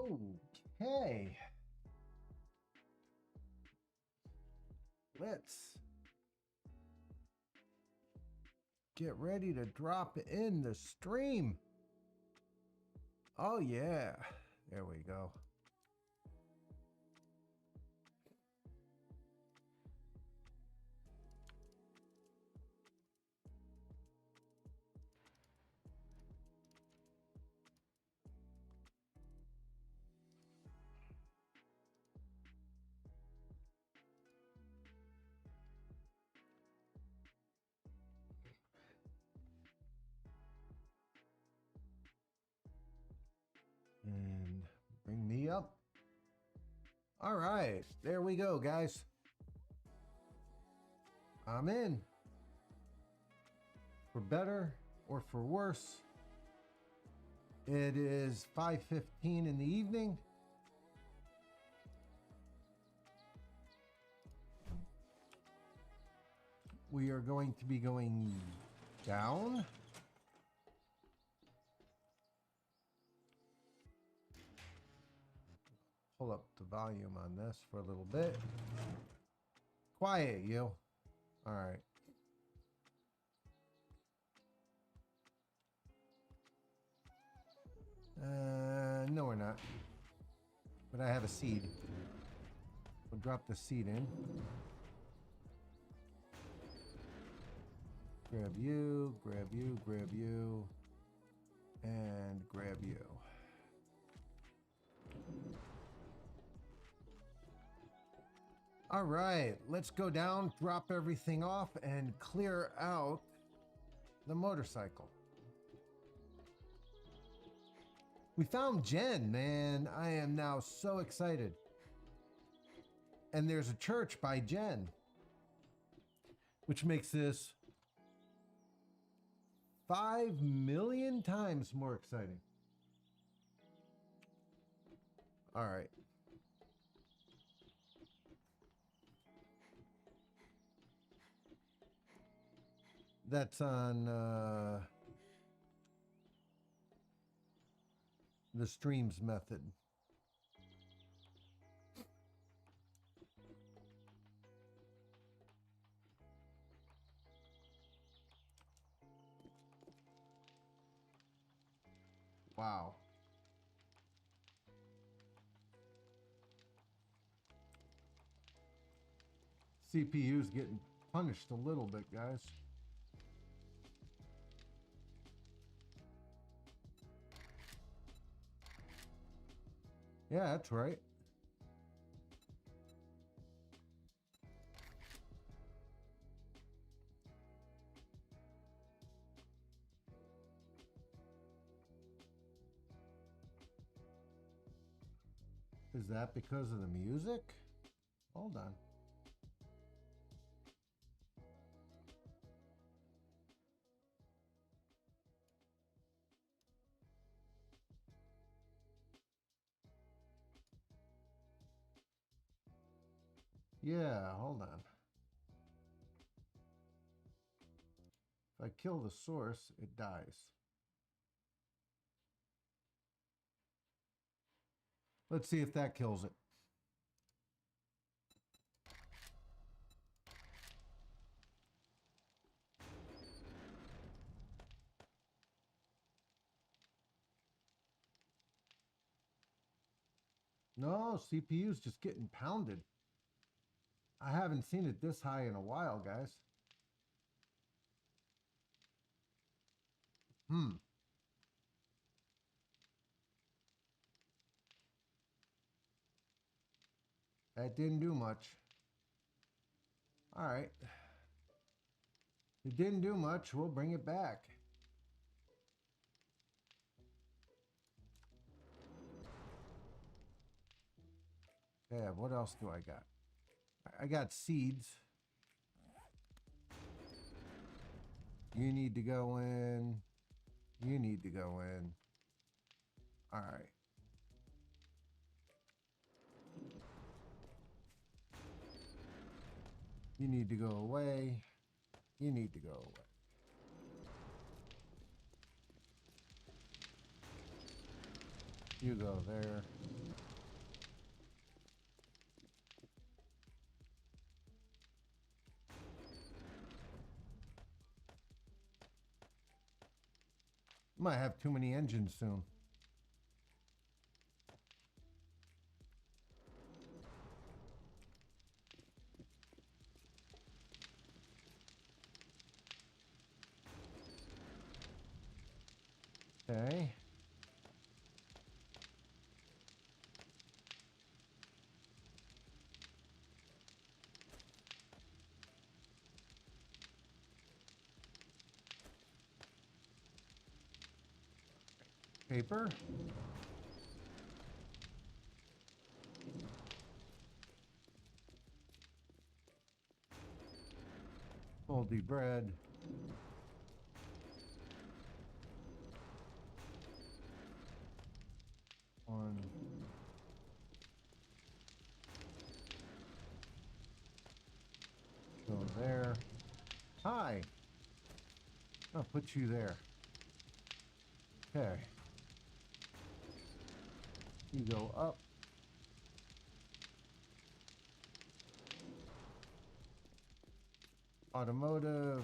Okay. Let's get ready to drop in the stream. Oh yeah. There we go. And bring me up. All right, there we go, guys. I'm in. For better or for worse, it is 5:15 in the evening. We are going to be going down. Pull up the volume on this for a little bit. Quiet, you. All right. No, we're not. But I have a seed. We'll drop the seed in. Grab you, grab you, grab you, and grab you. All right, let's go down, drop everything off, and clear out the motorcycle. We found Jen, man. I am now so excited. And there's a church by Jen, which makes this 5 million times more exciting. All right. That's on the streams method. Wow. CPU's getting punished a little bit, guys. Yeah, that's right. Is that because of the music? Hold on. Yeah, hold on. If I kill the source, it dies. Let's see if that kills it. No, CPU's just getting pounded. I haven't seen it this high in a while, guys. That didn't do much. All right. It didn't do much. We'll bring it back. Yeah, what else do I got? I got seeds. You need to go in. You need to go in. All right. You need to go away. You need to go away. You go there. Might have too many engines soon. Okay. Paper. Moldy bread. One. Go there. Hi. I'll put you there. Okay. You go up. Automotive.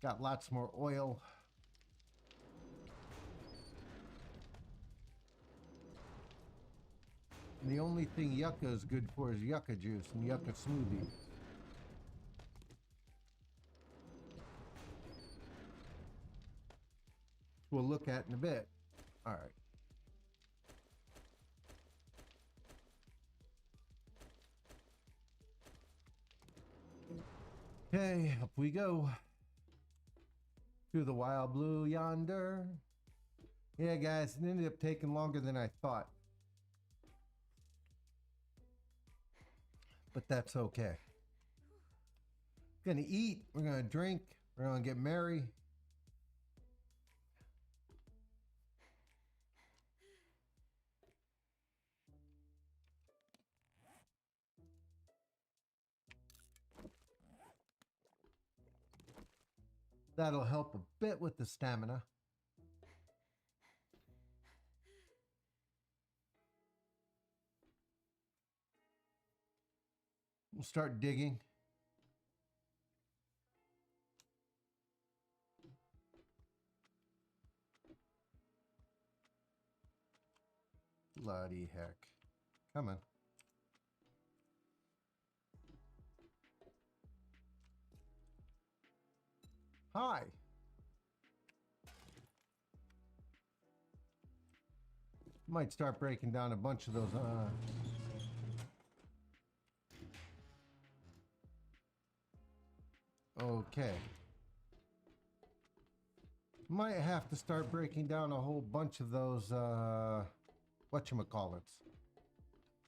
Got lots more oil. And the only thing yucca is good for is yucca juice and yucca smoothie. We'll look at in a bit. All right. Okay, up we go. Through the wild blue yonder. Yeah, guys, it ended up taking longer than I thought. But that's okay. Gonna eat, we're gonna drink, we're gonna get merry. That'll help a bit with the stamina. We'll start digging. Bloody heck. Come on. Hi. Might start breaking down a bunch of those. Okay. Might have to start breaking down a whole bunch of those, whatchamacallits.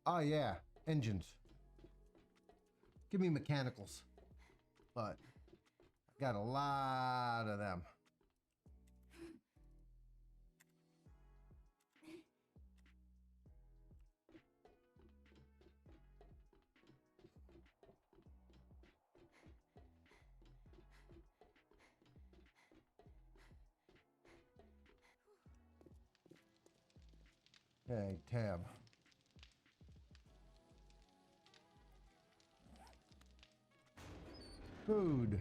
Oh yeah, engines. Give me mechanicals. But I got a lot of them. Okay, tab. Food.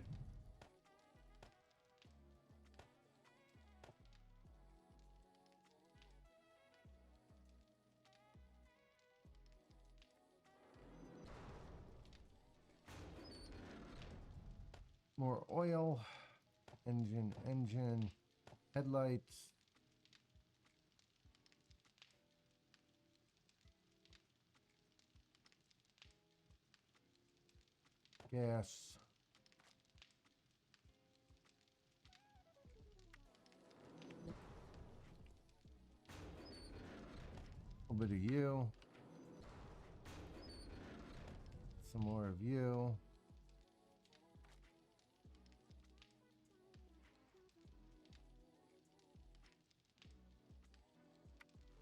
More oil. Engine. Headlights. Gas. A little bit of you. Some more of you.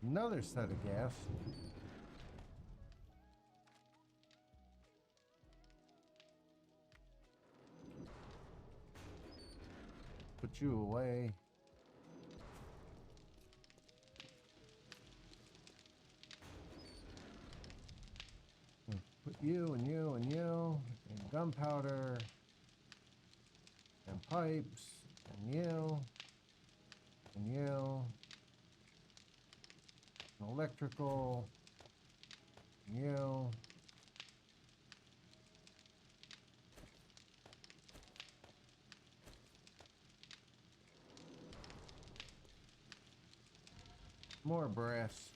Another set of gas. Put you away. Put you and you and you, and gunpowder, and pipes, and you. And you. Electrical. And you. More brass.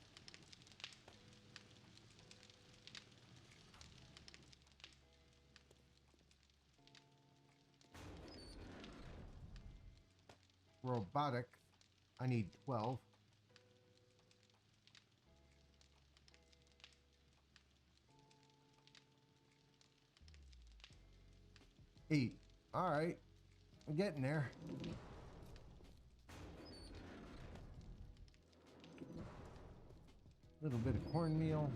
Robotic. I need 12. Eight. All right. I'm getting there. Little bit of cornmeal.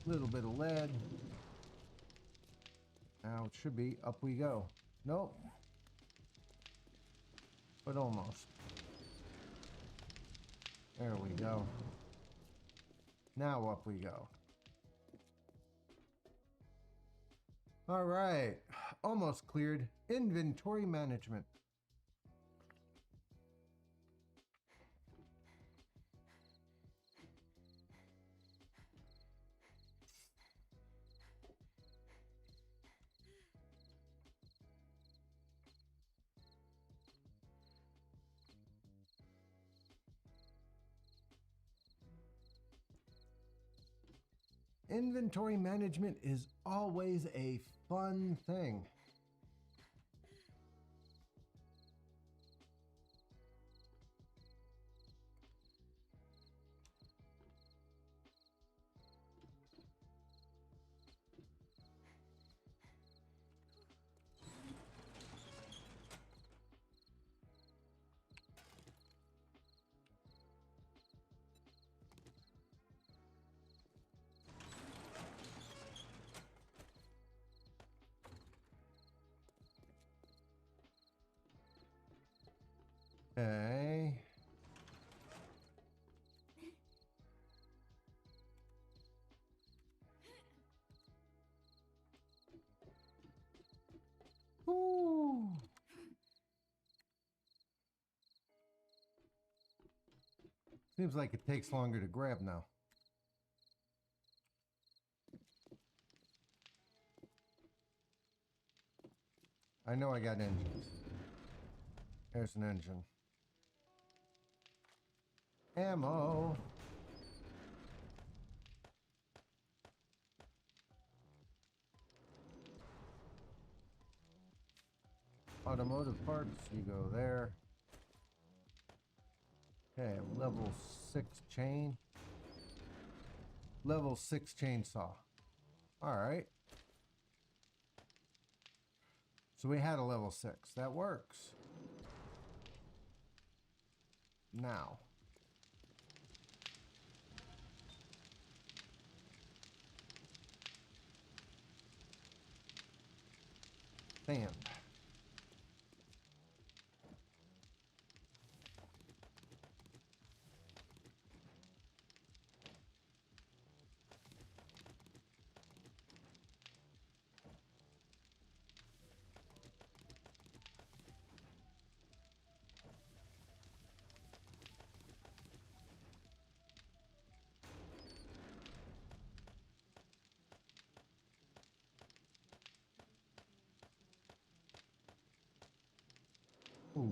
Little bit of lead. Now it should be up we go. Nope. But almost. There we go. Now up we go. All right. Almost cleared. Inventory management. Inventory management is always a fun thing. Okay. Ooh. Seems like it takes longer to grab now. I know I got engines. There's an engine. Ammo. Automotive parts, you go there. Okay, level 6 chain. Level 6 chainsaw. All right. So we had a level 6. That works. Now. Sand.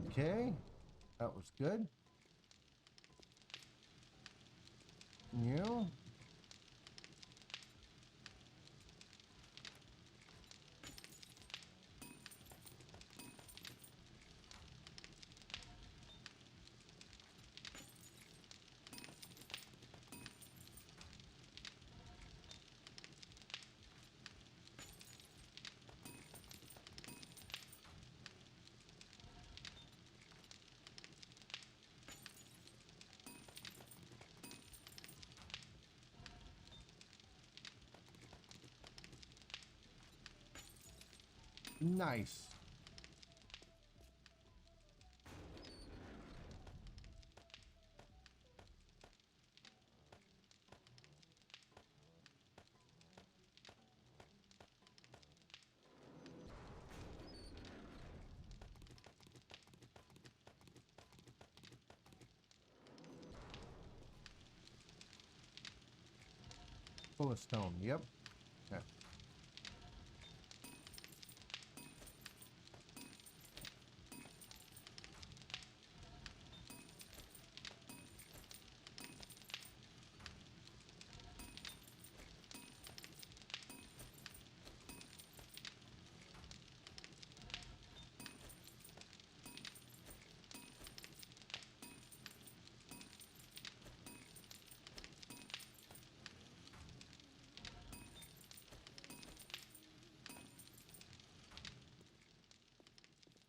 Okay, that was good. New. Nice. full of stone. Yep. Okay.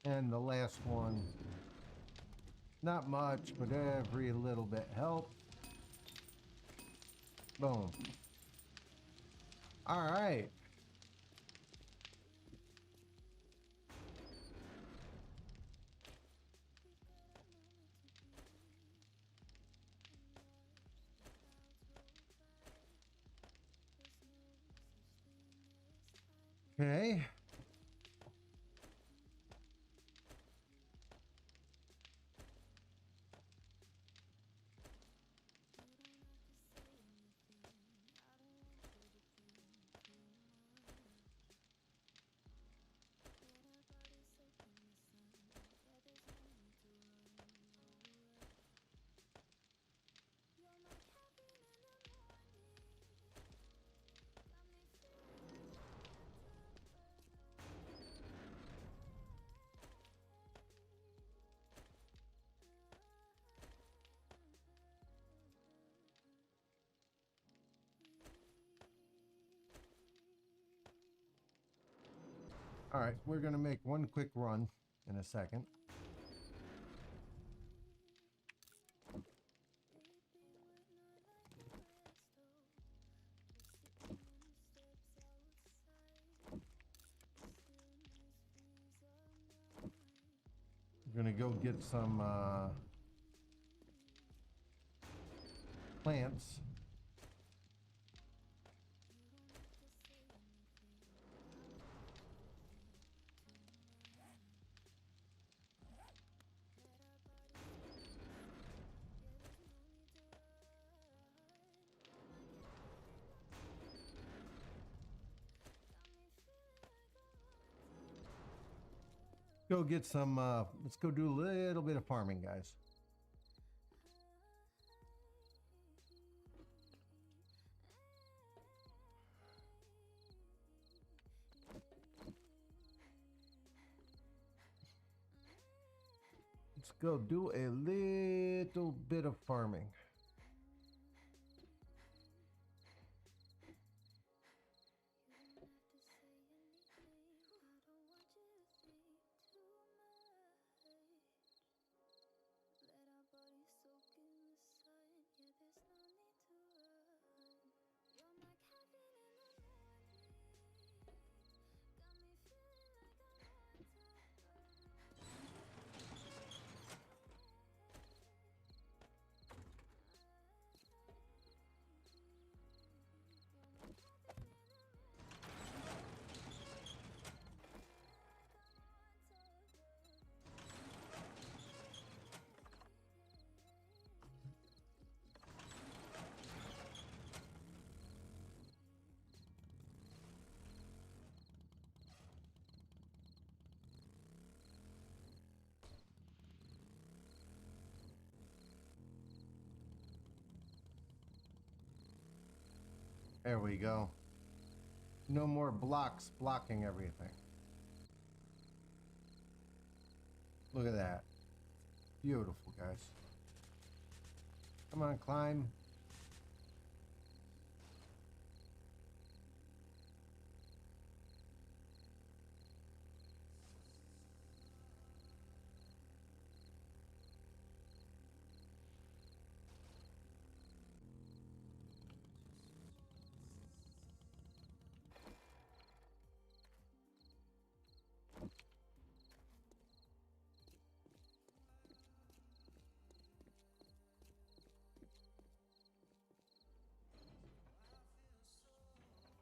And the last one, not much, but every little bit helps. Boom. All right. Okay. All right, we're going to make one quick run in a second. We're going to go get some plants. Go get some, let's go do a little bit of farming, guys. Let's go do a little bit of farming. There we go. No more blocks blocking everything. Look at that. Beautiful, guys. Come on, climb.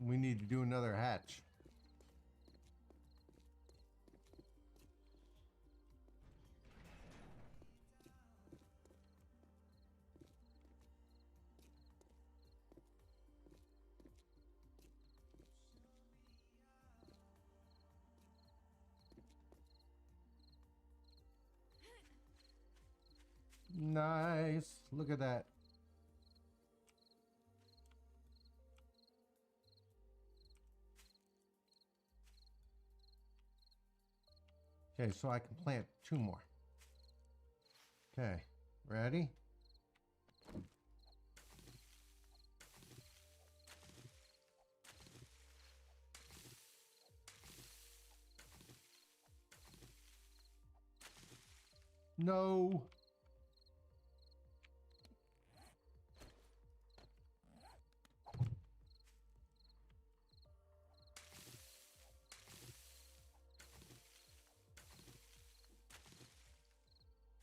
We need to do another hatch. Nice. Look at that. Okay, so I can plant 2 more. Okay, ready? No.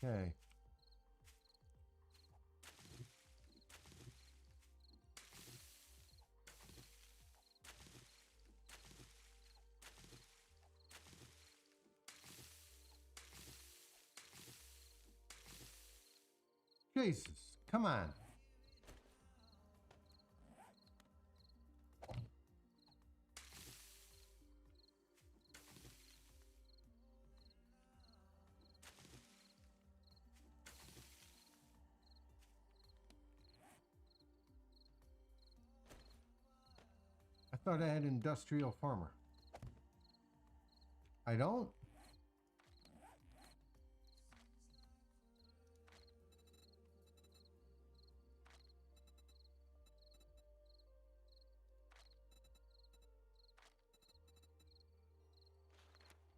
Okay. Jesus, come on. I thought I had industrial farmer. I don't?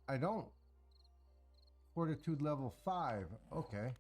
I don't. Fortitude level 5. Okay.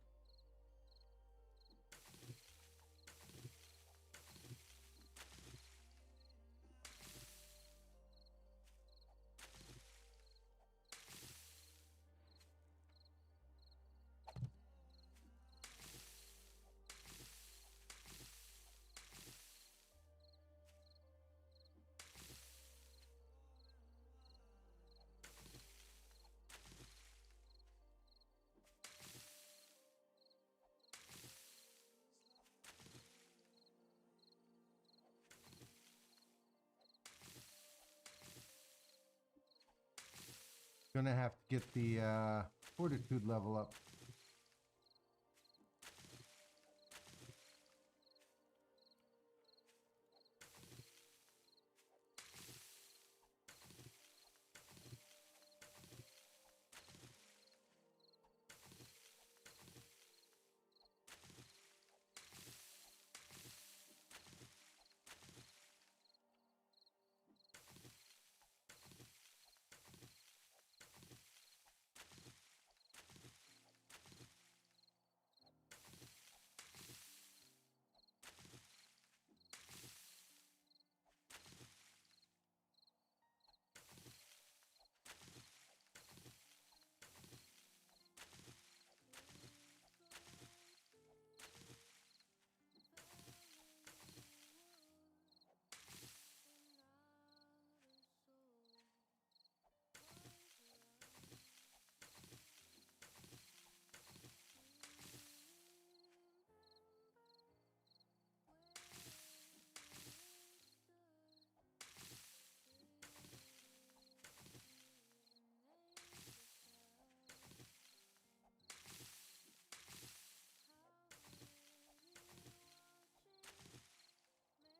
Gonna have to get the fortitude level up.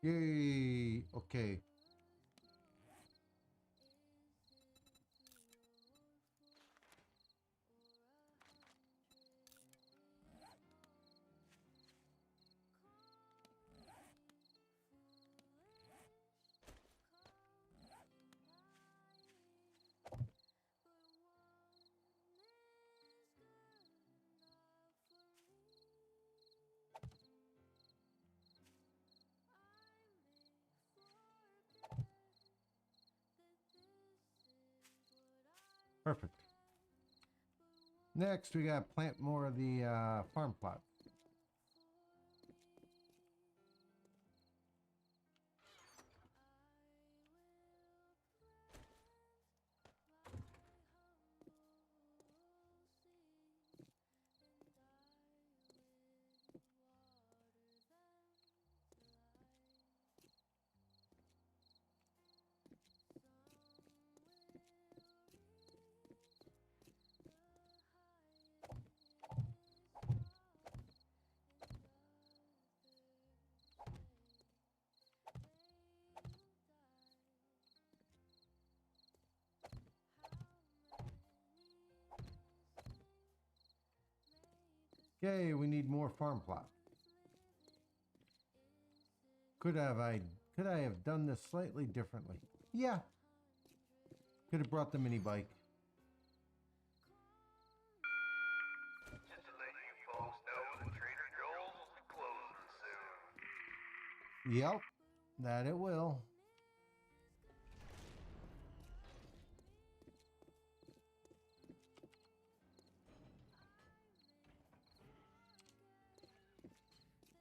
Yay! Okay. Perfect. Next, we gotta plant more of the farm plot. Okay, we need more farm plot. Could I have done this slightly differently? Yeah. Could have brought the mini bike. Just to let you folks know, the Trader Joe's will be closing soon. Yep, that it will.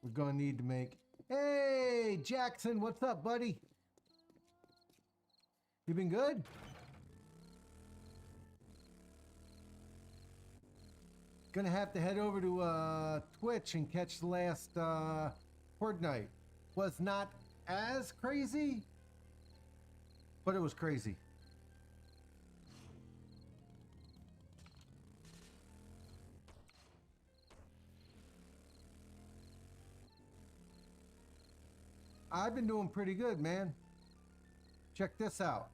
We're gonna need to make... Hey, Jackson, what's up, buddy? You been good? Gonna have to head over to Twitch and catch the last Horde Night. Was not as crazy, but it was crazy. I've been doing pretty good, man. Check this out.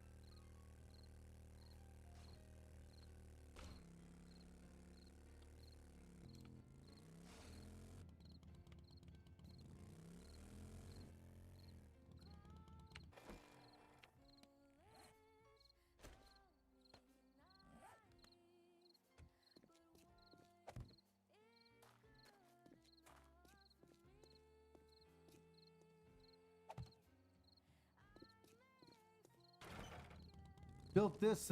Built this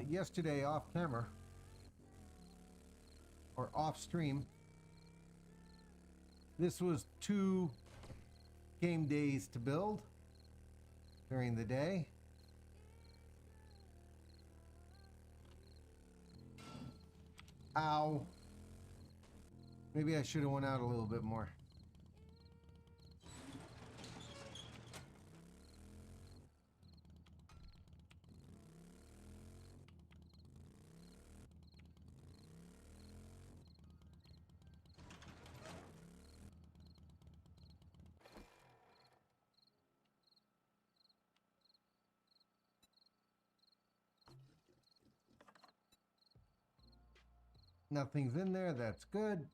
yesterday off camera or off stream. This was 2 game days to build during the day. Ow. Maybe I should have went out a little bit more. Nothing's in there, that's good.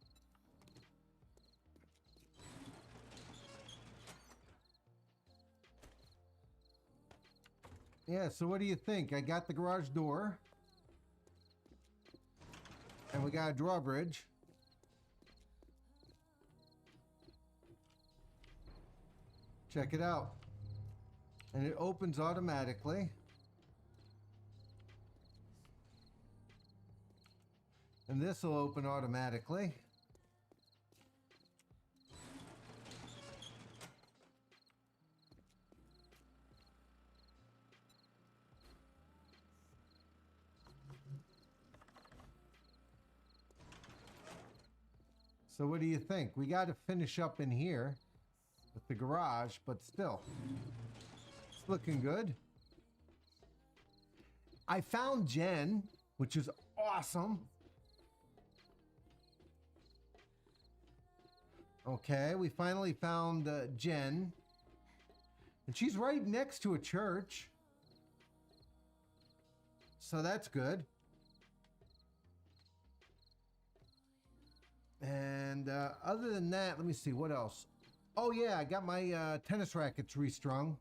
Yeah, so what do you think? I got the garage door. And we got a drawbridge. Check it out. And it opens automatically. And this will open automatically. So what do you think? We got to finish up in here with the garage, but still, it's looking good. I found Jen, which is awesome. Okay, we finally found Jen. And she's right next to a church. So that's good. And other than that, let me see, what else? Oh yeah, I got my tennis rackets restrung.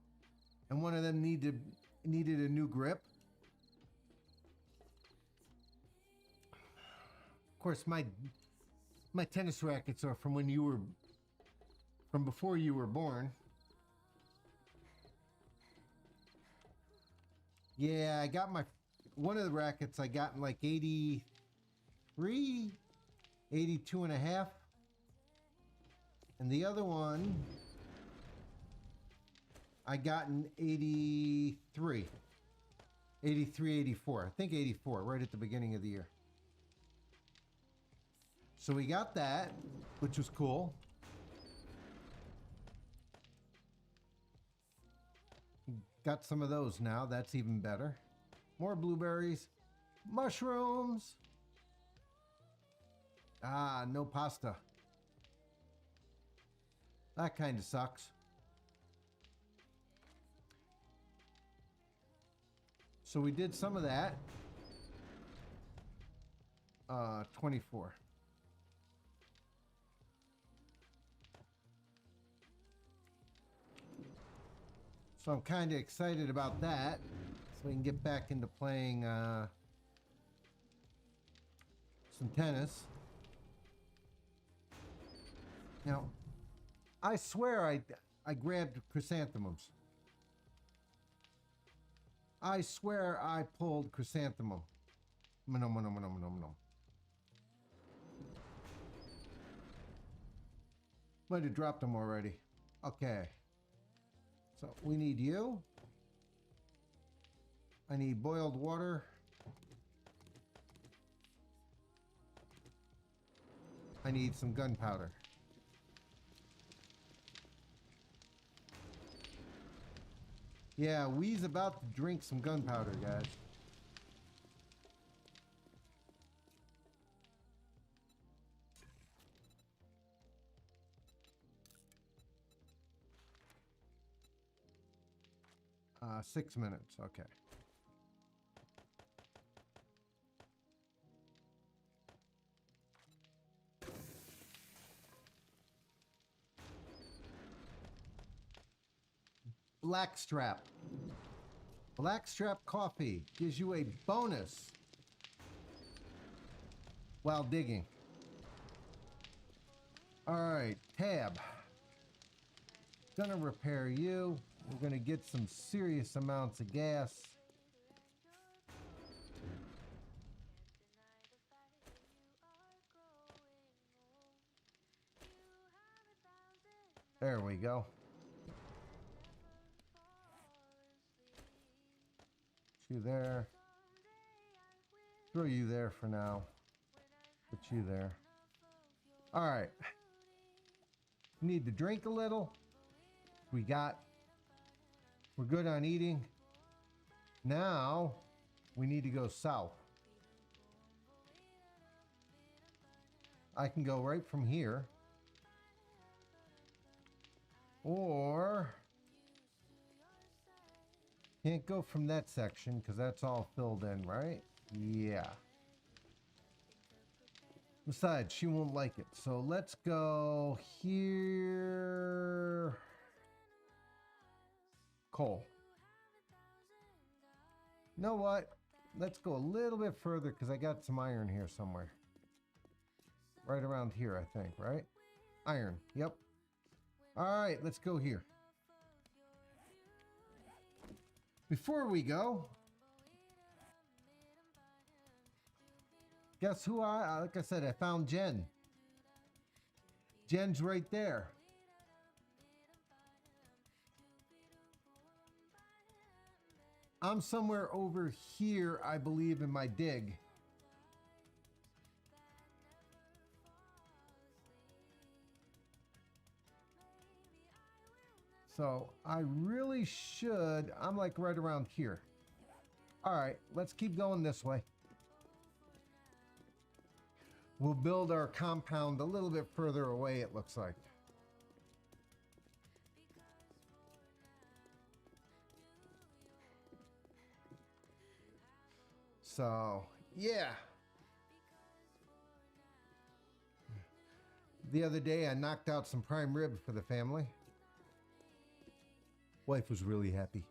And one of them needed a new grip. Of course, my tennis rackets are from from before you were born. Yeah, I got one of the rackets I got in like 83, 82 and a half. And the other one I got in 83, 84. I think 84, right at the beginning of the year. So we got that, which was cool. Got some of those now. That's even better. More blueberries. Mushrooms. Ah, no pasta. That kind of sucks. So we did some of that. 24. So I'm kind of excited about that. So we can get back into playing some tennis. Now, I swear I grabbed chrysanthemums. I swear I pulled chrysanthemum. Nom, nom, nom, nom, nom, nom. Might have dropped them already. Okay. So we need you. I need boiled water. I need some gunpowder. Yeah, we's about to drink some gunpowder, guys. Uh, 6 minutes, okay. Blackstrap. Blackstrap coffee gives you a bonus while digging. All right, tab. Gonna repair you. We're gonna get some serious amounts of gas. There we go. You there. Throw you there for now. Put you there. All right. Need to drink a little. We're good on eating. Now we need to go south. I can go right from here. Or can't go from that section because that's all filled in, right? Yeah. Besides, she won't like it. So let's go here. Coal. You know what? Let's go a little bit further because I got some iron here somewhere. Right around here, I think, right? Iron. Yep. All right, let's go here. Before we go, guess who like I said, I found Jen. Jen's right there. I'm somewhere over here, I believe, in my dig. So I really should, I'm like right around here. All right, let's keep going this way. We'll build our compound a little bit further away, it looks like. So, yeah. The other day I knocked out some prime rib for the family. Wife was really happy.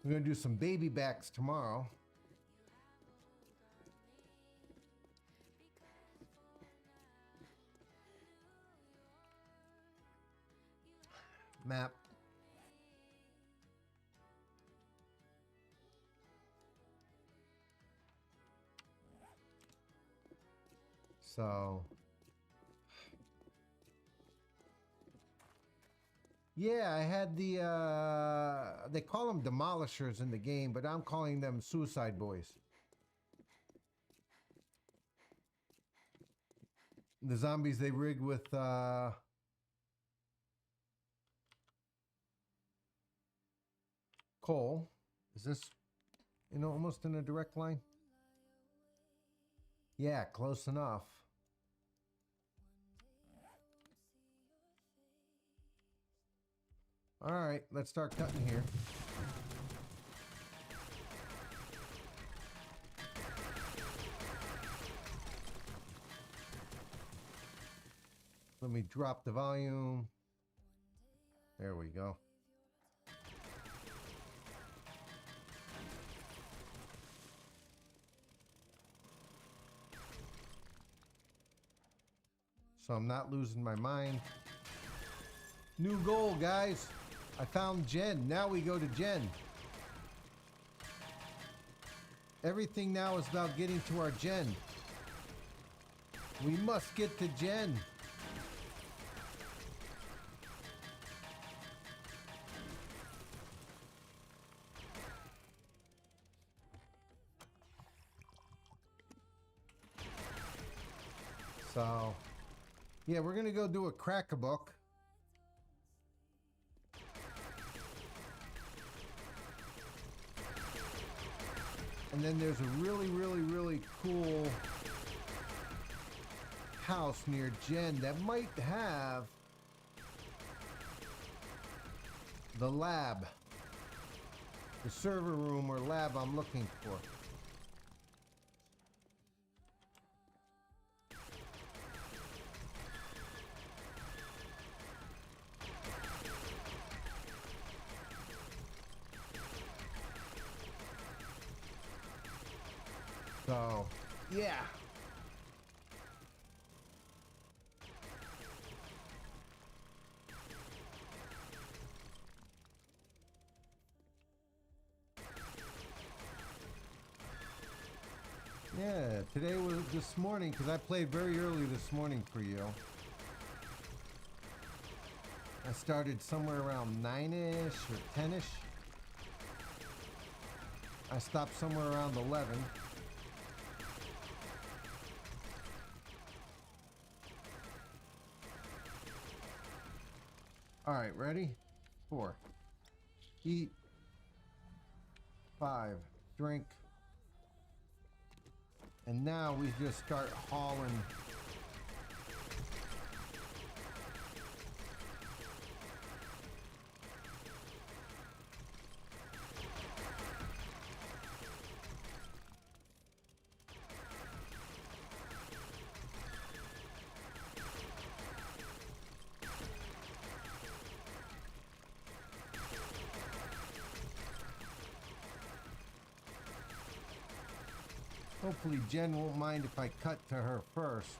We're gonna do some baby backs tomorrow. Map. So, yeah, I had the, they call them demolishers in the game, but I'm calling them suicide boys. The zombies they rig with, coal. Is this, almost in a direct line? Yeah, close enough. All right, let's start cutting here. Let me drop the volume. There we go. so I'm not losing my mind. New goal, guys. I found Jen. Now we go to Jen. Everything now is about getting to our Jen. We must get to Jen. So, yeah, we're gonna go do a crack-a-book. And then there's a really cool house near Jen that might have the lab, the server room or lab I'm looking for. So, yeah. Yeah, today was this morning, because I played very early this morning for you. I started somewhere around 9-ish or 10-ish. I stopped somewhere around 11. All right, ready? 4. Eat. 5. Drink. And now we just start hauling. Hopefully Jen won't mind if I cut to her first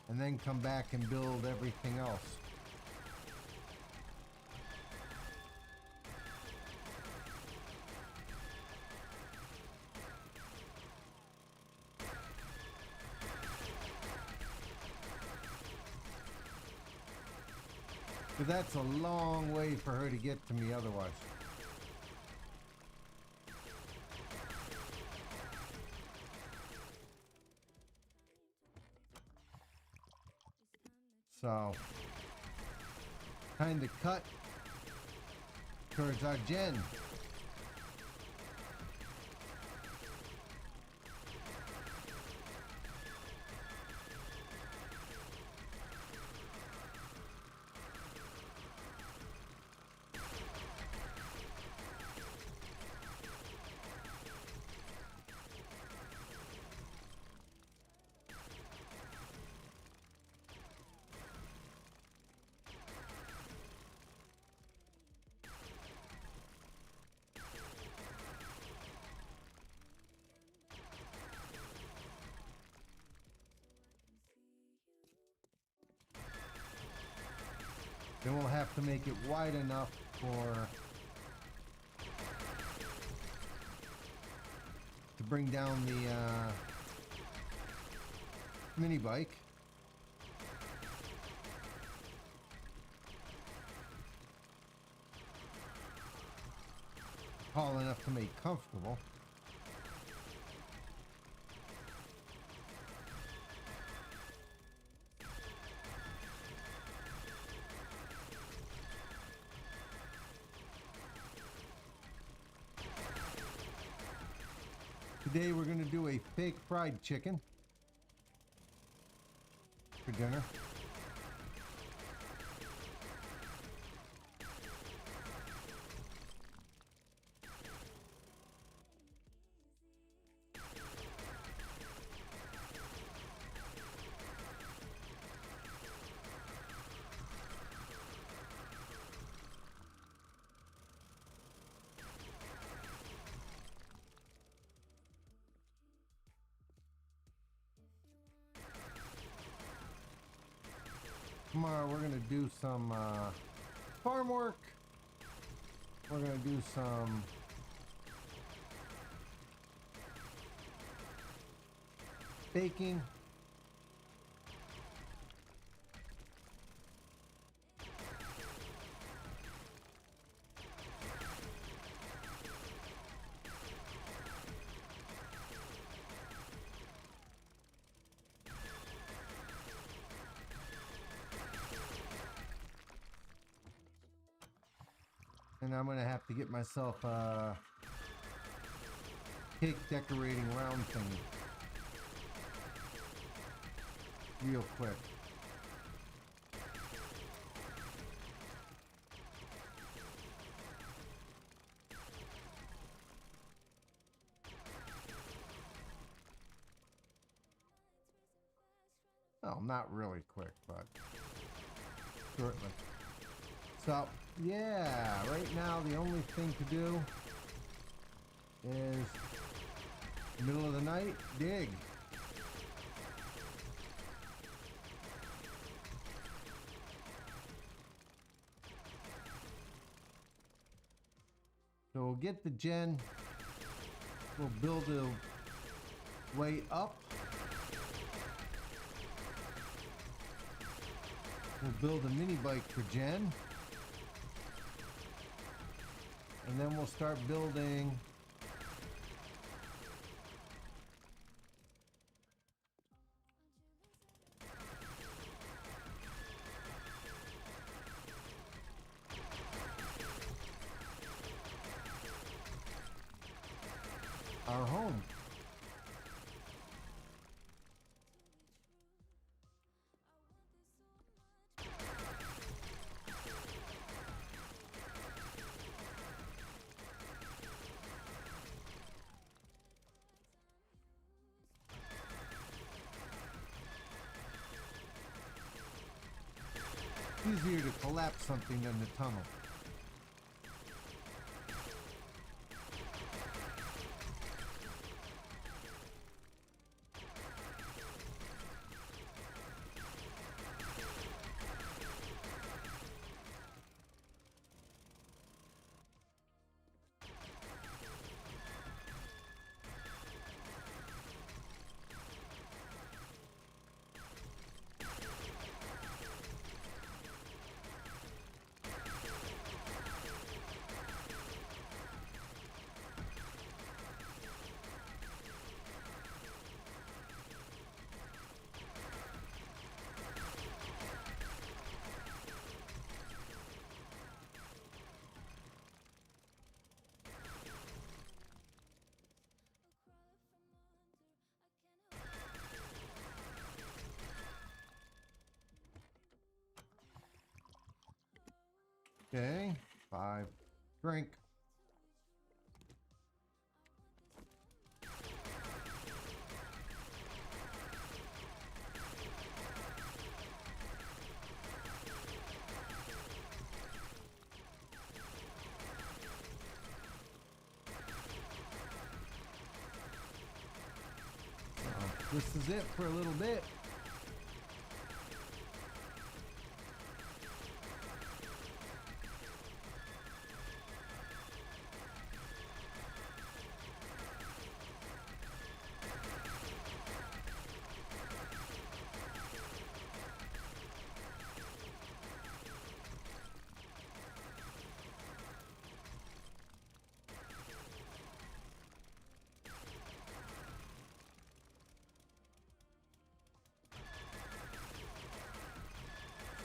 and then come back and build everything else. But that's a long way for her to get to me otherwise. So, time to cut towards our Jen. Then we'll have to make it wide enough to bring down the mini bike. Tall enough to make comfortable. Today we're going to do a fake fried chicken for dinner. tomorrow we're gonna do some farm work. We're gonna do some baking. And I'm gonna have to get myself a cake decorating round thing real quick. Well, not really quick, but shortly. So, yeah, right now the only thing to do is middle of the night, dig. So we'll get the gen, we'll build a way up. We'll build a mini bike for Jen. And then we'll start building our home. Easier to collapse something than the tunnel. Okay, 5. Drink. This is it for a little bit.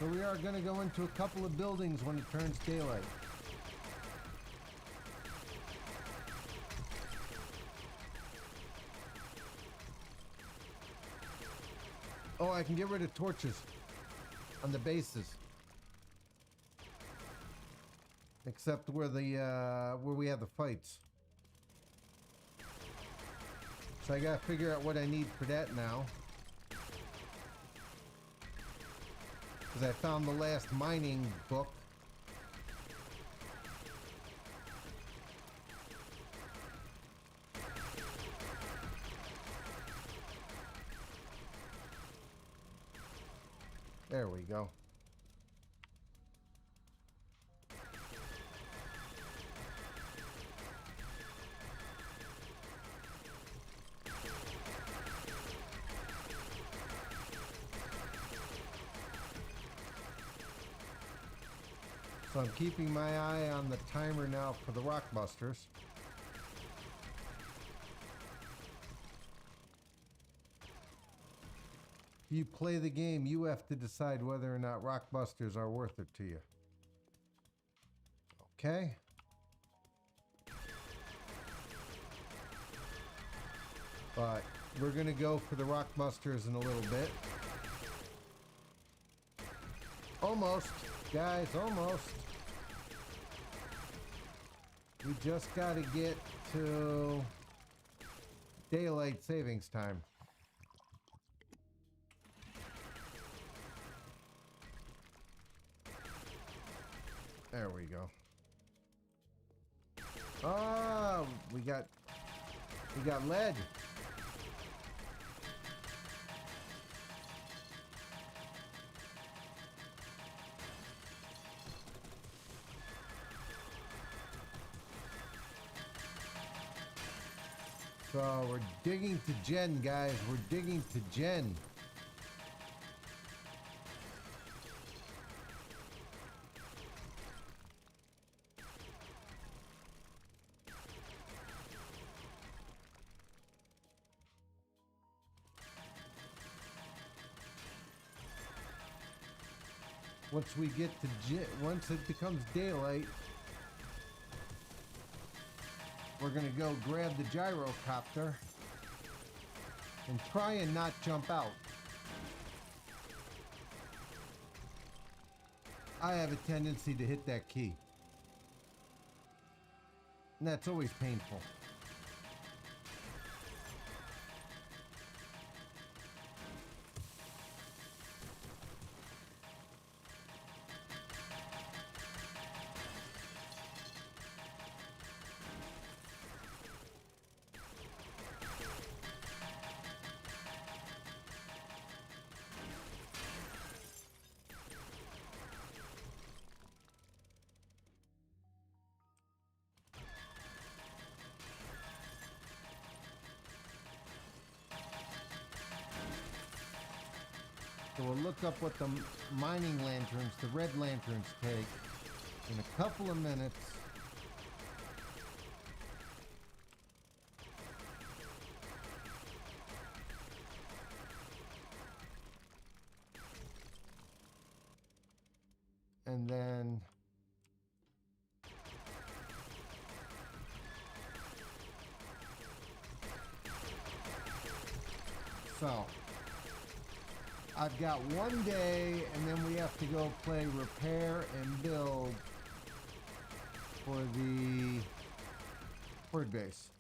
So we are going to go into a couple of buildings when it turns daylight. Oh, I can get rid of torches on the bases. Except where where we have the fights. So I gotta figure out what I need for that now. Because I found the last mining book. There we go. So I'm keeping my eye on the timer now for the rock busters. If you play the game, you have to decide whether or not rock busters are worth it to you. Okay. But we're going to go for the rock busters in a little bit. Almost, guys, almost. We just got to get to daylight savings time. There we go. Oh, we got lead. So we're digging to gen, guys. We're digging to gen. Once we get to once it becomes daylight, we're gonna go grab the gyrocopter and try and not jump out. I have a tendency to hit that key, and that's always painful. So we'll look up what the mining lanterns, the red lanterns, take in a couple of minutes. And then so I've got one day, and then we have to go play repair and build for the horde base.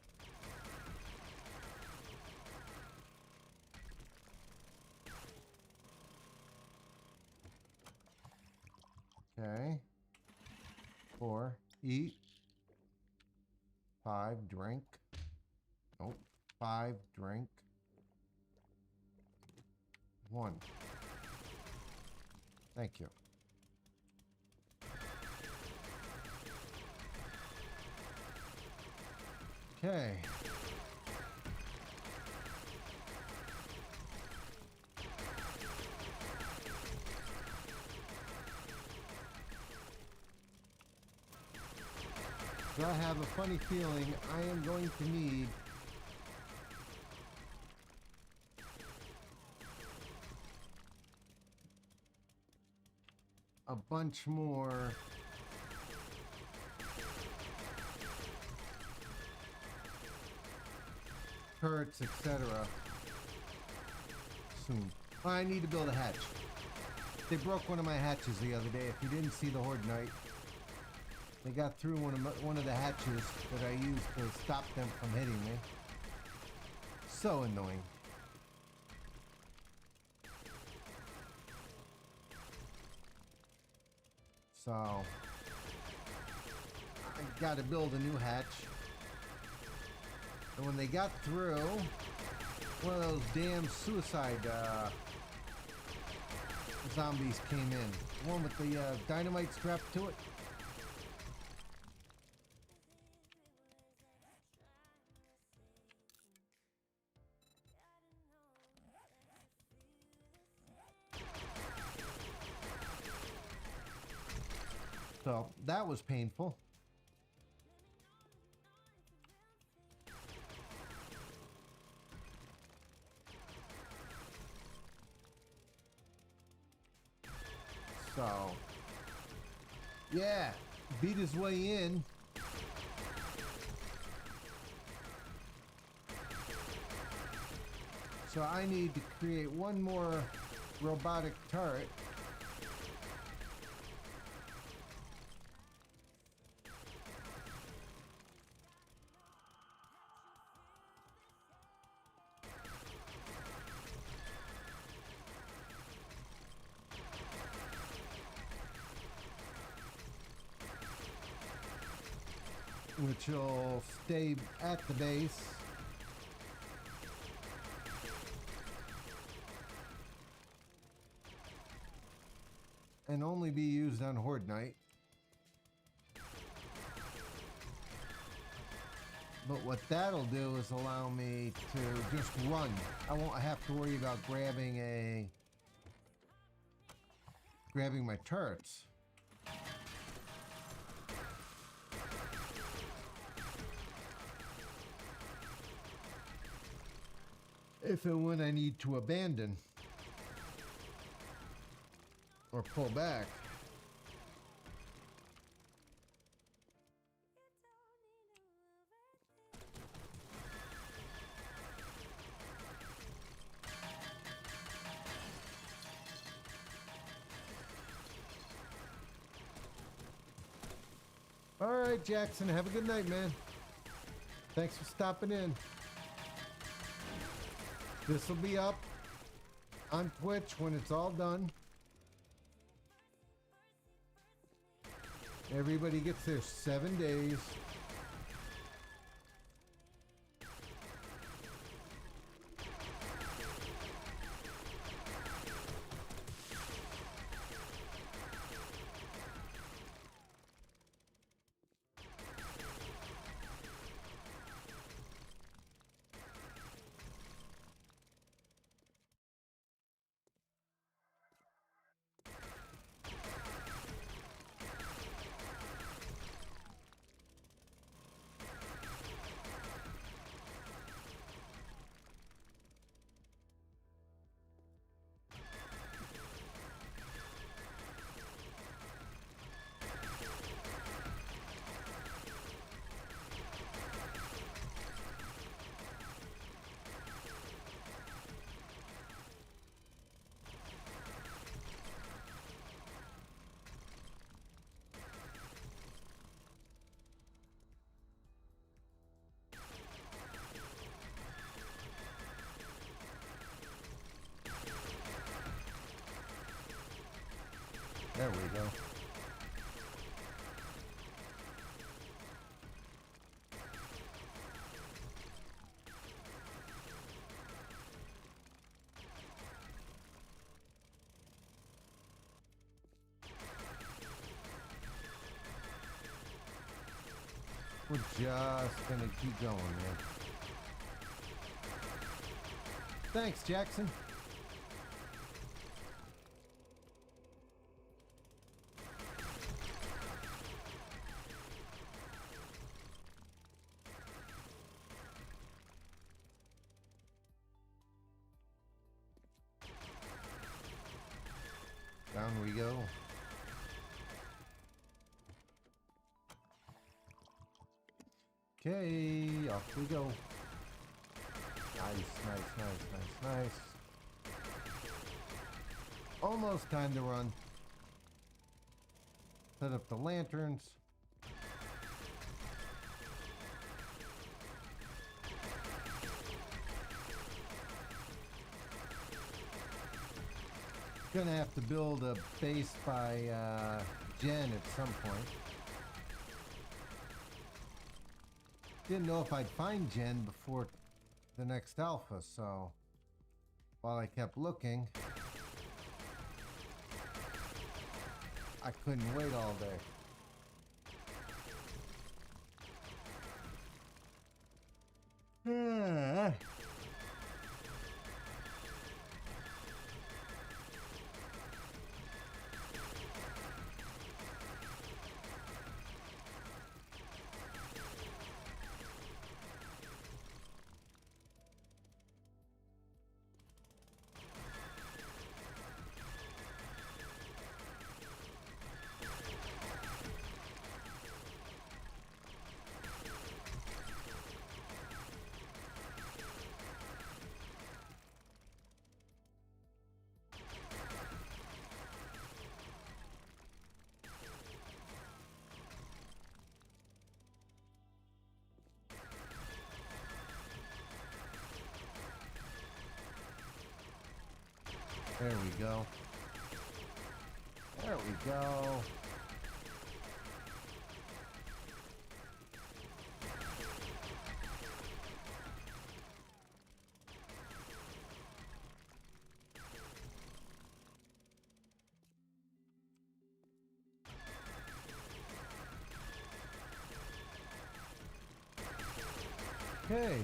Okay. 4, eat. 5, drink. Nope. 5, drink. 1. Thank you. Okay. So I have a funny feeling I am going to need a bunch more turrets, etc. soon. Oh, I need to build a hatch. They broke one of my hatches the other day. If you didn't see the Horde Knight, they got through one of the hatches that I used to stop them from hitting me. So annoying. So I got to build a new hatch. And when they got through, one of those damn suicide zombies came in. The one with the dynamite strapped to it. So that was painful. So, yeah, beat his way in. So I need to create one more robotic turret. Which will stay at the base. And only be used on Horde Night. But what that'll do is allow me to just run. I won't have to worry about grabbing my turrets. If and when I need to abandon or pull back. All right, Jackson, have a good night, man. Thanks for stopping in. This will be up on Twitch when it's all done. Everybody gets their 7 days. There we go. We're just gonna keep going, man. Thanks, Jackson. Down we go. Okay, off we go. Nice. Almost time to run. Set up the lanterns. Gonna have to build a base by Jen at some point. Didn't know if I'd find Jen before the next alpha, so while I kept looking, I couldn't wait all day. There we go. There we go. Okay.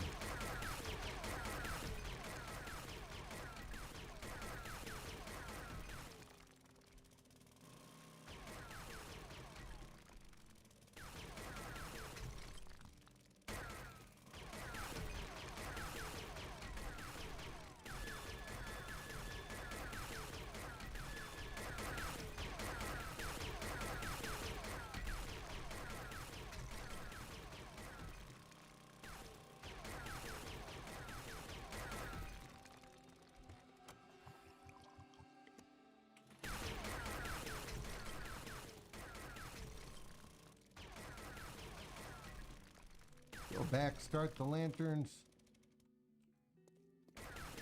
Go back, start the lanterns,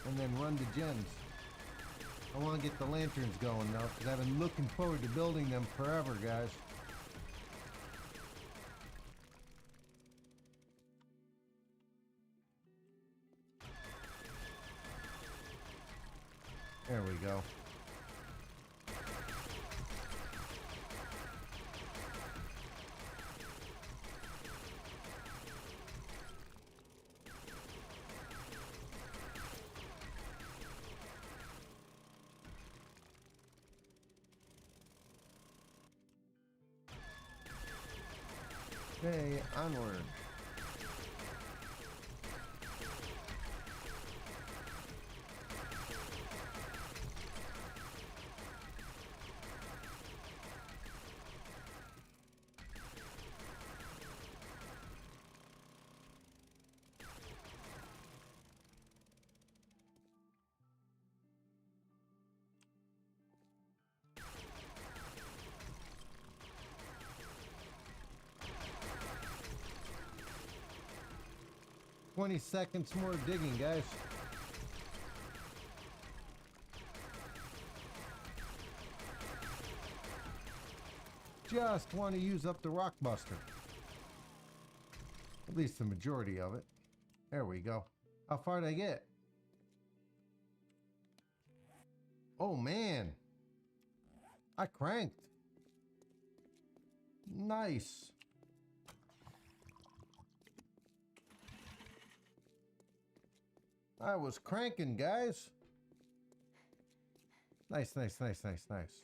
and then run to gens. I want to get the lanterns going now because I've been looking forward to building them forever, guys. There we go. Okay, onward. "20 seconds more digging, guys." Just want to use up the rock buster. At least the majority of it. There we go. How far did I get? Oh man. I cranked. Nice. I was cranking, guys. Nice, nice, nice, nice, nice.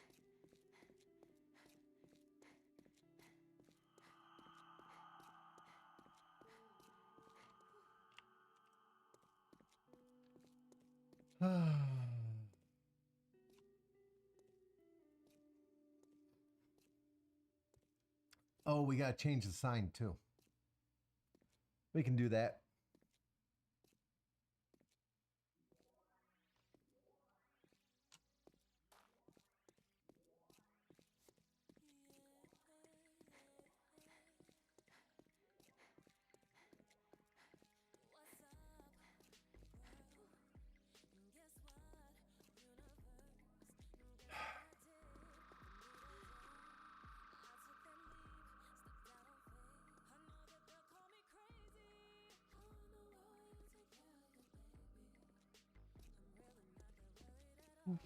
Oh, we gotta change the sign too. We can do that.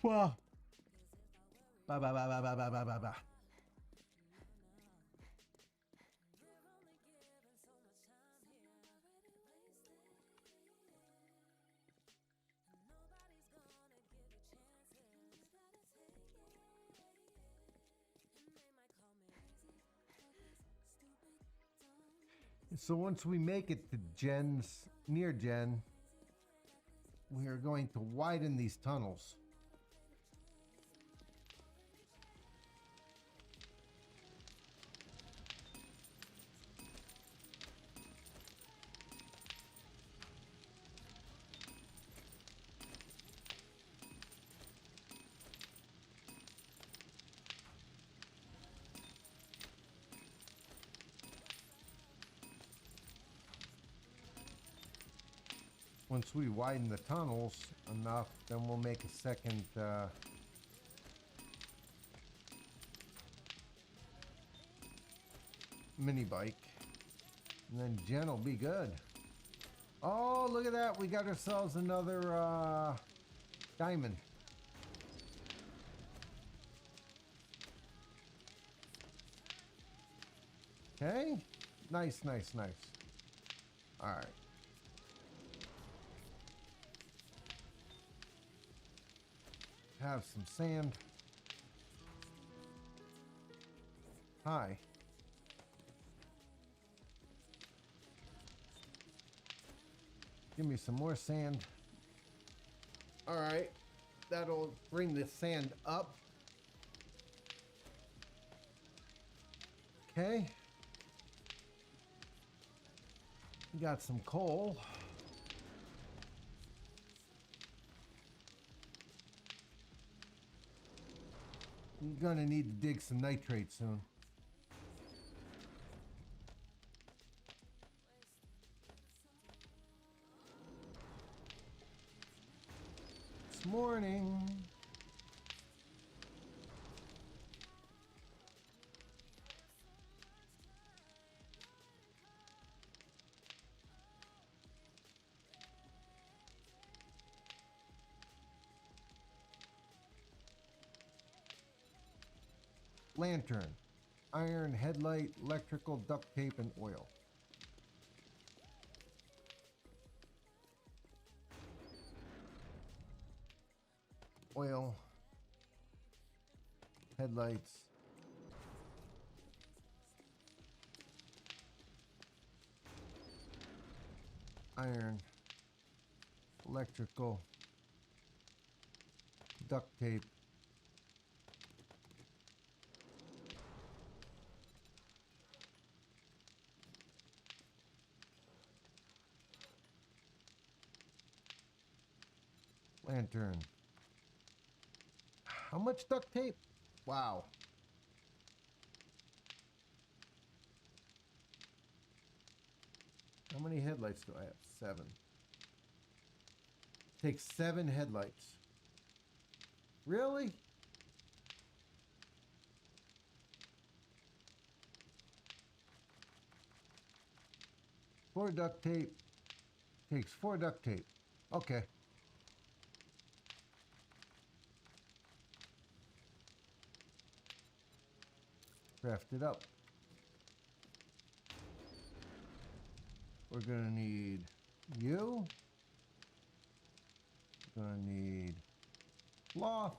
Wow. Bye bye bye bye bye bye bye bye bye. So once we make it to Gen's, near Gen, we are going to widen these tunnels. Once we widen the tunnels enough, then we'll make a second mini bike. And then Jen will be good. Oh, look at that. We got ourselves another diamond. Okay. Nice, nice, nice. All right. Have some sand. Hi. Give me some more sand. All right. That'll bring the sand up. Okay. We got some coal. You're gonna need to dig some nitrate soon. It's morning. Lantern, iron, headlight, electrical, duct tape, and oil. Oil, headlights, iron, electrical, duct tape, lantern. How much duct tape? Wow. How many headlights do I have? 7. Takes 7 headlights. Really? Four duct tape. Takes 4 duct tape. Okay. Craft it up. We're gonna need you. We're gonna need cloth.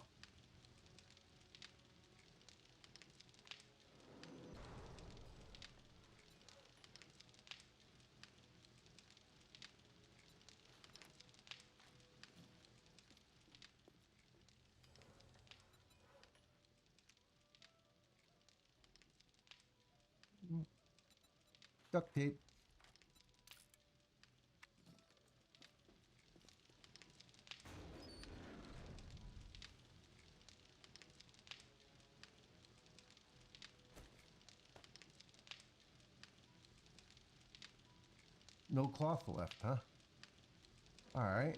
Duct tape. No cloth left, huh? All right.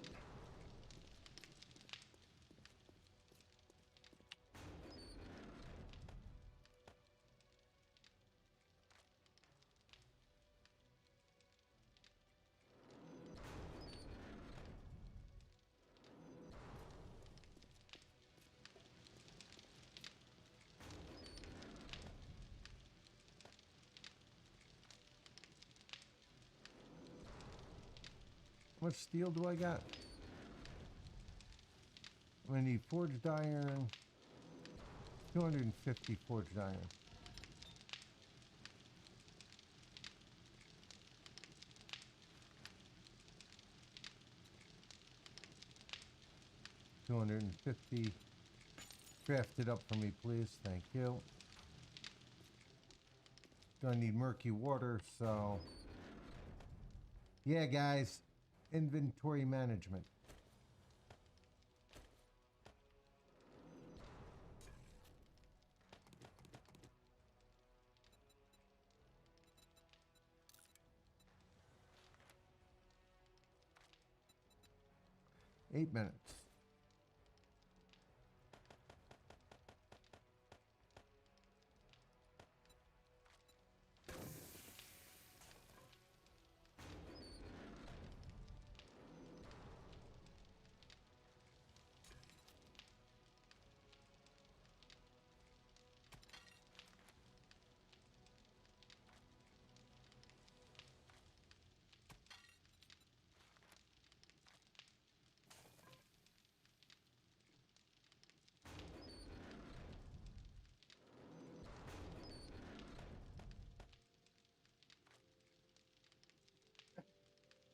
How much steel do I got? I'm gonna need forged iron. 250 forged iron. $250. Craft it up for me, please. Thank you. Gonna need murky water, so yeah, guys. Inventory management. 8 minutes.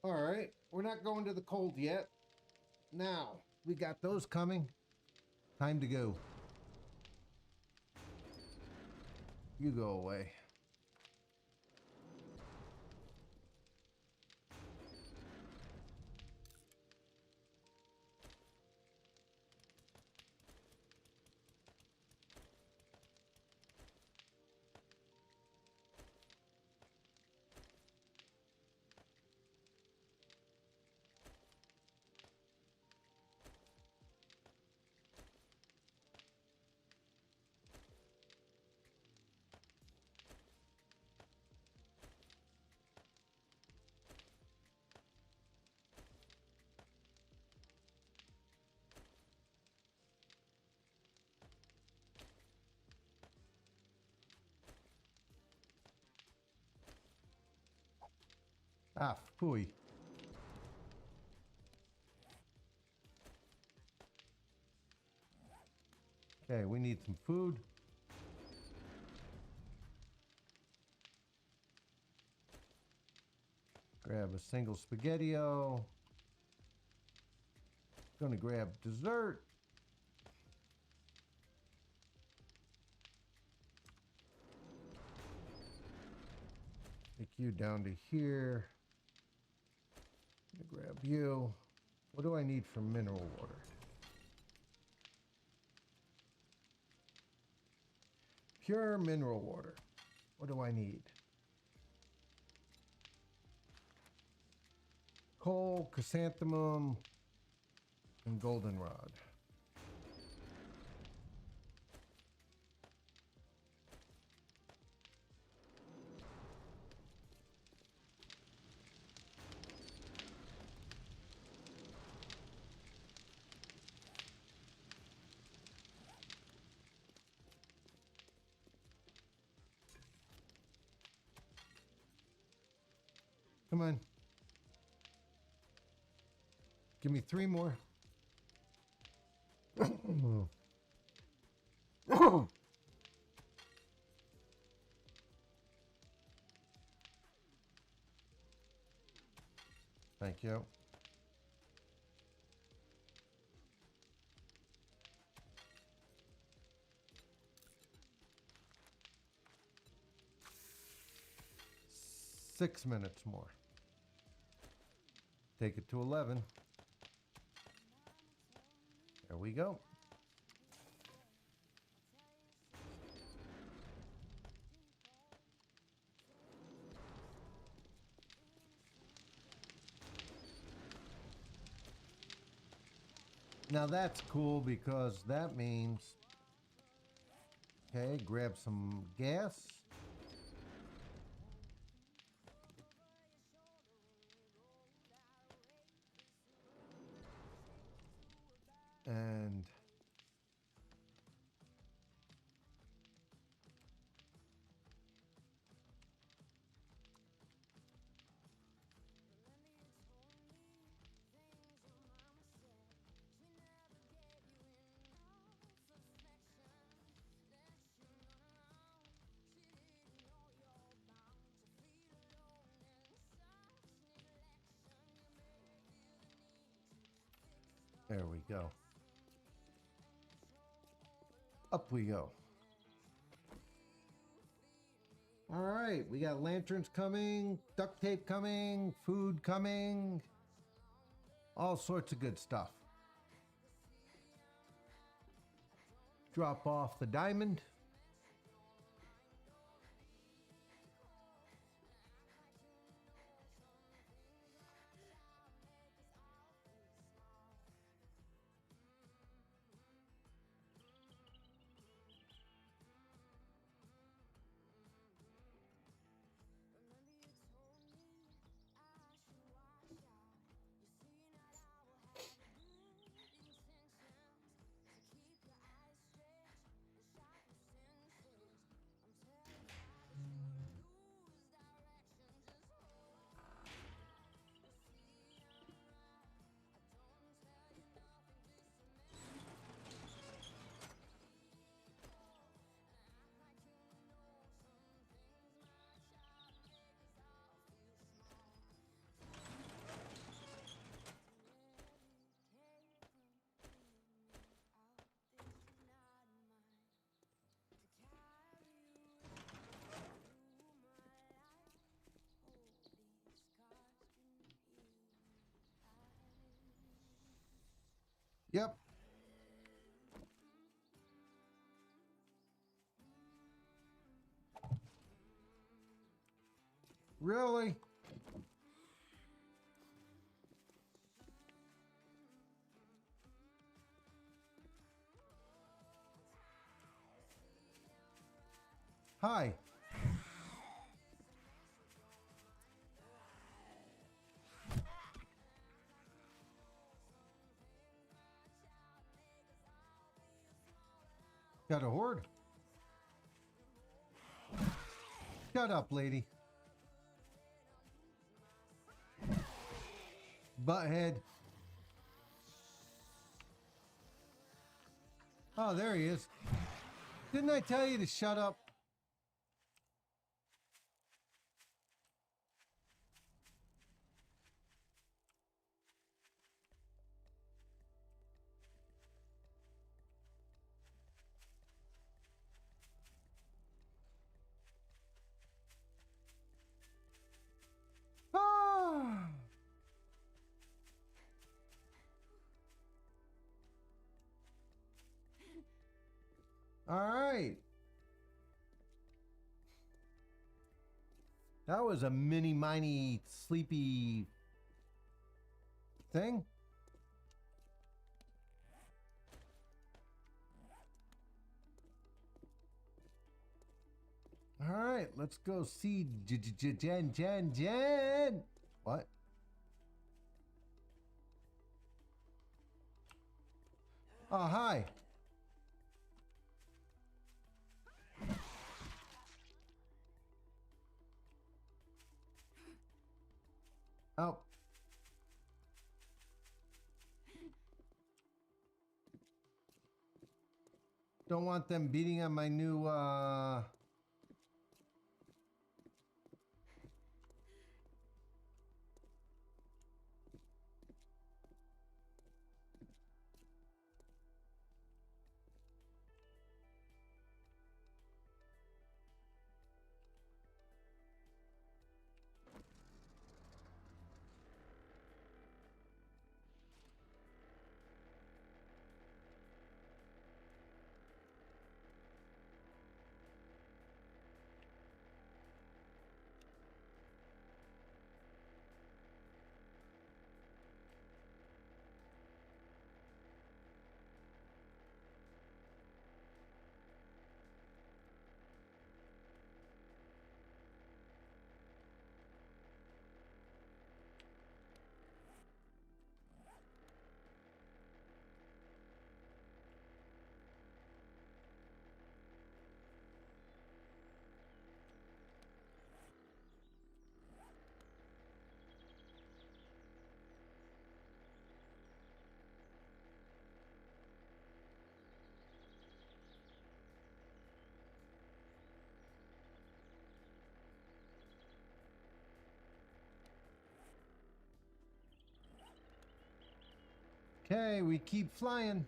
All right, we're not going to the cold yet. Now, we got those coming. Time to go. You go away. Ah, phooey. Okay, we need some food. Grab a single spaghetti-o. Gonna grab dessert. Take you down to here. Gonna grab you. What do I need for mineral water? Pure mineral water. What do I need? Coal, chrysanthemum, and goldenrod. Come on. Give me 3 more. Thank you. Six minutes more. Take it to 11. There we go. Now that's cool because that means, okay, grab some gas. And there we go. Up we go. All right, we got lanterns coming, duct tape coming, food coming, all sorts of good stuff. Drop off the diamond. Yep. Really? Hi. Got a horde? Shut up, lady. Butthead. Oh, there he is. Didn't I tell you to shut up? Ah! All right. That was a mini sleepy thing. All right, let's go see Jen. What? Oh, hi. Oh. Don't want them beating on my new, okay, we keep flying.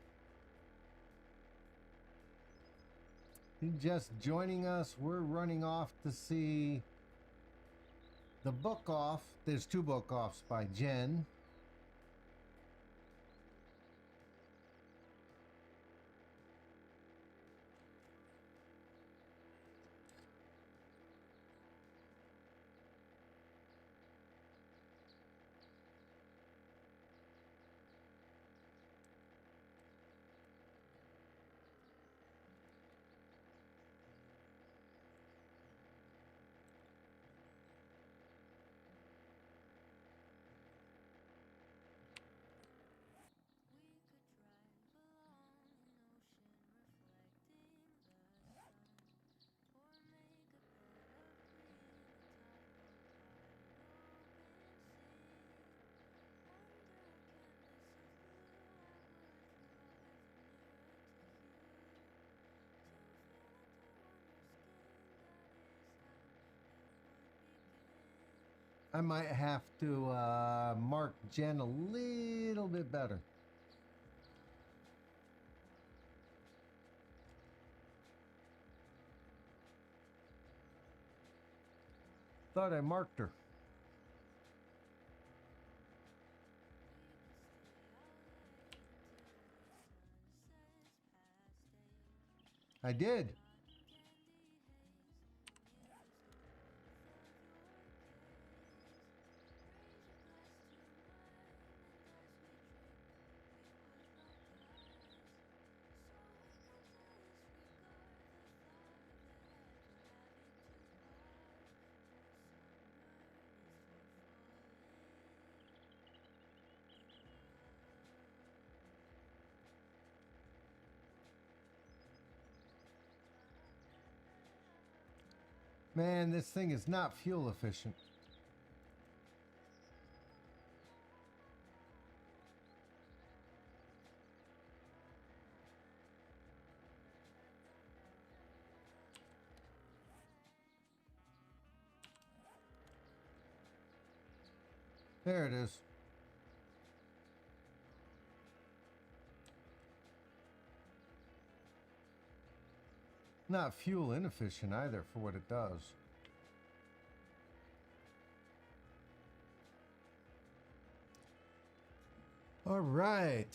You just joining us. We're running off to see the book off. There's 2 book offs by Jen. I might have to mark Jen a little bit better. Thought I marked her. I did. Man, this thing is not fuel efficient. There it is. Not fuel inefficient either for what it does. All right.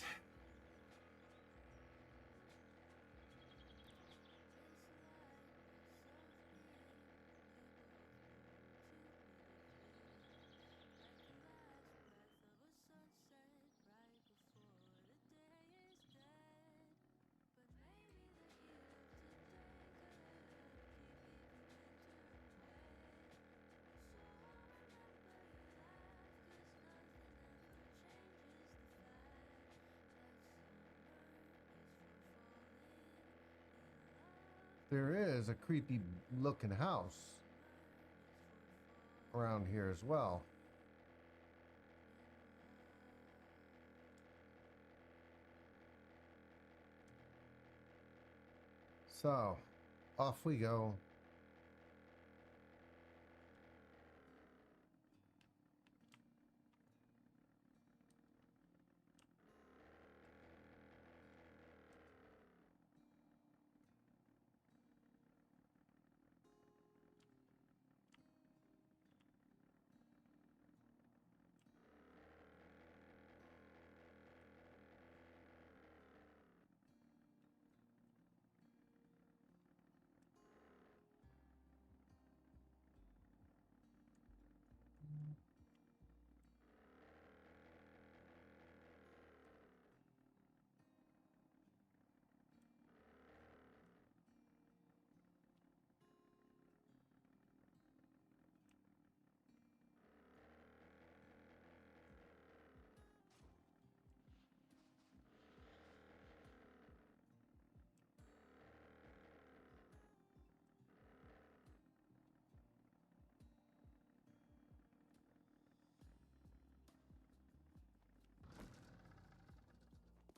There is a creepy looking house around here as well. So, off we go.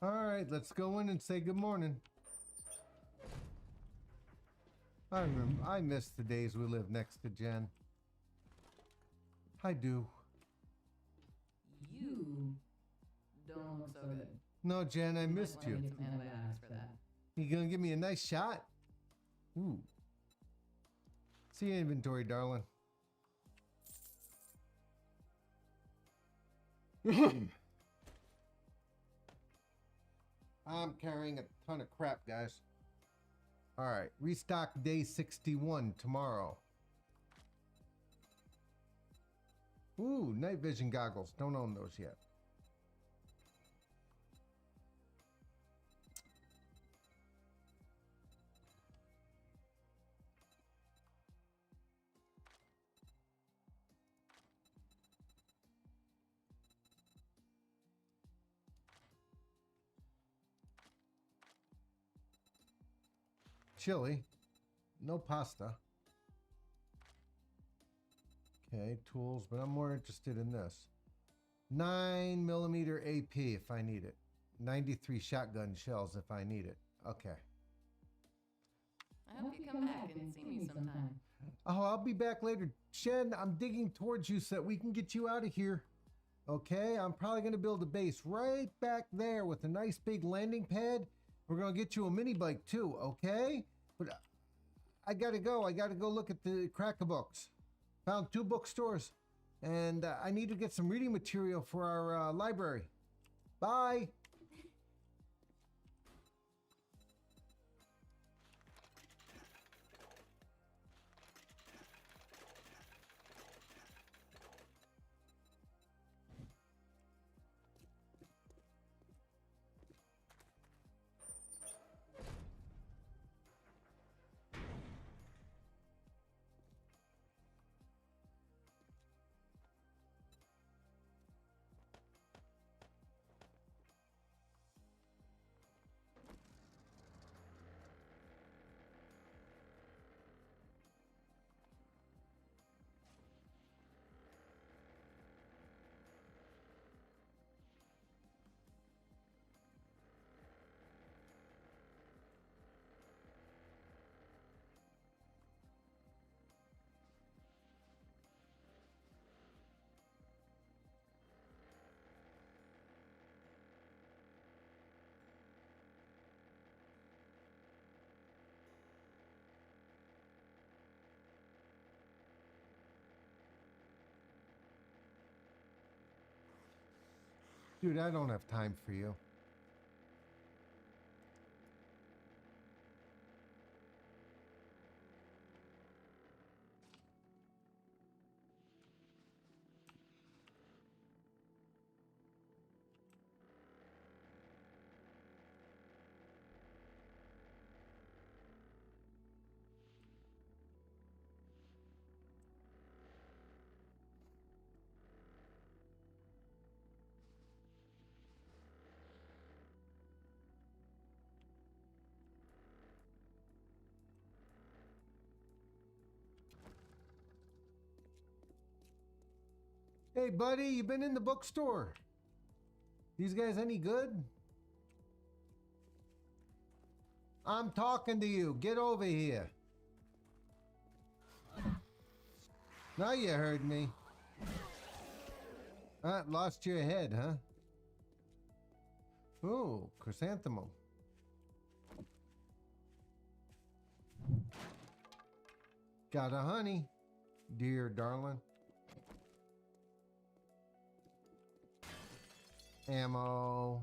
All right, let's go in and say good morning. I miss the days we lived next to Jen. I do. You don't look so good. No, Jen, I missed Might you. wanna get some antibiotics for that. You gonna give me a nice shot? Ooh. See your inventory, darling. I'm carrying a ton of crap, guys. All right, restock day 61 tomorrow. Ooh, night vision goggles. Don't own those yet. Chili. No pasta. Okay, tools, but I'm more interested in this. 9mm AP if I need it. 93 shotgun shells if I need it. Okay. I hope you come back and see me sometime. Oh, I'll be back later. Shen, I'm digging towards you so that we can get you out of here. Okay, I'm probably going to build a base right back there with a nice big landing pad. We're going to get you a mini bike too, okay? But I got to go. I got to go look at the Cracker books. Found 2 bookstores. And I need to get some reading material for our library. Bye. Dude, I don't have time for you. Hey, buddy, you been in the bookstore? These guys any good? I'm talking to you. Get over here. Now you heard me. Lost your head, huh? Ooh, chrysanthemum. Got a honey, dear darling. Ammo.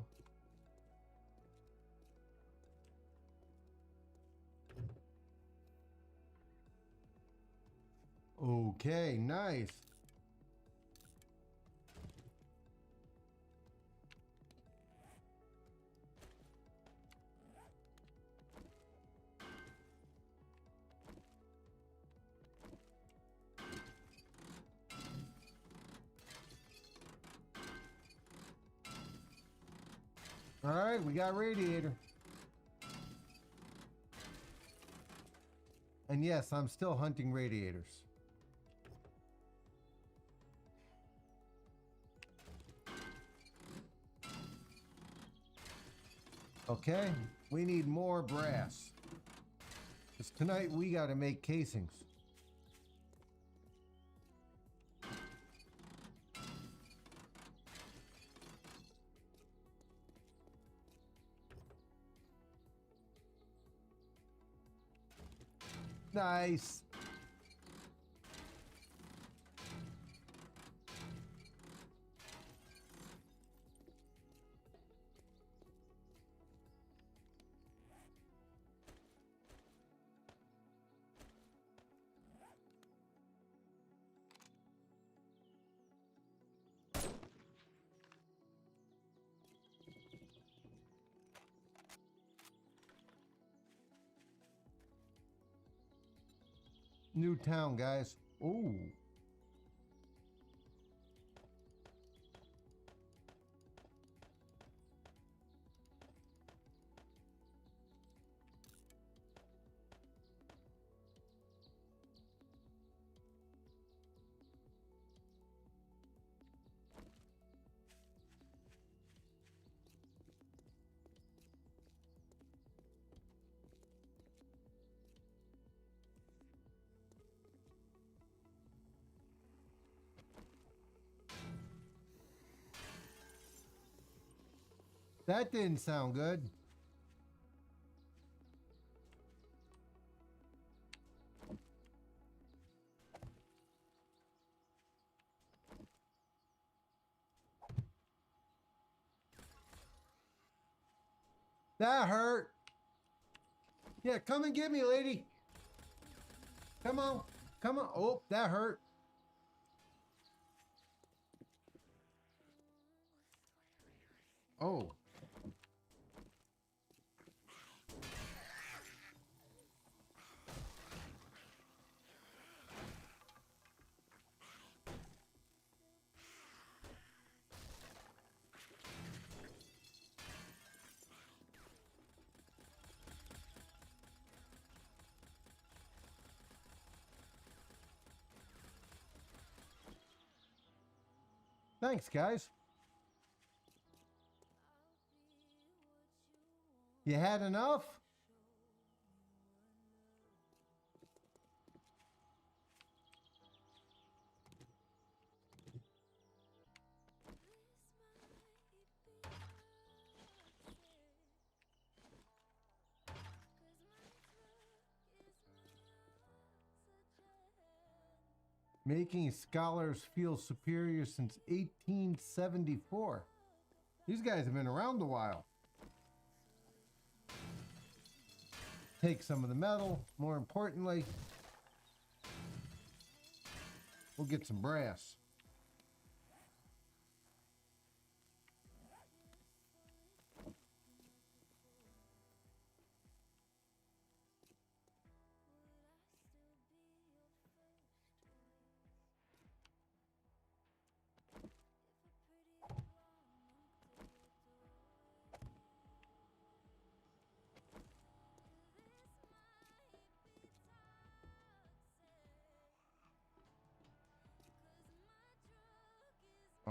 Okay, nice. All right, we got radiator. And yes, I'm still hunting radiators. Okay, we need more brass. Because tonight we got to make casings. Nice. New town, guys. Ooh. That didn't sound good. That hurt. Yeah, come and get me, lady. Come on. Come on. Oh, that hurt. Oh. Thanks, guys. You had enough? Making scholars feel superior since 1874. These guys have been around a while. Take some of the metal. More importantly, we'll get some brass.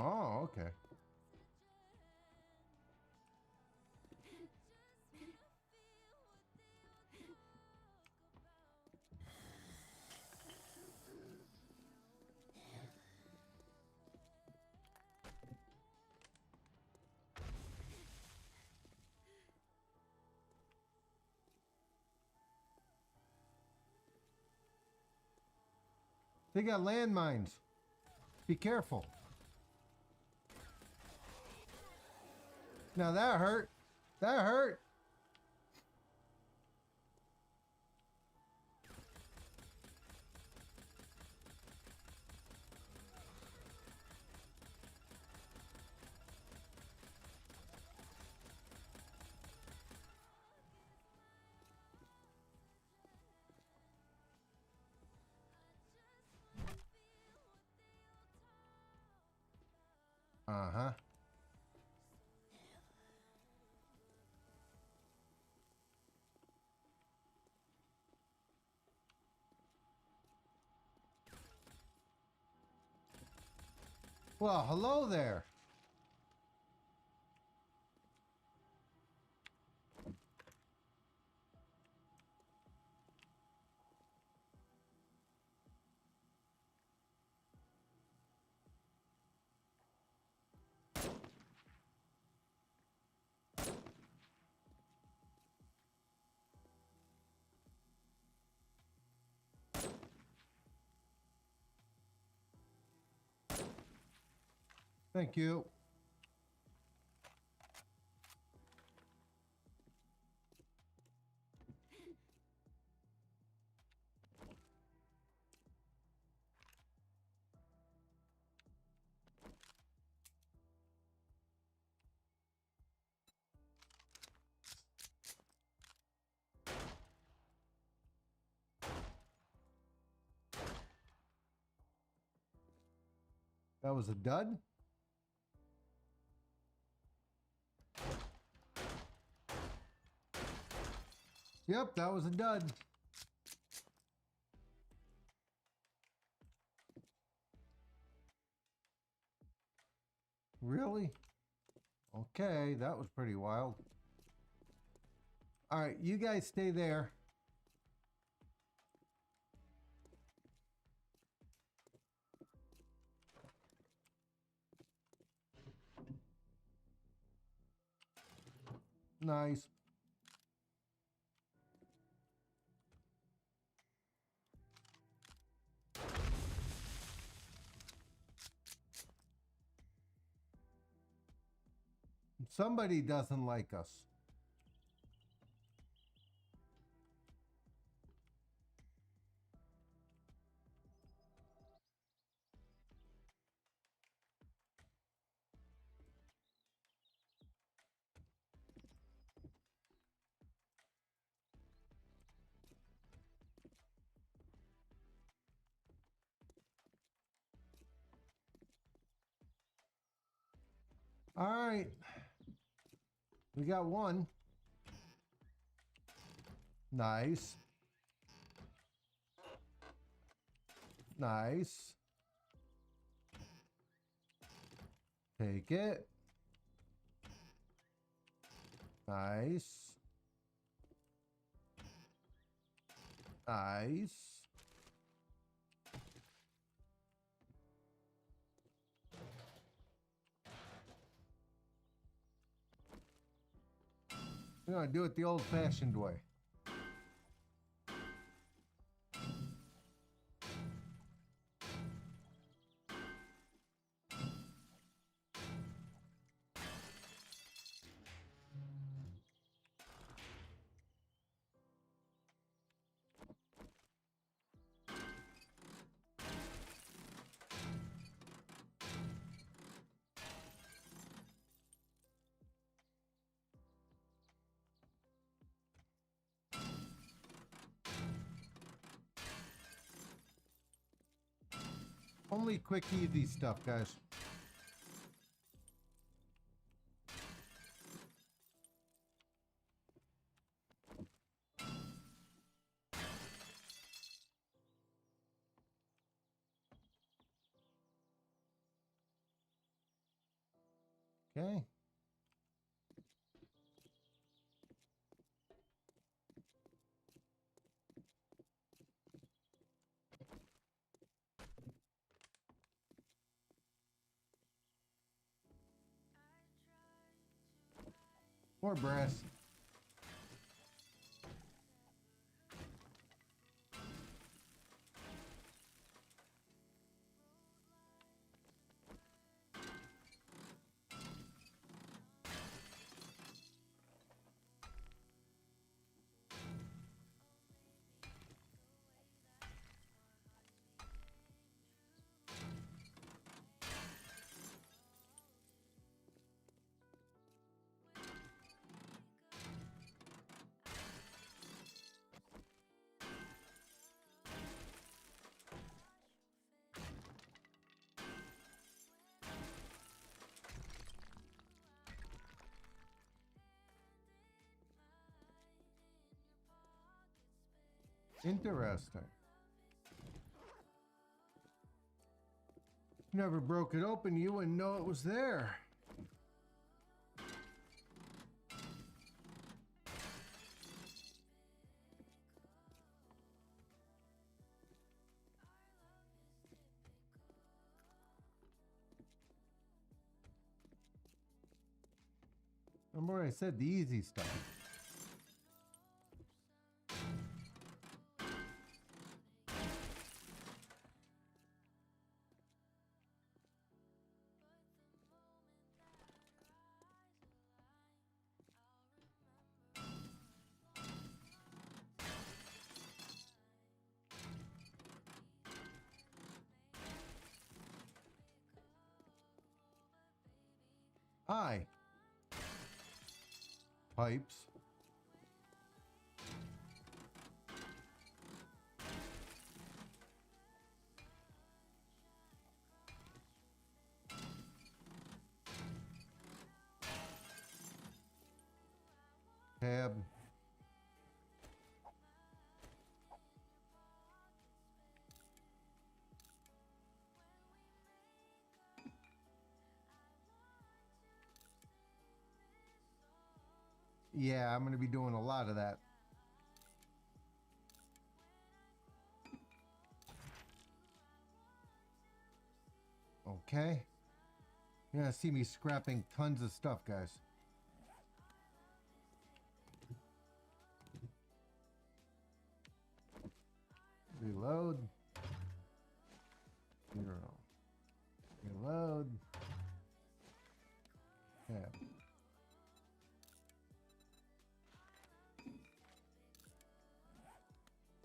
Oh, okay. They got landmines. Be careful. Now that hurt. That hurt. Uh-huh. Well, hello there. Thank you. That was a dud. Yep, that was a dud. Really? Okay, that was pretty wild. All right, you guys stay there. Nice. Somebody doesn't like us. All right. We got one. Nice. Nice. Take it. Nice. Nice. We're gonna do it the old-fashioned way. Only quick, easy stuff, guys. Okay. More brass. Interesting. Never broke it open, you wouldn't know it was there. Remember I said the easy stuff. Hi. Pipes. Tab. Yeah, I'm going to be doing a lot of that. Okay. You're going to see me scrapping tons of stuff, guys. Reload. 0. Reload. Tab.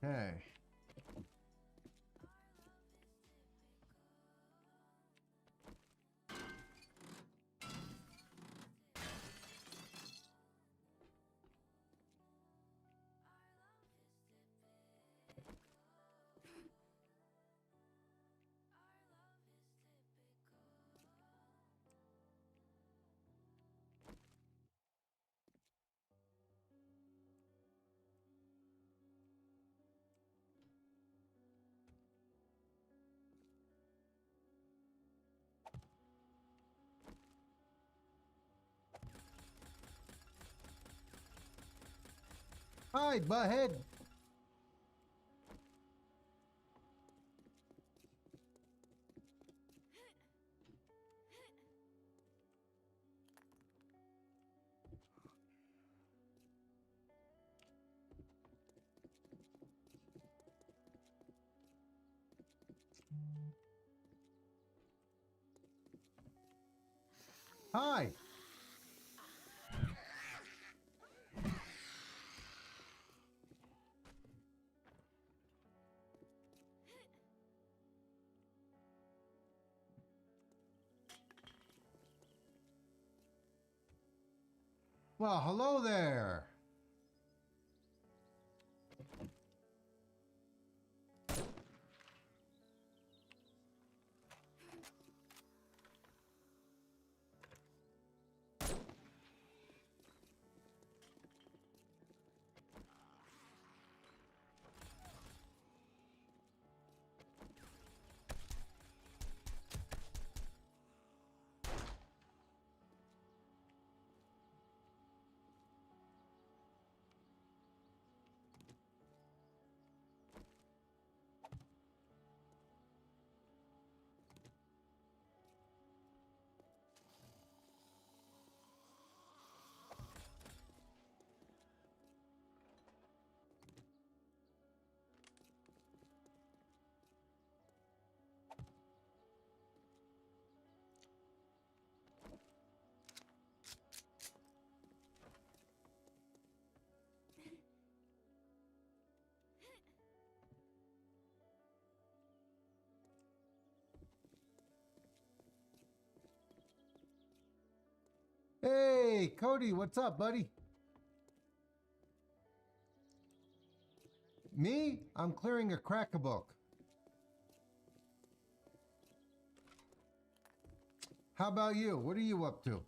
Okay. Hi, butthead. Hi. Well, hello there. Hey, Cody, what's up, buddy? Me? I'm clearing a crack-a-book. How about you? What are you up to?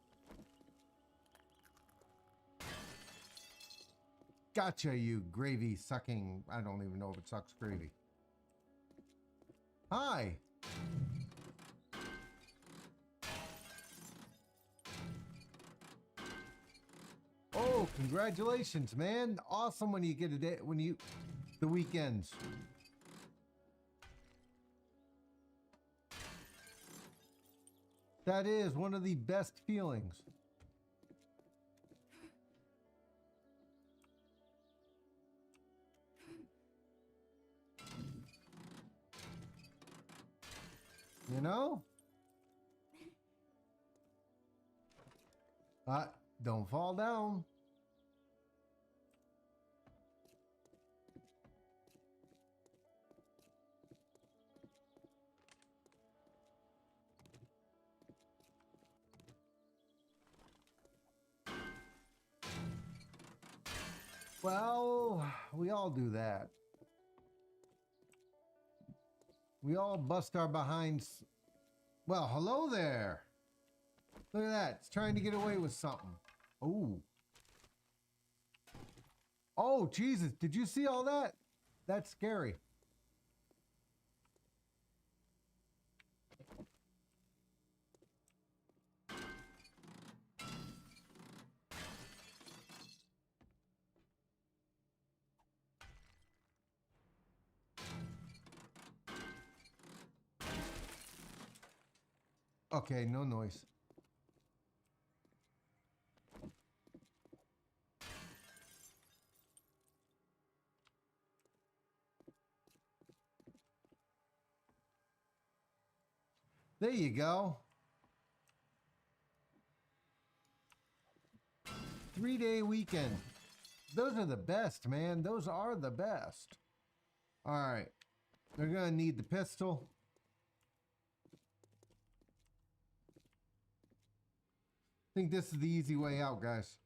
Gotcha, you gravy-sucking... I don't even know if it sucks gravy. Hi. Oh, congratulations, man. Awesome when you get a day, the weekends. That is one of the best feelings. You know? Don't fall down. Well, we all do that. We all bust our behinds. Well, hello there. Look at that. It's trying to get away with something. Oh. Oh, Jesus. Did you see all that? That's scary. Okay, no noise. There you go. 3-day weekend. Those are the best, man. Those are the best. All right. They're going to need the pistol. I think this is the easy way out, guys.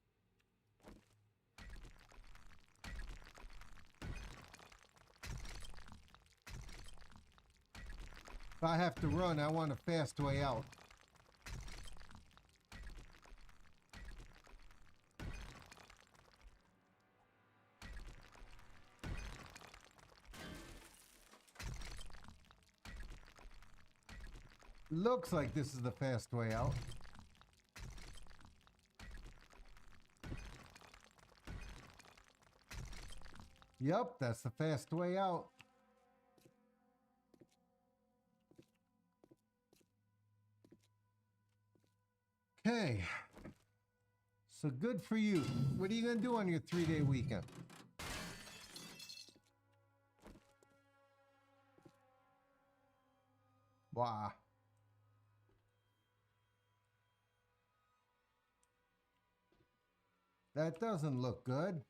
If I have to run, I want a fast way out. Looks like this is the fast way out. Yep, that's the fast way out. Okay. So good for you. What are you going to do on your 3-day weekend? Wow. That doesn't look good.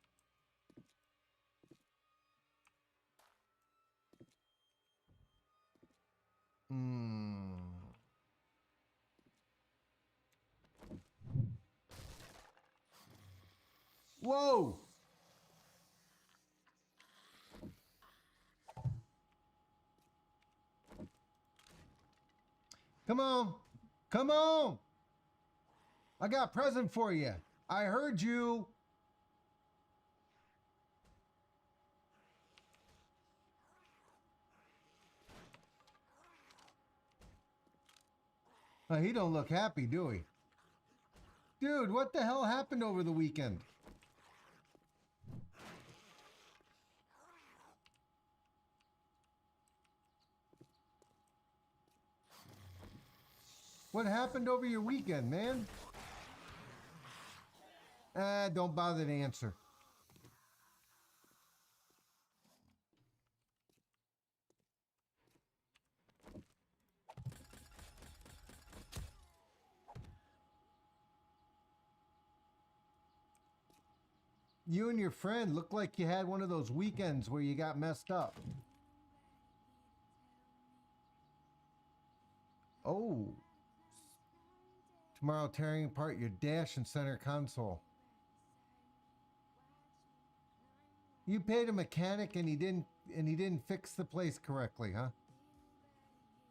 Whoa! Come on! Come on! I got a present for you. I heard you. He don't look happy, do he? Dude, what the hell happened over the weekend? What happened over your weekend, man? Don't bother to answer. You and your friend looked like you had one of those weekends where you got messed up. Oh. Tomorrow tearing apart your dash and center console. You paid a mechanic and he didn't fix the place correctly, huh?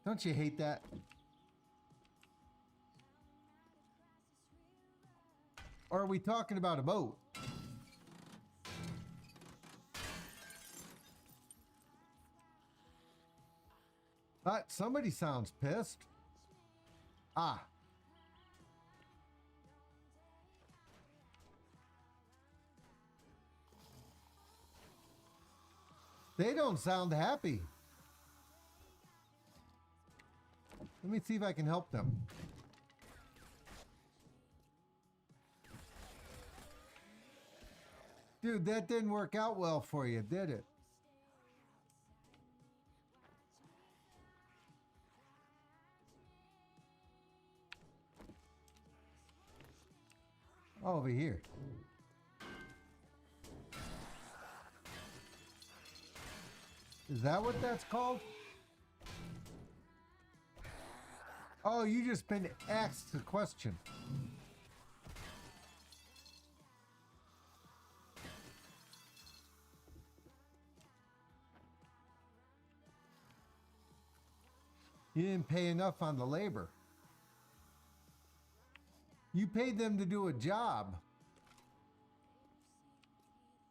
Don't you hate that? Or are we talking about a boat? Somebody sounds pissed. Ah. They don't sound happy. Let me see if I can help them. Dude, that didn't work out well for you, did it? Over here. Is that what that's called? Oh, you just been asked a question. You didn't pay enough on the labor. You paid them to do a job.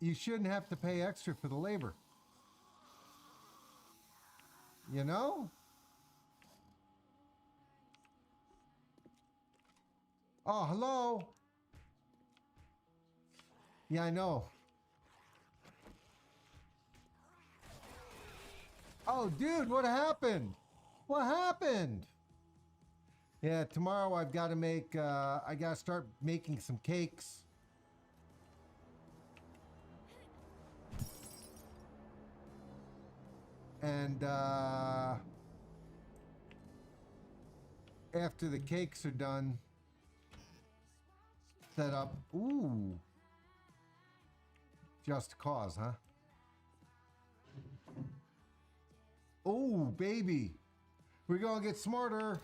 You shouldn't have to pay extra for the labor. You know? Oh, hello. Yeah, I know. Oh, dude, what happened? What happened? Yeah, tomorrow I've got to make, I got to start making some cakes. And after the cakes are done, set up, ooh, Just Cause, huh? Oh, baby. We're gonna get smarter.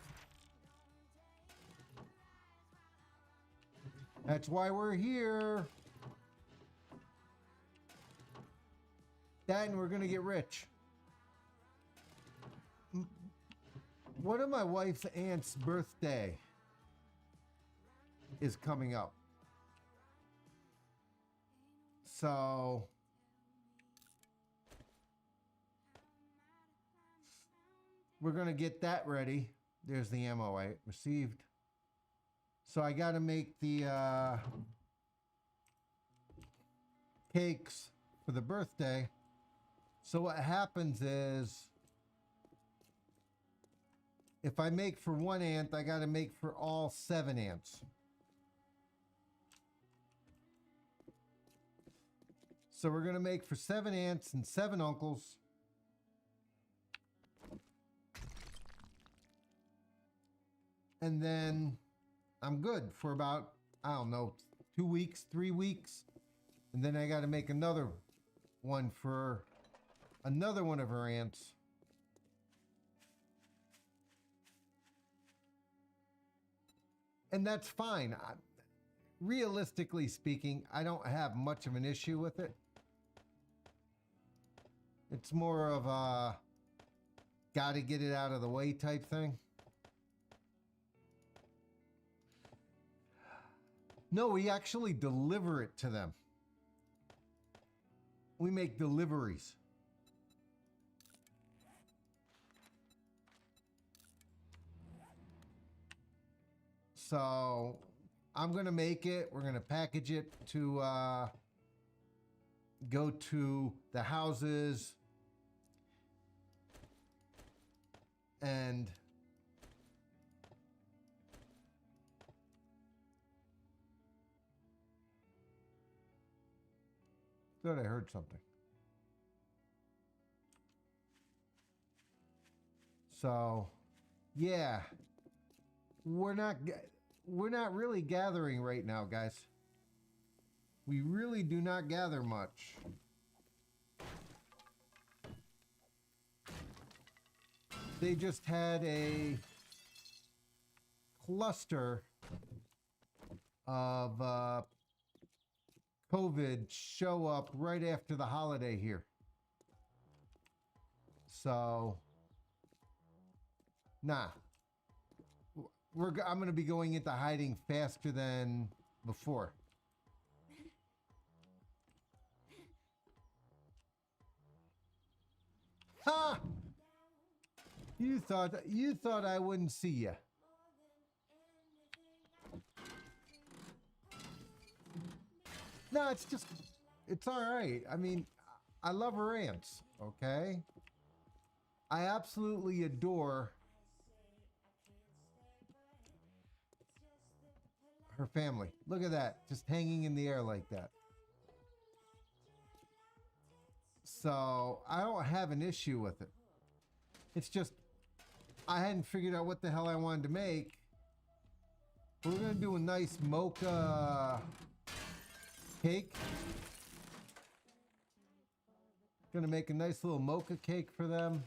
That's why we're here. That and we're gonna get rich. One of my wife's aunt's birthday is coming up. So we're gonna get that ready. There's the ammo I received. So I gotta make the cakes for the birthday. So what happens is, if I make for one aunt, I gotta make for all 7 aunts. So we're gonna make for 7 aunts and 7 uncles. And then I'm good for about, I don't know, 2 weeks, 3 weeks. And then I got to make another one for another one of her aunts. And that's fine. Realistically speaking, I don't have much of an issue with it. It's more of a gotta get it out of the way type thing. No, we actually deliver it to them. We make deliveries. So I'm going to make it. We're going to package it to go to the houses and thought I heard something. So, yeah, we're not really gathering right now, guys. We really do not gather much. They just had a cluster of COVID show up right after the holiday here. So, nah. I'm going to be going into hiding faster than before. Ha! You thought I wouldn't see you. No, it's all right. I mean, I love her ants, okay? I absolutely adore her family. Look at that, just hanging in the air like that. So I don't have an issue with it. It's just I hadn't figured out what the hell I wanted to make. We're gonna do a nice mocha cake. Gonna make a nice little mocha cake for them.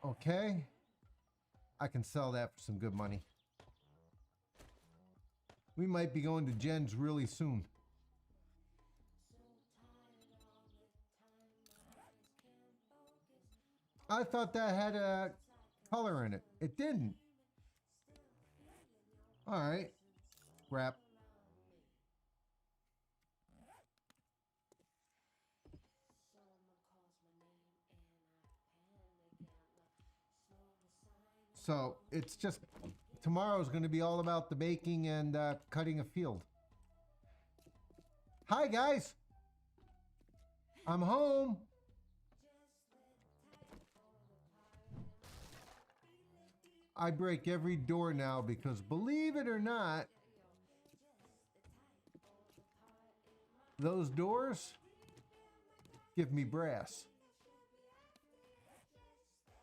Okay. I can sell that for some good money. We might be going to Jen's really soon. I thought that had a color in it. It didn't. All right. Crap. So it's just tomorrow's going to be all about the baking and cutting a field. Hi guys. I'm home. I break every door now because, believe it or not, those doors give me brass.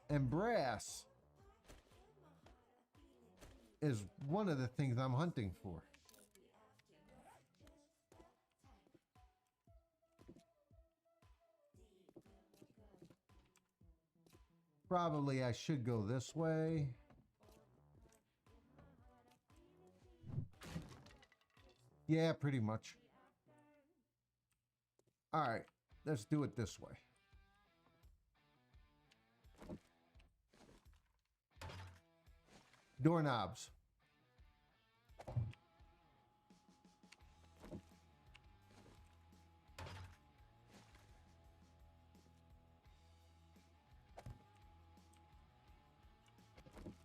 And brass is one of the things I'm hunting for. Probably I should go this way. Yeah, pretty much. All right, let's do it this way. Doorknobs.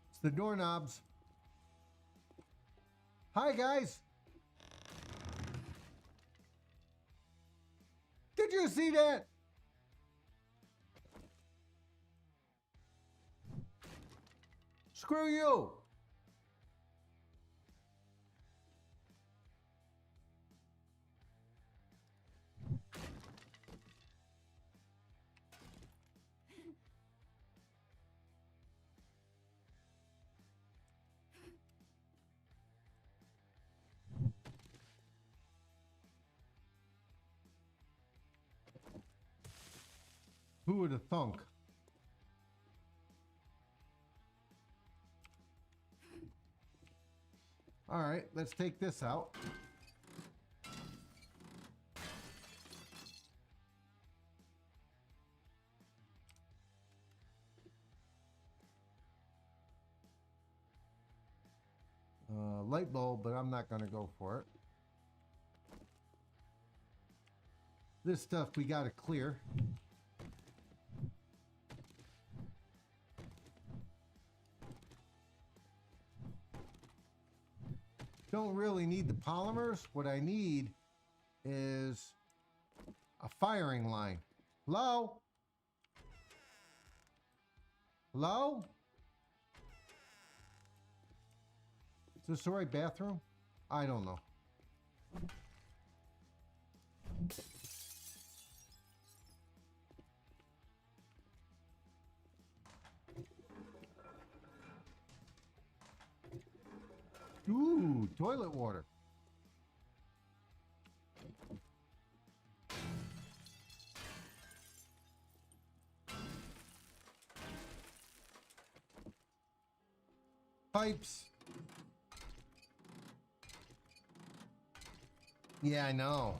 It's the doorknobs. Hi, guys. Did you see that? Screw you. Who would have thunk? All right, let's take this out. Light bulb, but I'm not going to go for it. This stuff we got to clear. Don't really need the polymers. What I need is a firing line. Hello? Hello? Is this the right bathroom? I don't know. Ooh, toilet water. Pipes. Yeah, I know.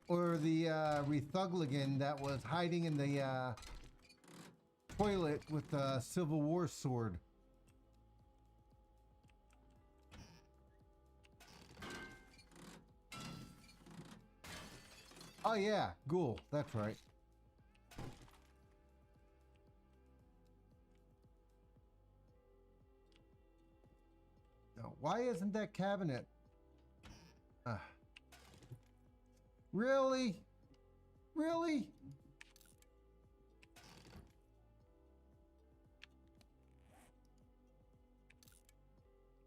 Or the Rethugligan that was hiding in the toilet with the Civil War sword. Oh yeah, ghoul. That's right. Now, why isn't that cabinet? Really? Really?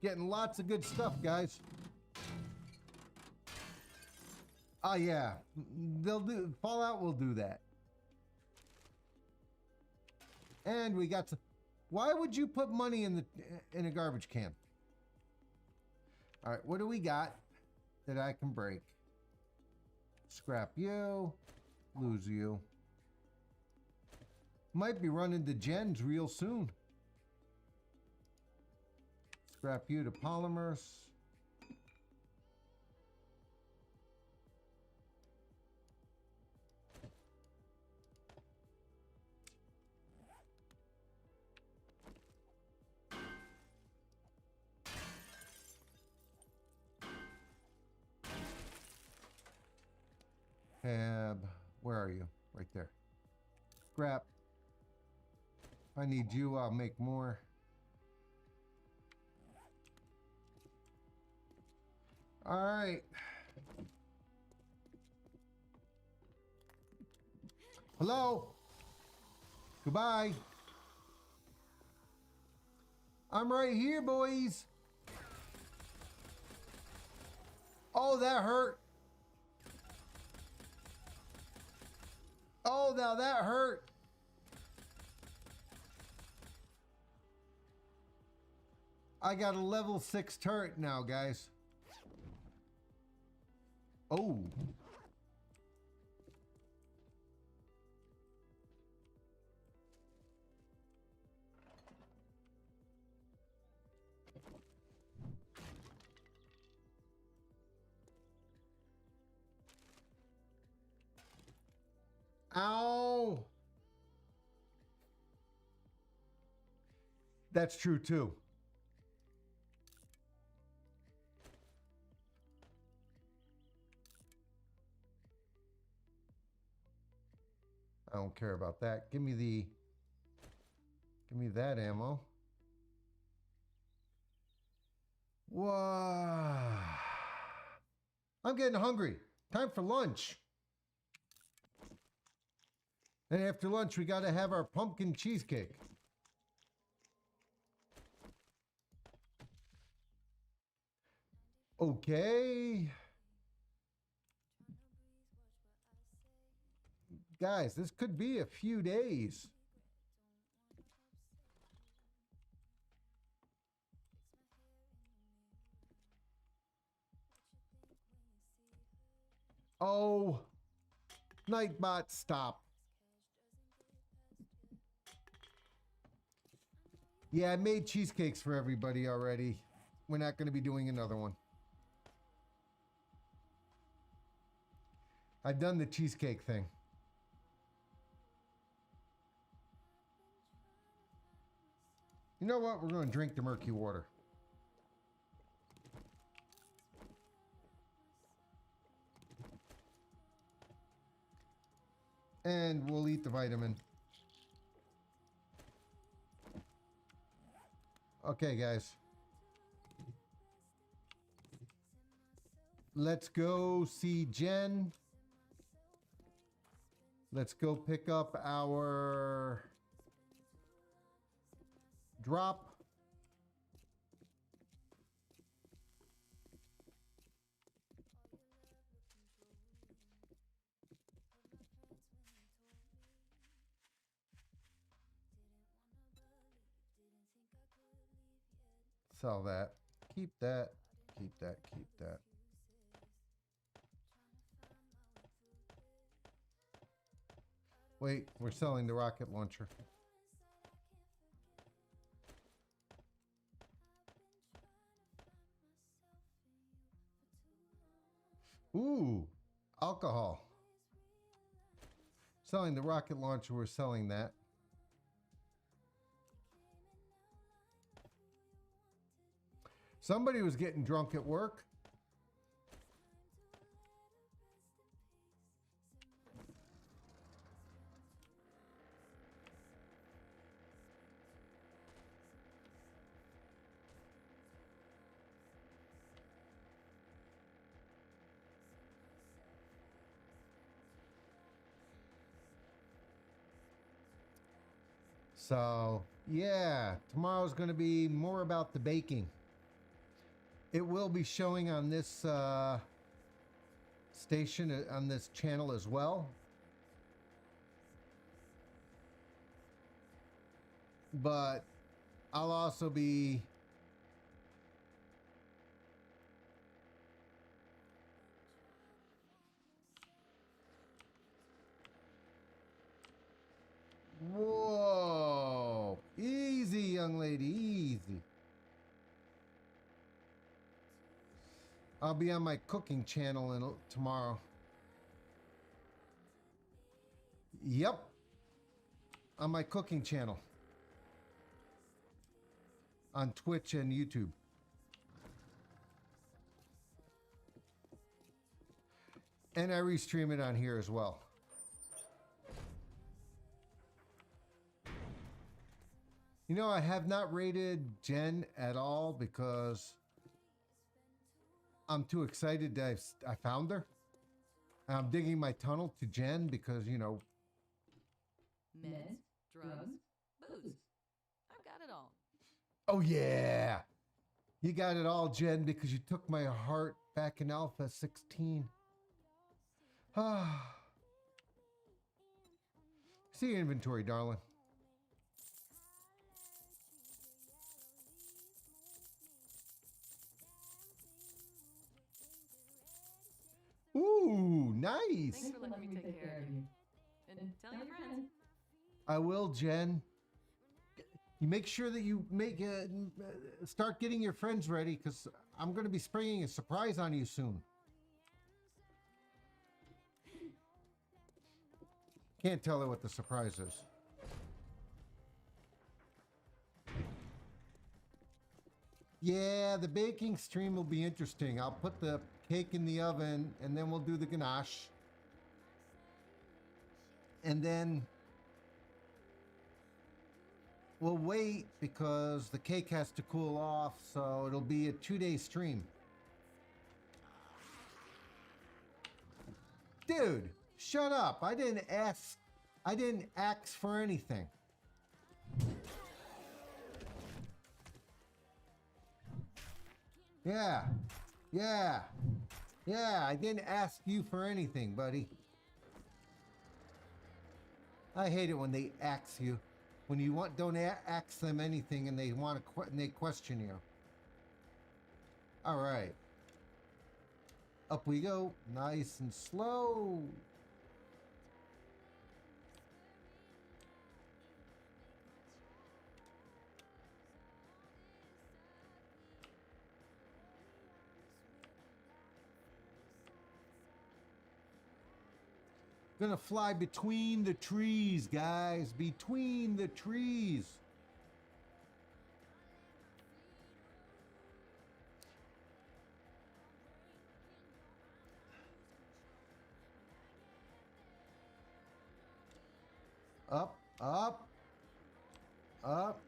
Getting lots of good stuff, guys. Oh yeah, they'll do. Fallout will do that. And we got to. Why would you put money in a garbage can? All right, what do we got that I can break? Scrap you, lose you. Might be running to gens real soon. Scrap you to polymers. Tab, where are you? Right there. Scrap. If I need you, I'll make more. All right. Hello? Goodbye. I'm right here, boys. Oh, that hurt. Oh, now that hurt. I got a level 6 turret now, guys. Oh. Ow. That's true too. I don't care about that. Give me that ammo. Whoa. I'm getting hungry. Time for lunch. And after lunch, we got to have our pumpkin cheesecake. Okay. Guys, this could be a few days. Oh, Nightbot, stop. Yeah, I made cheesecakes for everybody already. We're not going to be doing another one. I've done the cheesecake thing. You know what? We're going to drink the murky water. And we'll eat the vitamin. Okay, guys. Let's go see Jen. Let's go pick up our drop. Sell that. Keep that. Keep that. Keep that. Wait, we're selling the rocket launcher. Ooh, alcohol. Selling the rocket launcher, we're selling that. Somebody was getting drunk at work. So, yeah, tomorrow's going to be more about the baking. It will be showing on this station, on this channel as well. But I'll also be whoa, easy, young lady, easy. I'll be on my cooking channel tomorrow. Yep, on my cooking channel on Twitch and YouTube. And I restream it on here as well. You know, I have not rated Jen at all because I'm too excited that I found her. I'm digging my tunnel to Jen because, you know. Meds, drugs, booze. I've got it all. Oh, yeah. You got it all, Jen, because you took my heart back in Alpha 16. Ah. See your inventory, darling. Ooh, nice. Thanks for letting me take care of you. And tell your friends. I will, Jen. You make sure that you start getting your friends ready because I'm going to be springing a surprise on you soon. Can't tell her what the surprise is. Yeah, the baking stream will be interesting. I'll put the cake in the oven and then we'll do the ganache. And then we'll wait because the cake has to cool off, so it'll be a 2-day stream. Dude, shut up. I didn't ask for anything. Yeah, I didn't ask you for anything, buddy. I hate it when they ask you. When you don't ask them anything and they want to they question you. All right. Up we go, nice and slow. Gonna fly between the trees, guys. Between the trees. Up, up, up.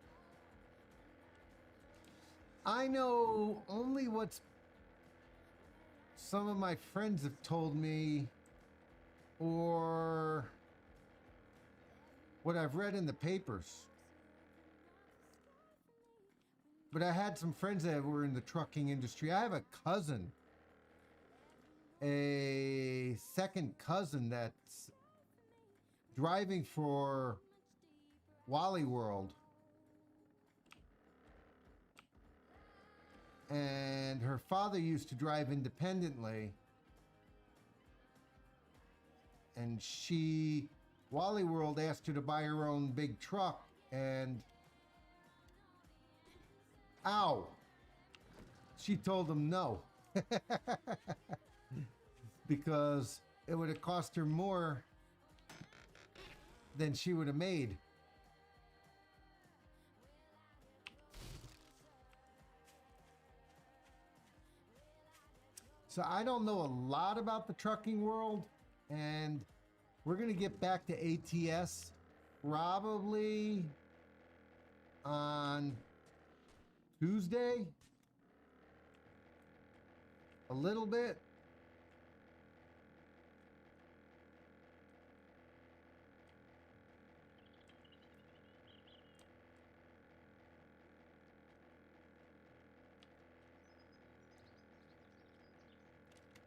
I know only what some of my friends have told me, or what I've read in the papers. But I had some friends that were in the trucking industry. I have a cousin, a second cousin that's driving for Wally World. And her father used to drive independently. And she Wally World asked her to buy her own big truck, and ow, she told them no. Because it would have cost her more than she would have made. So I don't know a lot about the trucking world, and we're going to get back to ATS probably on Tuesday. A little bit.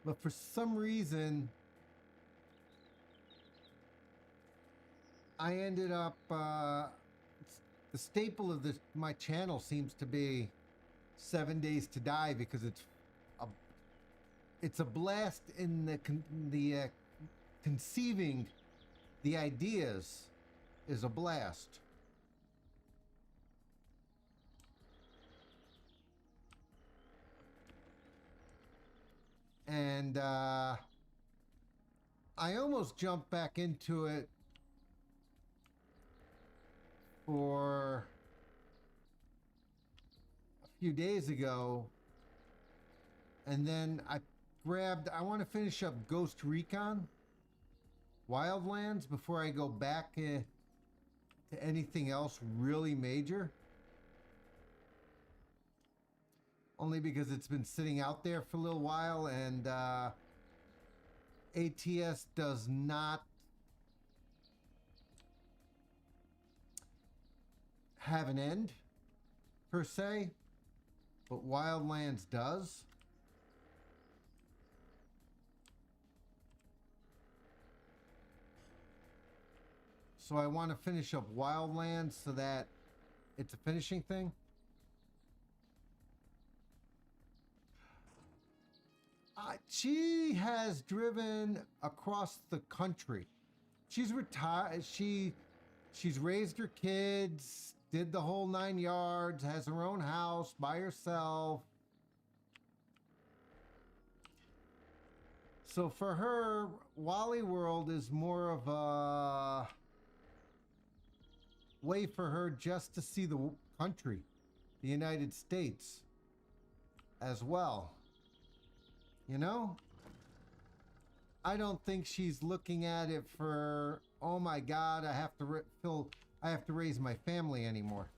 But for some reason, I ended up, the staple of my channel seems to be 7 Days to Die, because it's a blast in the conceiving the ideas is a blast. And I almost jumped back into it for a few days ago, and then I want to finish up Ghost Recon Wildlands before I go back to anything else really major. Only because it's been sitting out there for a little while, and ATS does not have an end per se, but Wildlands does. So I want to finish up Wildlands so that it's a finishing thing. She has driven across the country. She's retired. She's raised her kids, did the whole 9 yards, has her own house by herself. So for her, Wally World is more of a way for her just to see the country, the United States, as well. You know? I don't think she's looking at it for, oh my God, I have to raise my family anymore.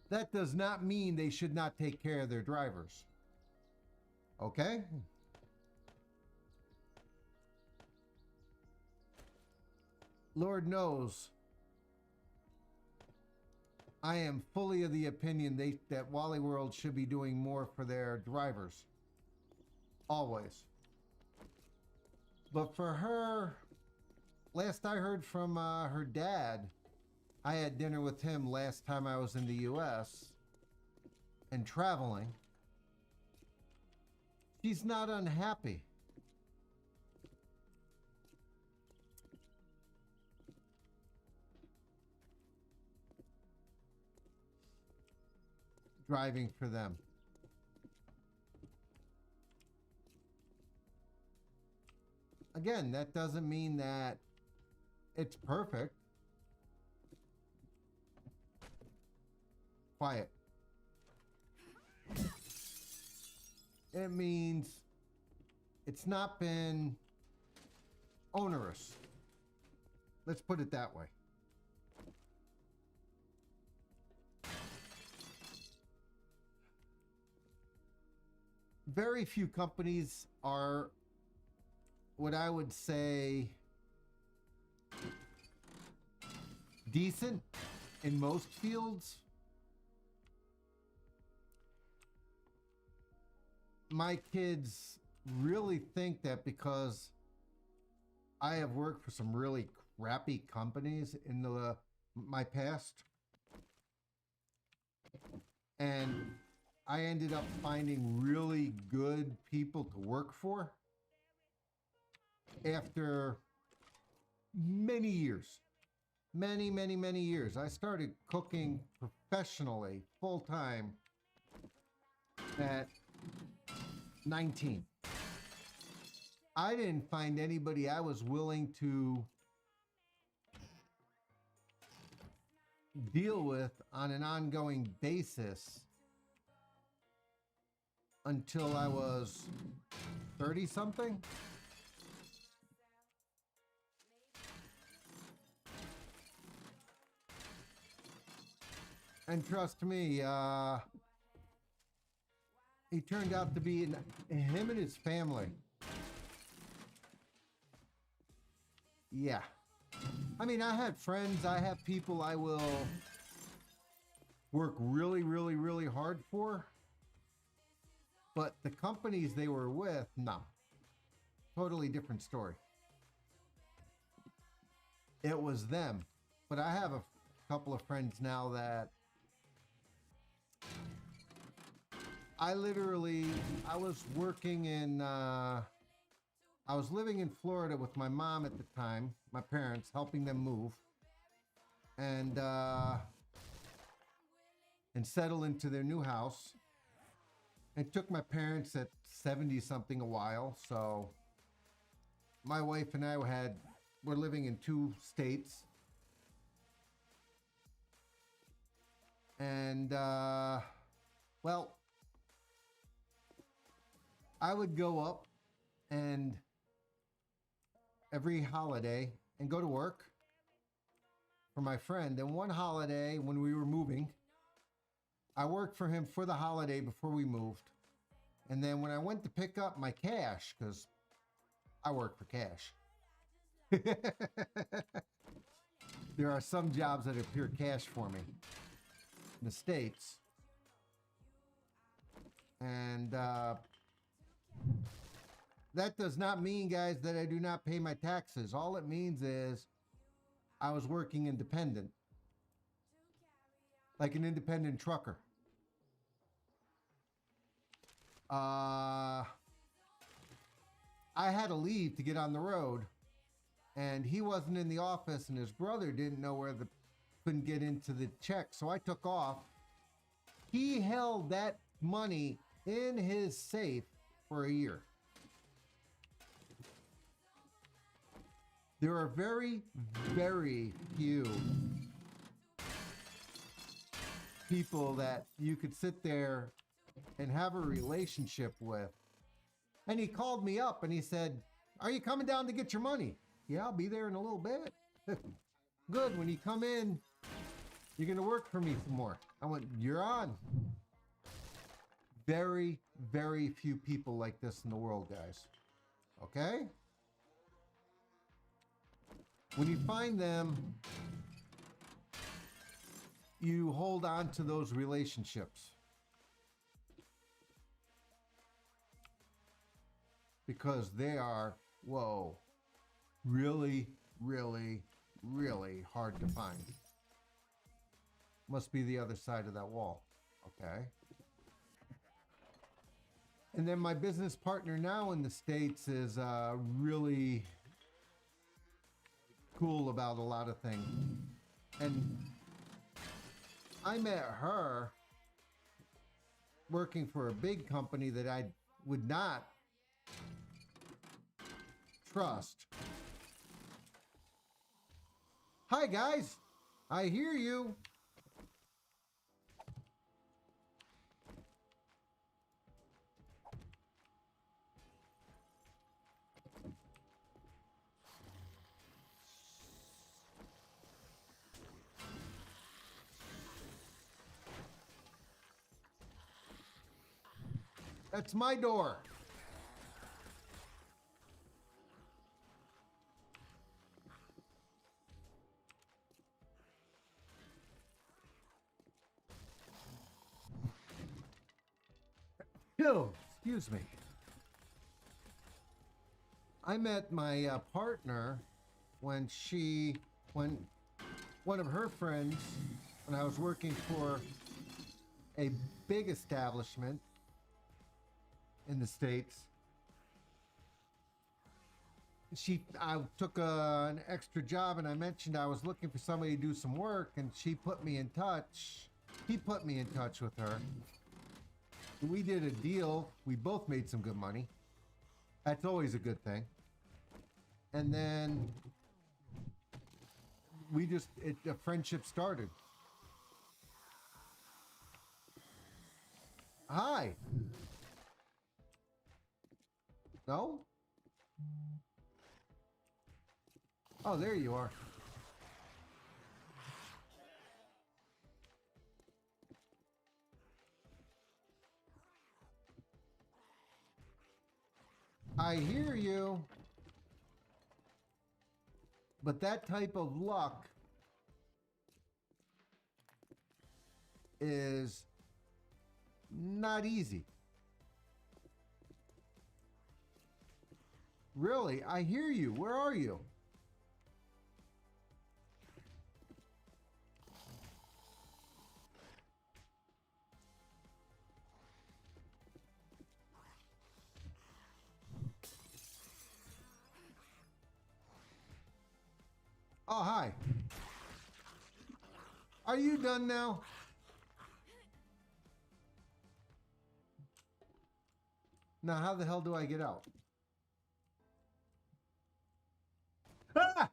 That does not mean they should not take care of their drivers. Okay? Lord knows, I am fully of the opinion that Wally World should be doing more for their drivers. Always. But for her, last I heard from her dad, I had dinner with him last time I was in the US and traveling. She's not unhappy. Driving for them. Again, that doesn't mean that it's perfect. Quiet. It means it's not been onerous. Let's put it that way. Very few companies are what I would say decent in most fields. My kids really think that because I have worked for some really crappy companies in my past, and I ended up finding really good people to work for. after many years, many years, I started cooking professionally, full time, at 19. I didn't find anybody I was willing to deal with on an ongoing basis until I was 30 something. And trust me, he turned out to be him and his family. Yeah. I mean, I had friends, I have people I will work really hard for. But the companies they were with, no. Totally different story. It was them. But I have a couple of friends now that I was working in, I was living in Florida with my mom at the time, my parents, helping them move and settle into their new house. It took my parents at 70 something a while. So my wife and I were living in 2 states. And, well, I would go up and every holiday and go to work for my friend. And one holiday when we were moving, I worked for him for the holiday before we moved. And then when I went to pick up my cash, because I work for cash. There are some jobs that are pure cash for me in the States. And that does not mean, guys, that I do not pay my taxes. All it means is I was working independent, like an independent trucker. I had to leave to get on the road, and he wasn't in the office, and his brother didn't know couldn't get into the check, so I took off. He held that money in his safe for a year. There are very few people that you could sit there and have a relationship with. And he called me up and he said, "Are you coming down to get your money?" "Yeah, I'll be there in a little bit." "Good, when you come in, you're going to work for me some more." I went, "You're on." Very few people like this in the world, guys. Okay? When you find them, you hold on to those relationships. Because they are, really hard to find. Must be the other side of that wall. Okay? And then my business partner now in the States is really cool about a lot of things. And I met her working for a big company that I would not trust. "Hi guys, I hear you." That's my door. Oh, excuse me. I met my partner when one of her friends, when I was working for a big establishment in the States, I took an extra job, and I mentioned I was looking for somebody to do some work, and she put me in touch. He put me in touch with her. We did a deal. We both made some good money. That's always a good thing. And then a friendship started. Hi. No? Oh, there you are. I hear you. But that type of luck is not easy. Really, I hear you. Where are you? Oh, hi. Are you done now? Now, how the hell do I get out? Ah!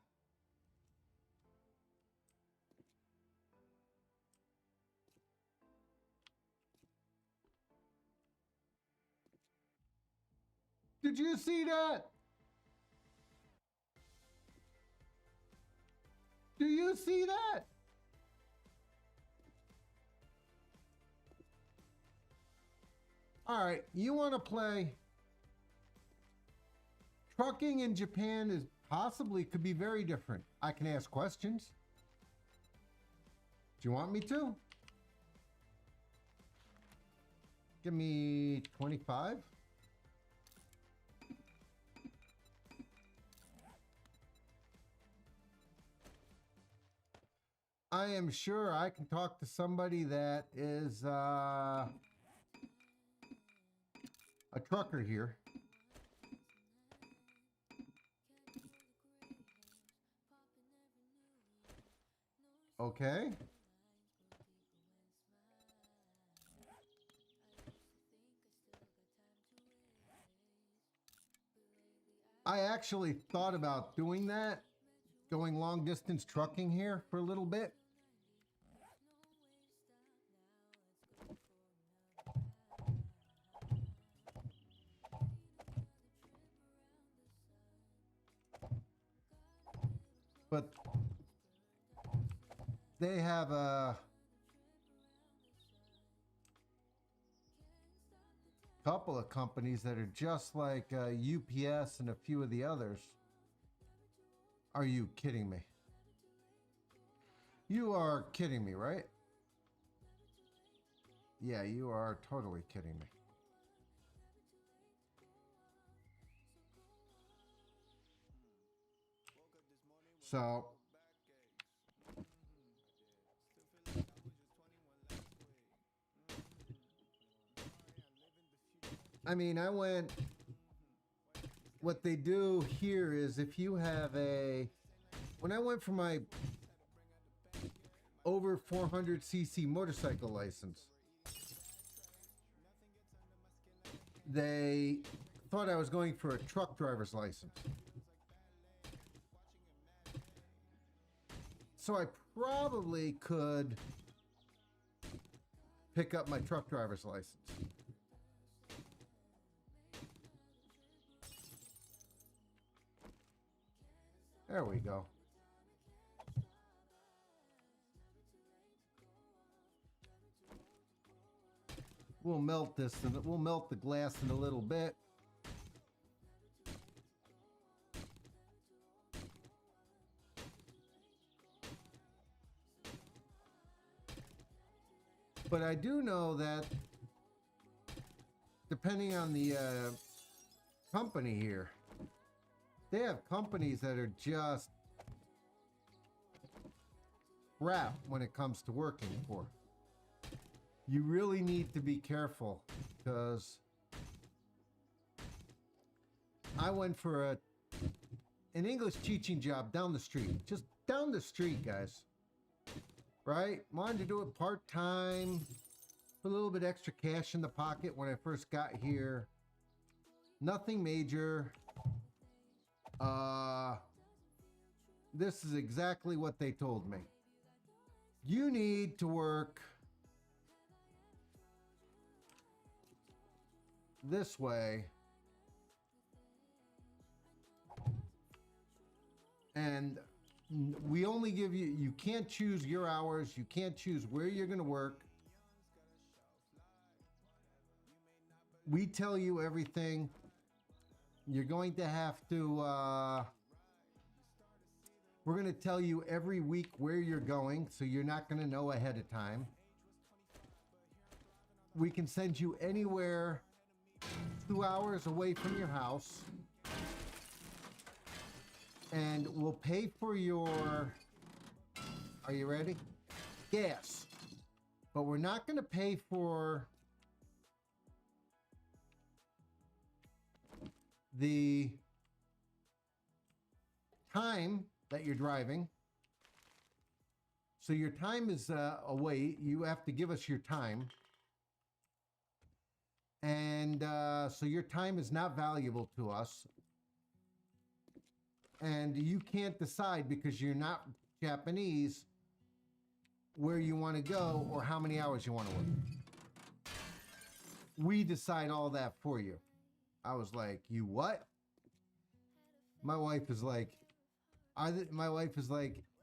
Did you see that? Do you see that? All right, you want to play? Trucking in Japan is possibly could be very different. I can ask questions. Do you want me to? Give me 25. I am sure I can talk to somebody that is a trucker here. Okay. I actually thought about doing that, going long distance trucking here for a little bit. But they have a couple of companies that are just like UPS and a few of the others. Are you kidding me? You are kidding me, right? Yeah, you are totally kidding me. So, I mean, what they do here is if you have when I went for my over 400cc motorcycle license, they thought I was going for a truck driver's license. So I probably could pick up my truck driver's license. There we go. We'll melt this and we'll melt the glass in a little bit. But I do know that depending on the company here, they have companies that are just crap when it comes to working for. You really need to be careful because I went for an English teaching job down the street. Just down the street, guys. Right? Wanted to do it part-time. Put a little bit extra cash in the pocket when I first got here. Nothing major. This is exactly what they told me. You need to work this way. And we only give you, you can't choose your hours. You can't choose where you're going to work. We tell you everything. You're going to have to, we're going to tell you every week where you're going, so you're not going to know ahead of time. We can send you anywhere 2 hours away from your house. And we'll pay for your, are you ready? Gas. But we're not going to pay for the time that you're driving. So your time is away. You have to give us your time. And so your time is not valuable to us. And you can't decide, because you're not Japanese, where you want to go or how many hours you want to work. We decide all that for you. I was like, you what? My wife is like,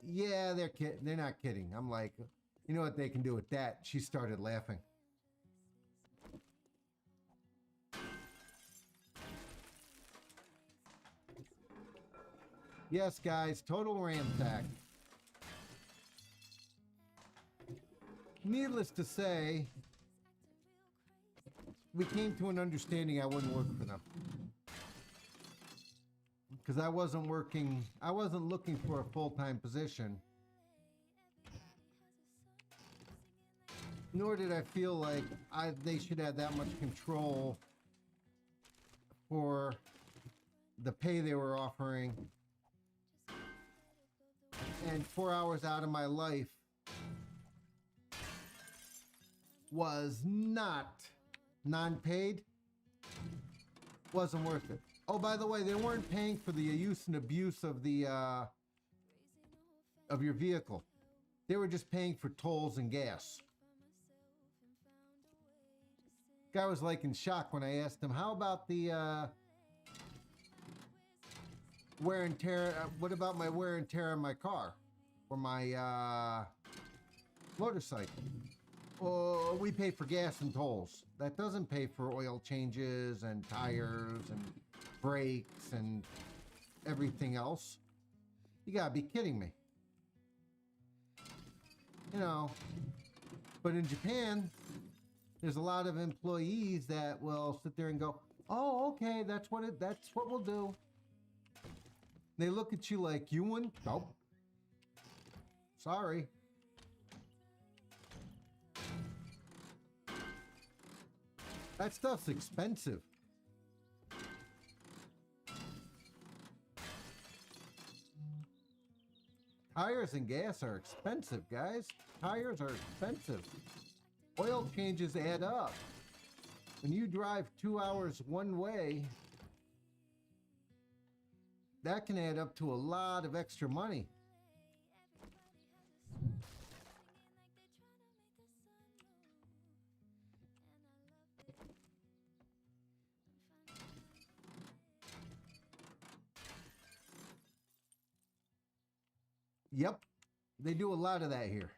yeah, they're not kidding. I'm like, you know what they can do with that? She started laughing. Yes, guys, total ransack. Needless to say, we came to an understanding I wouldn't work for them. Because I wasn't looking for a full-time position. Nor did I feel like they should have that much control for the pay they were offering. And 4 hours out of my life was not non-paid. Wasn't worth it. Oh, by the way, they weren't paying for the use and abuse of the of your vehicle. They were just paying for tolls and gas. Guy was like in shock when I asked him, how about the wear and tear? What about my wear and tear on my car or my motorcycle? Oh, we pay for gas and tolls. That doesn't pay for oil changes and tires and brakes and everything else. You gotta be kidding me. You know, but in Japan, there's a lot of employees that will sit there and go, oh, okay, that's what we'll do. They look at you like, you wouldn't? Nope. Sorry. That stuff's expensive. Tires and gas are expensive, guys. Tires are expensive. Oil changes add up. When you drive 2 hours one way, that can add up to a lot of extra money. Yep, they do a lot of that here.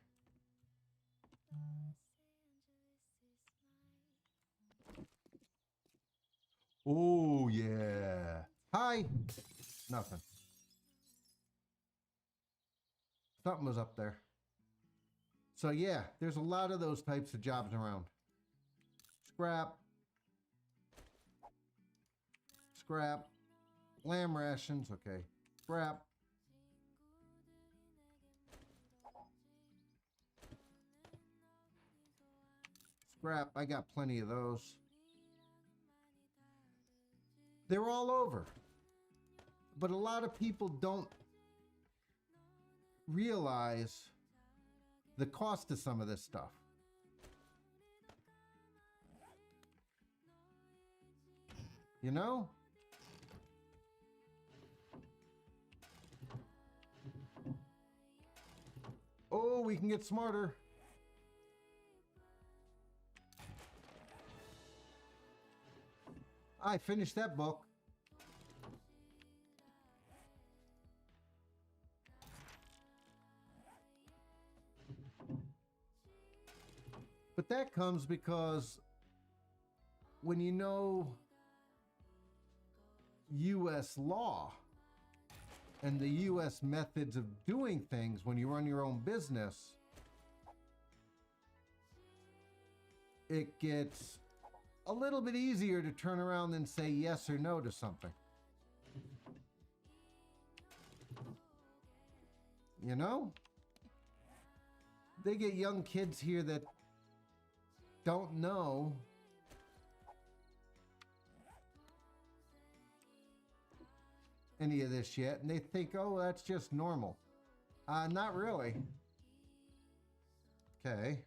Oh, yeah. Hi. Nothing. Something was up there. So, yeah, there's a lot of those types of jobs around. Scrap. Scrap. Lamb rations. Okay. Scrap. Scrap. I got plenty of those. They're all over. But a lot of people don't realize the cost of some of this stuff. You know? Oh, we can get smarter. I finished that book. But that comes because when you know U.S. law and the U.S. methods of doing things when you run your own business, it gets a little bit easier to turn around and say yes or no to something. You know? They get young kids here that don't know any of this yet, and they think, oh, that's just normal. Not really. Okay.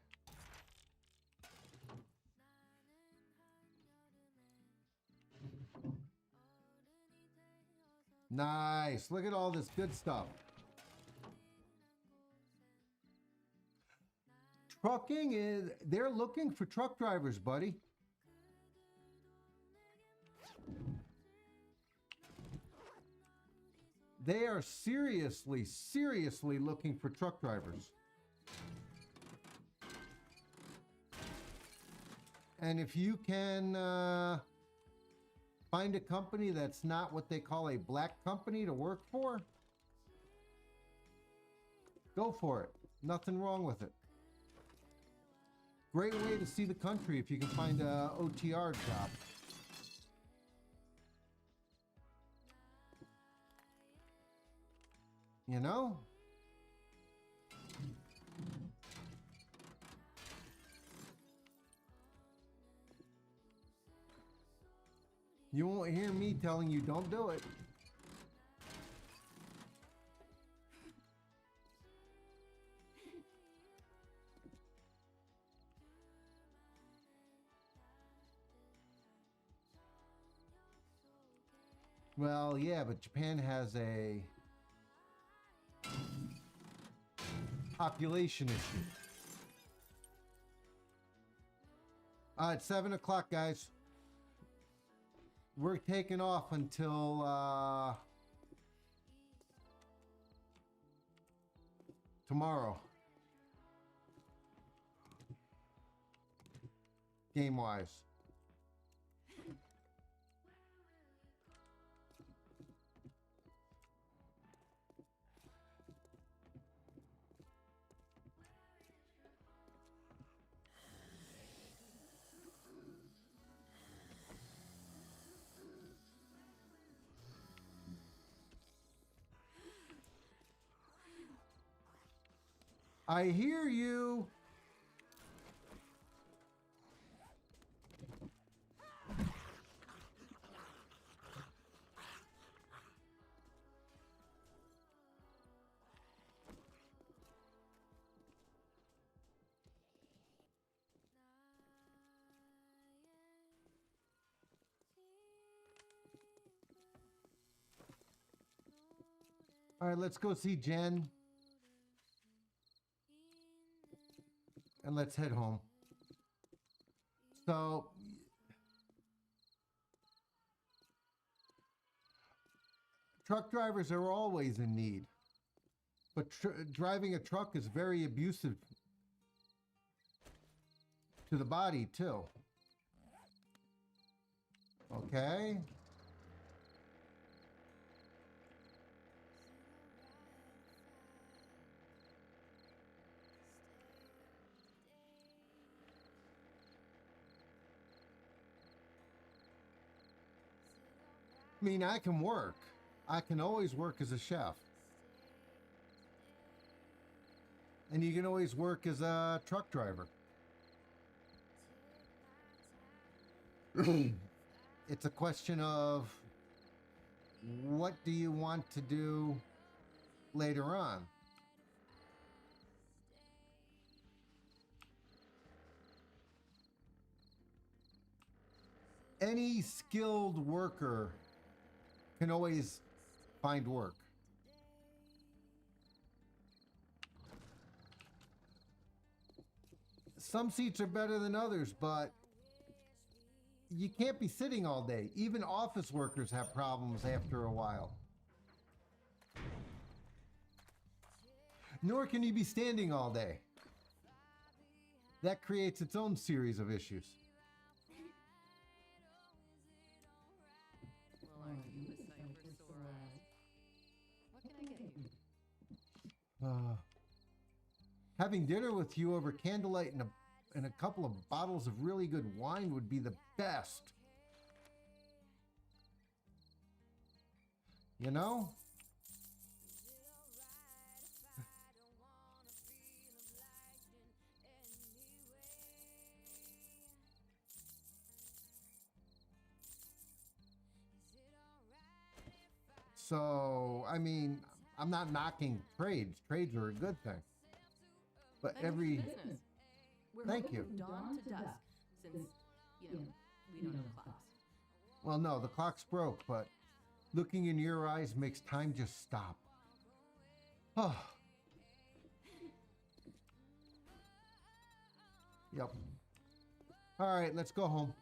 Nice. Look at all this good stuff. Trucking is, they're looking for truck drivers, buddy. They are seriously, seriously looking for truck drivers. And if you can find a company that's not what they call a black company to work for, go for it. Nothing wrong with it. Great way to see the country if you can find a OTR job. You know? You won't hear me telling you don't do it. Well, yeah, but Japan has a population issue. It's 7 o'clock, guys. We're taking off until tomorrow. Game-wise. I hear you. All right, let's go see Jen. And let's head home. So, truck drivers are always in need. But driving a truck is very abusive to the body, too. Okay? I mean, I can work. I can always work as a chef. And you can always work as a truck driver. It's a question of what do you want to do later on? Any skilled worker can always find work. Some seats are better than others, but you can't be sitting all day. Even office workers have problems after a while. Nor can you be standing all day. That creates its own series of issues. Well, are you a cipher, Sora? What can I get you? Having dinner with you over candlelight and a couple of bottles of really good wine would be the best. You know? So, I mean, I'm not knocking trades. Trades are a good thing. But Thanks for every... business. We're Thank hoping you. from dawn to dusk, since, we don't have clocks. Well, no, the clock's broke, but looking in your eyes makes time just stop. Oh. Yep. All right, let's go home.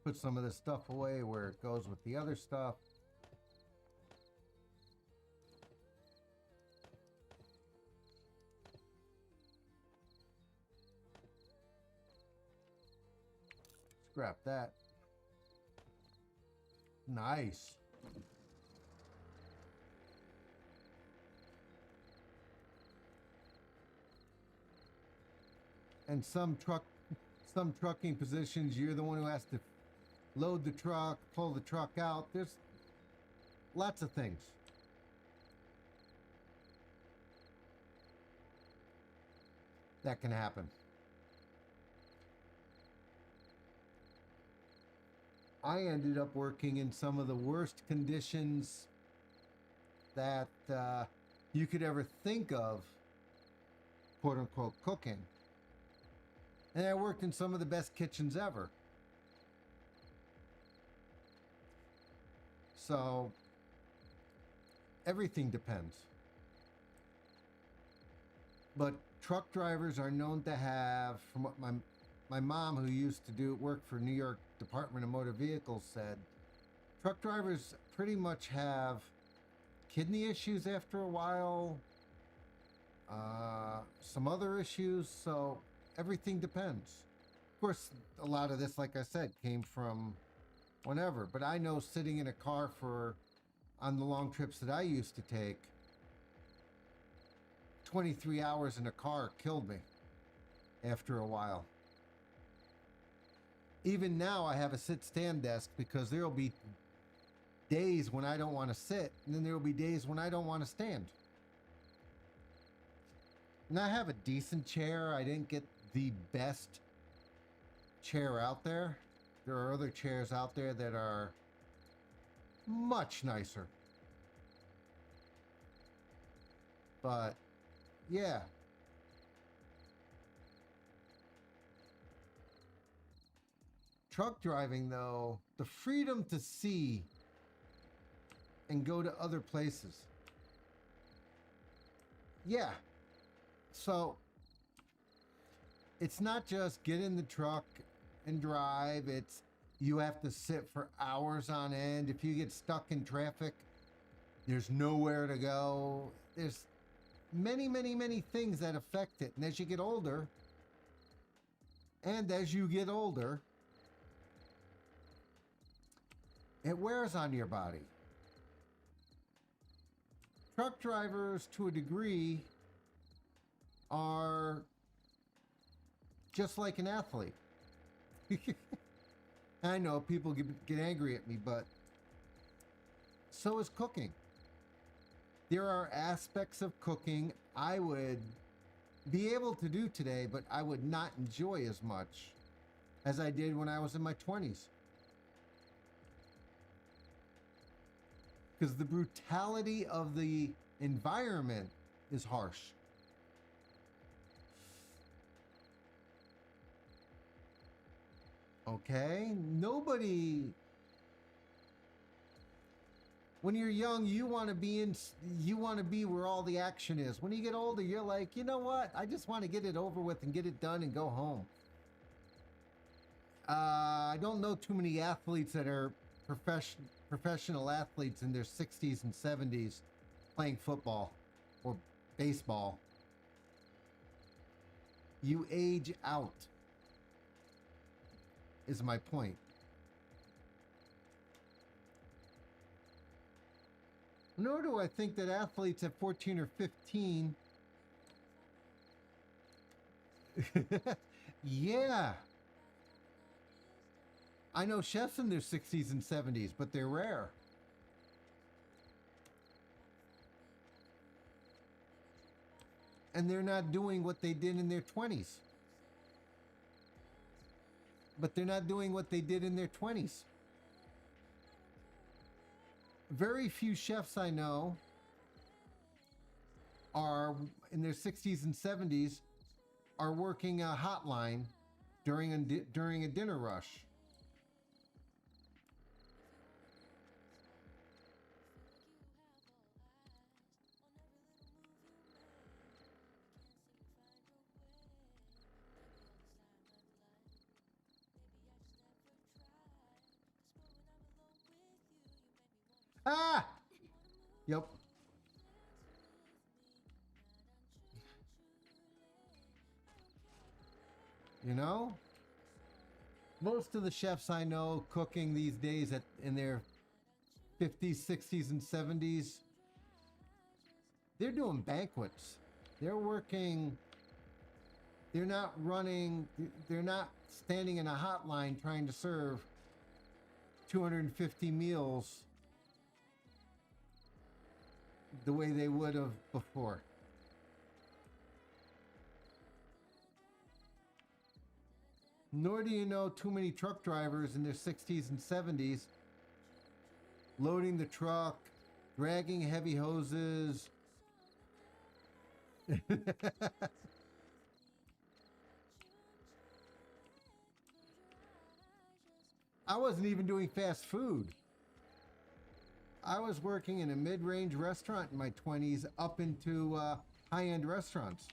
Put some of this stuff away where it goes with the other stuff. Scrap that. Nice. And some trucking positions, you're the one who has to load the truck, pull the truck out. There's lots of things. That can happen. I ended up working in some of the worst conditions that you could ever think of, quote unquote, cooking. And I worked in some of the best kitchens ever. So, everything depends. But truck drivers are known to have, from what my mom, who used to do work for New York Department of Motor Vehicles, said, truck drivers pretty much have kidney issues after a while, some other issues, so everything depends. Of course, a lot of this, like I said, came from whenever, but I know sitting in a car on the long trips that I used to take, 23 hours in a car killed me after a while. Even now I have a sit-stand desk because there will be days when I don't want to sit, and then there will be days when I don't want to stand. And I have a decent chair. I didn't get the best chair out there. There are other chairs out there that are much nicer. But, yeah. Truck driving, though, the freedom to see and go to other places. Yeah. So, it's not just get in the truck and drive. It's you have to sit for hours on end. If you get stuck in traffic, there's nowhere to go. There's many, many, many things that affect it. And as you get older, it wears on your body. Truck drivers, to a degree, are just like an athlete. I know people get angry at me, but so is cooking. There are aspects of cooking I would be able to do today, but I would not enjoy as much as I did when I was in my 20s. Because the brutality of the environment is harsh. Okay, nobody. When you're young, you want to be where all the action is. When you get older, you're like, you know what? I just want to get it over with and get it done and go home. I don't know too many athletes that are professional athletes in their 60s and 70s playing football or baseball. You age out, is my point. Nor do I think that athletes at 14 or 15... Yeah. I know chefs in their 60s and 70s, but they're rare. And they're not doing what they did in their 20s. But they're not doing what they did in their 20s. Very few chefs I know are in their 60s and 70s are working a hotline during a dinner rush. Ah! Yep. You know? Most of the chefs I know cooking these days in their 50s, 60s, and 70s, they're doing banquets. They're working, they're not standing in a hotline trying to serve 250 meals the way they would have before. Nor do you know too many truck drivers in their 60s and 70s loading the truck, dragging heavy hoses. I wasn't even doing fast food. I was working in a mid-range restaurant in my 20s up into high-end restaurants.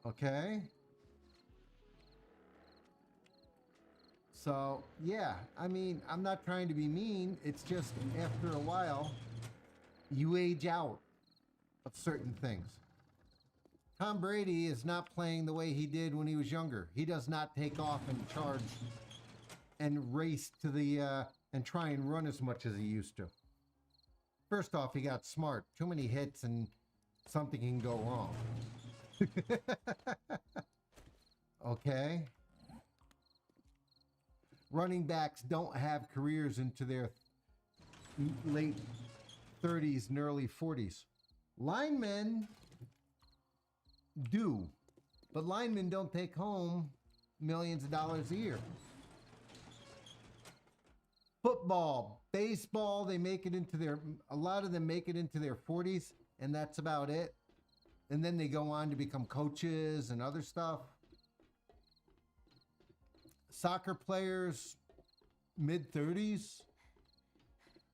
Okay. So, yeah, I mean, I'm not trying to be mean. It's just after a while, you age out of certain things. Tom Brady is not playing the way he did when he was younger. He does not take off and charge and race to the, and try and run as much as he used to. First off, he got smart. Too many hits and something can go wrong. Okay. Running backs don't have careers into their late 30s and early 40s. Linemen do, but linemen don't take home millions of dollars a year. Football, baseball, they make it into a lot of them make it into their 40s, and that's about it. And then they go on to become coaches and other stuff. Soccer players, mid-30s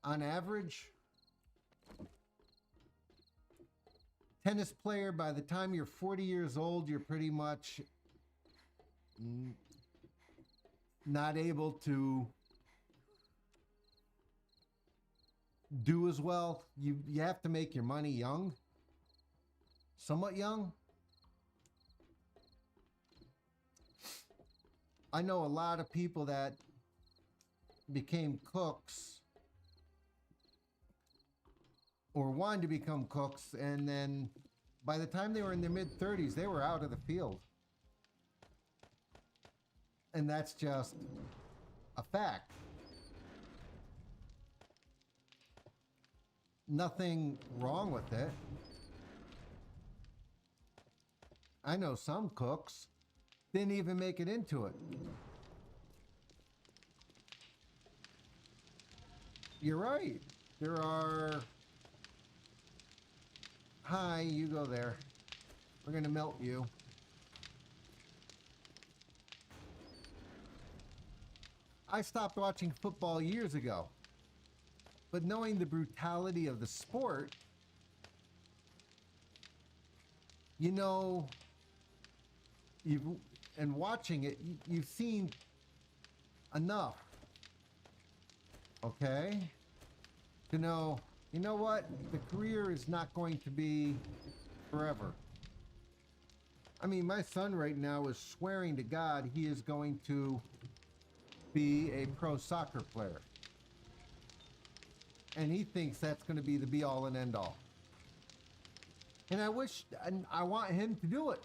on average. Tennis player, by the time you're 40 years old, you're pretty much not able to do as well. You have to make your money young, somewhat young. I know a lot of people that became cooks or wanted to become cooks, and then by the time they were in their mid-30s, they were out of the field. And that's just a fact. Nothing wrong with it. I know some cooks didn't even make it into it. You're right. There are... Hi, you go there. We're gonna melt you. I stopped watching football years ago. But knowing the brutality of the sport, you know, and watching it, you've seen enough, okay, to know, you know what, the career is not going to be forever. I mean, my son right now is swearing to God he is going to be a pro soccer player. And he thinks that's going to be the be-all and end-all. And I want him to do it.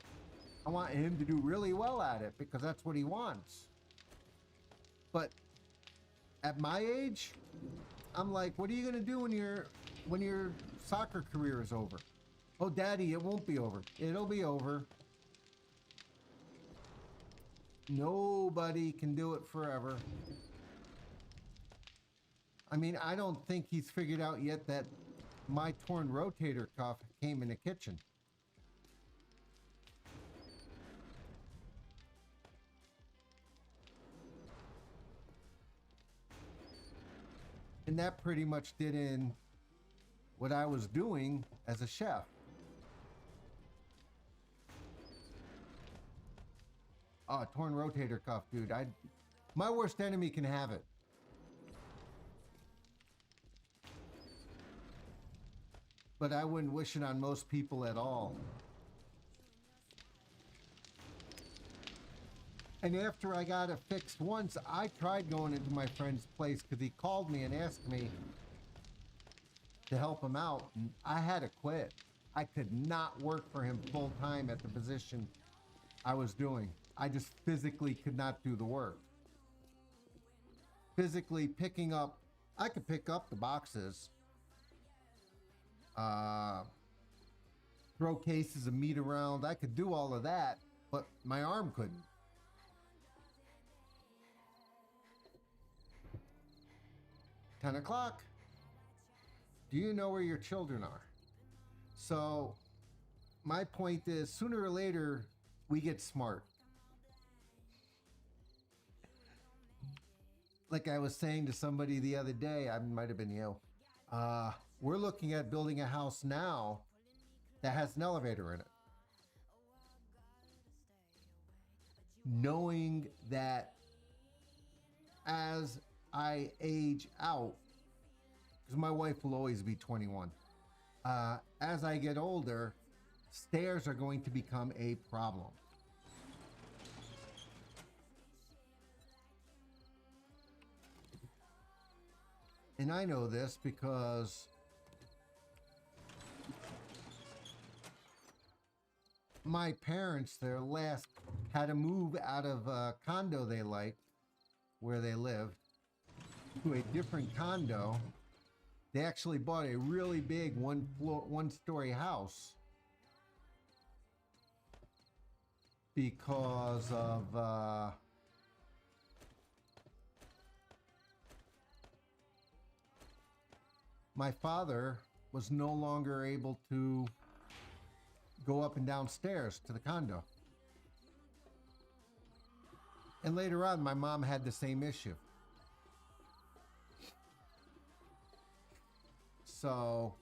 I want him to do really well at it because that's what he wants. But at my age, I'm like, what are you going to do when your soccer career is over? Oh, Daddy, it won't be over. It'll be over. Nobody can do it forever. I mean, I don't think he's figured out yet that my torn rotator cuff came in the kitchen. And that pretty much did in what I was doing as a chef. Oh, torn rotator cuff, dude. My worst enemy can have it. But I wouldn't wish it on most people at all. And after I got it fixed once, I tried going into my friend's place because he called me and asked me to help him out. And I had to quit. I could not work for him full time at the position I was doing. I just physically could not do the work. Physically picking up, I could pick up the boxes. Throw cases of meat around. I could do all of that, but my arm couldn't. "10 o'clock. Do you know where your children are?" So my point is, sooner or later, we get smart. Like I was saying to somebody the other day, I might have been you. We're looking at building a house now that has an elevator in it. Knowing that as I age out, because my wife will always be 21, as I get older, stairs are going to become a problem. And I know this because my parents, their last, had to move out of a condo they liked, where they lived, to a different condo. They actually bought a really big one-story house because of my father was no longer able to go up and down stairs to the condo. And later on, my mom had the same issue. So,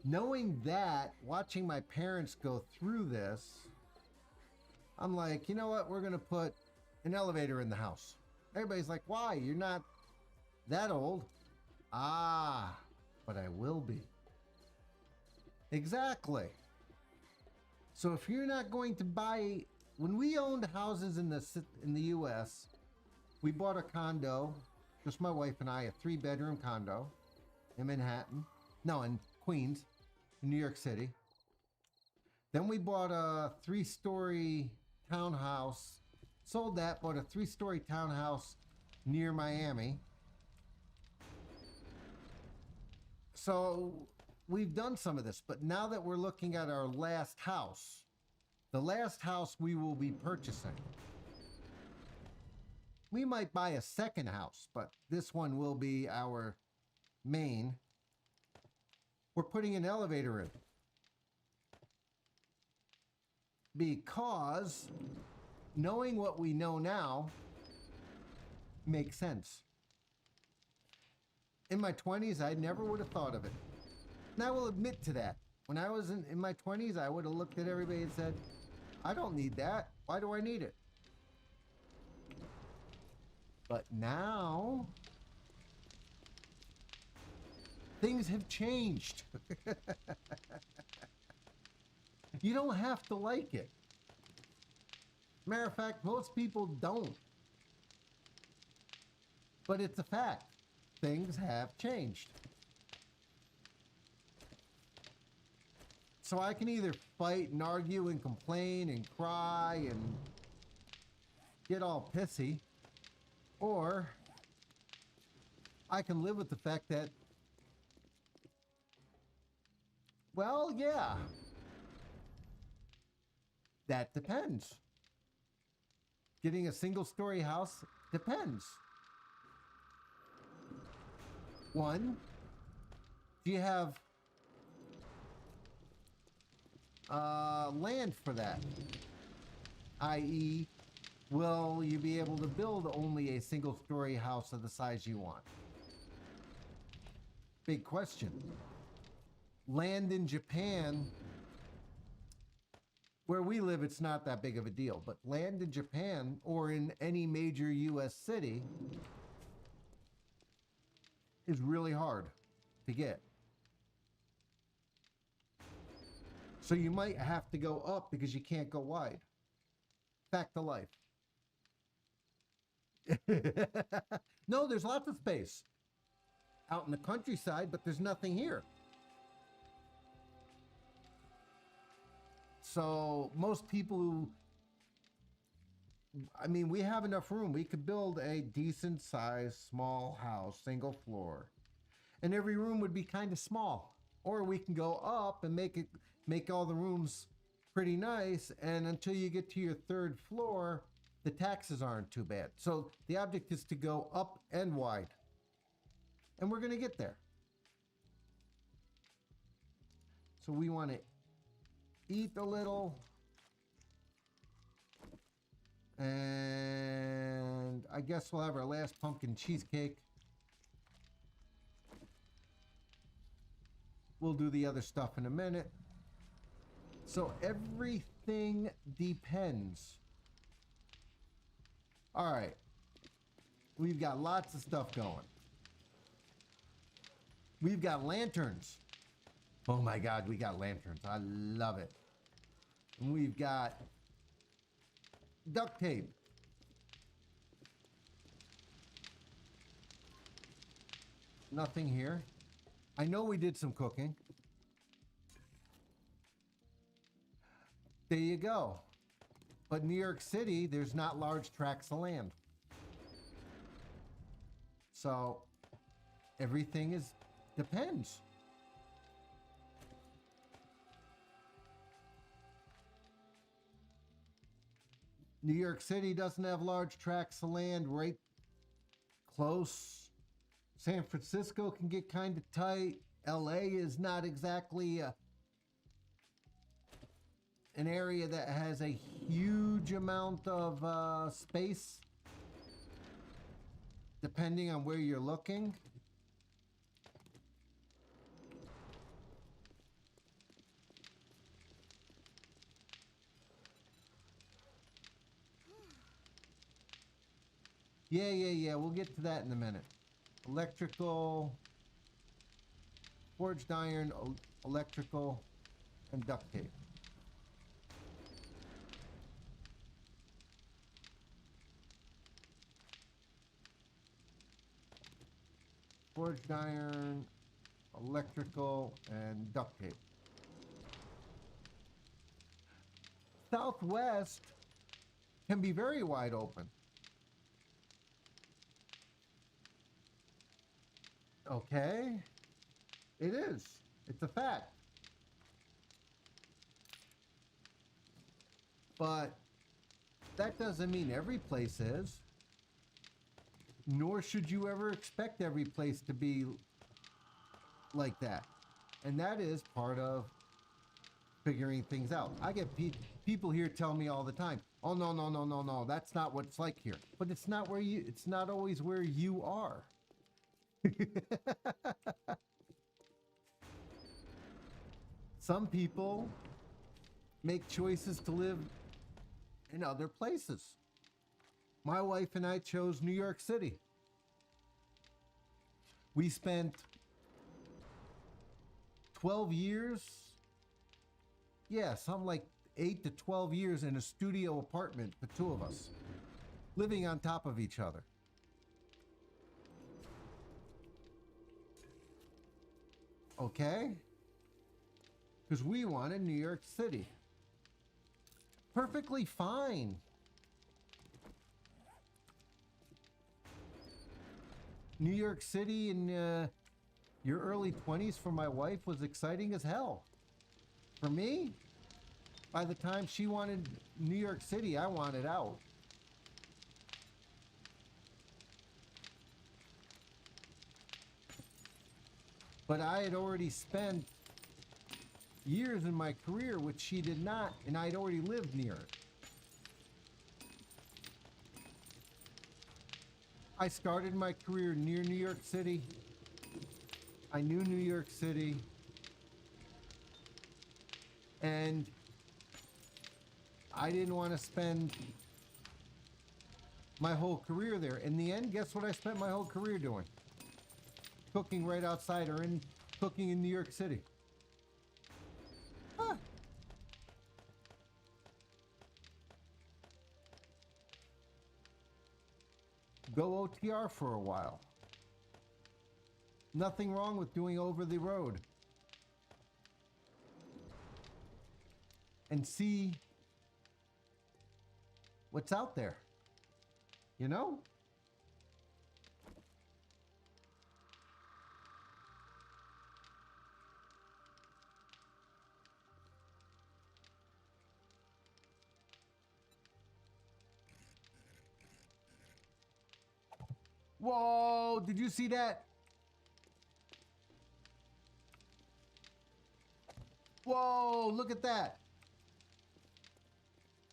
knowing that, watching my parents go through this, I'm like, you know what? We're going to put an elevator in the house. Everybody's like, why? You're not that old. Ah, but I will be. Exactly. So if you're not going to buy, when we owned houses in the US, we bought a condo, just my wife and I, a 3-bedroom condo in Manhattan. No, in Queens, in New York City. Then we bought a 3-story townhouse, sold that, bought a 3-story townhouse near Miami. So we've done some of this, but now that we're looking at our last house, the last house we will be purchasing, we might buy a second house, but this one will be our main. We're putting an elevator in because knowing what we know now makes sense. In my 20s, I never would have thought of it. And I will admit to that. When I was in my 20s, I would have looked at everybody and said, I don't need that. Why do I need it? But now, things have changed. You don't have to like it. Matter of fact, most people don't. But it's a fact. Things have changed. So I can either fight and argue and complain and cry and get all pissy, or I can live with the fact that, well, yeah, that depends. Getting a single-story house depends. One, do you have land for that? I.e., will you be able to build only a single-story house of the size you want? Big question. Land in Japan, where we live, it's not that big of a deal, but land in Japan or in any major U.S. city is really hard to get. So you might have to go up because you can't go wide. Fact of life. No, there's lots of space out in the countryside, but there's nothing here. So most people who, I mean, we have enough room. We could build a decent sized small house, single floor, and every room would be kind of small. Or we can go up and make all the rooms pretty nice, and until you get to your 3rd floor, the taxes aren't too bad. So the object is to go up and wide. And we're going to get there. So we want to eat a little. And I guess we'll have our last pumpkin cheesecake. We'll do the other stuff in a minute. So everything depends. All right. We've got lots of stuff going. We've got lanterns. Oh my God, we got lanterns. I love it. And we've got duct tape. Nothing here. I know we did some cooking. There you go. But New York City, there's not large tracts of land. So everything depends. New York City doesn't have large tracts of land right close. San Francisco can get kind of tight. LA is not exactly an area that has a huge amount of space, depending on where you're looking. Yeah. We'll get to that in a minute. Electrical, forged iron, electrical, and duct tape. forged iron, electrical, and duct tape. Southwest can be very wide open. Okay? It is. It's a fact. But that doesn't mean every place is. Nor should you ever expect every place to be like that. And that is part of figuring things out. I get people here tell me all the time, oh, no, that's not what it's like here. But it's not always where you are. Some people make choices to live in other places. My wife and I chose New York City. We spent 12 years, something like 8 to 12 years in a studio apartment, the two of us, living on top of each other. Okay? Because we wanted New York City. Perfectly fine. New York City in your early 20s for my wife was exciting as hell. For me, by the time she wanted New York City, I wanted out. But I had already spent years in my career, which she did not, and I'd already lived near it. I started my career near New York City. I knew New York City. And I didn't want to spend my whole career there. In the end, guess what I spent my whole career doing? Cooking right outside or cooking in New York City. Huh. Go OTR for a while. Nothing wrong with doing over the road. And see what's out there. You know? Whoa, did you see that? Whoa, look at that.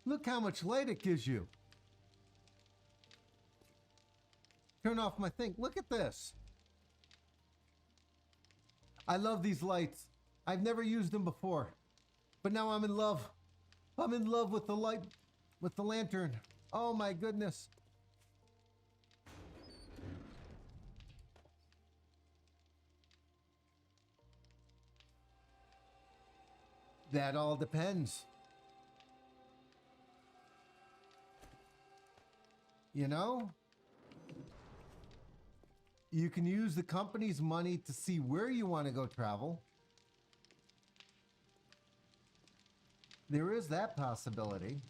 Look how much light it gives you. Turn off my thing. Look at this. I love these lights. I've never used them before, but now I'm in love. I'm in love with the light, with the lantern. Oh my goodness. That all depends. You know? You can use the company's money to see where you want to go travel. There is that possibility.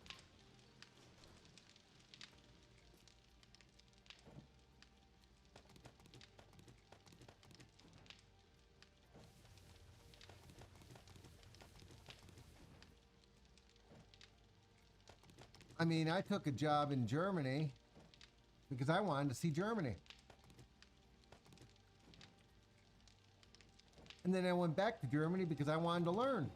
I mean, I took a job in Germany because I wanted to see Germany. And then I went back to Germany because I wanted to learn.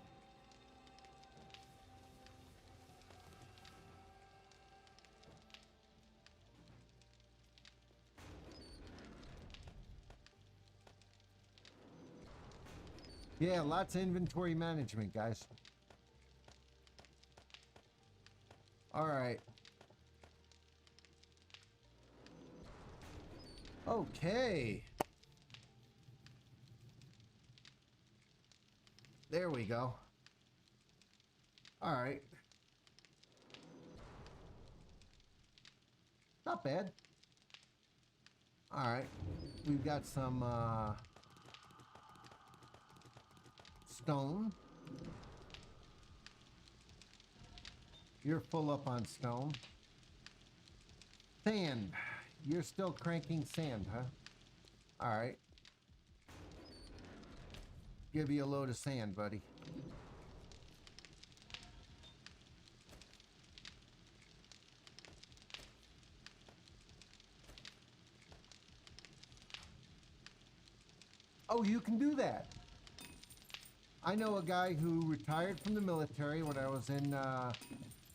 Yeah, lots of inventory management, guys. All right. Okay. There we go. All right. Not bad. All right. we've got some stone. You're full up on stone. Sand. You're still cranking sand, huh? All right. Give you a load of sand, buddy. Oh, you can do that. I know a guy who retired from the military when I was in, I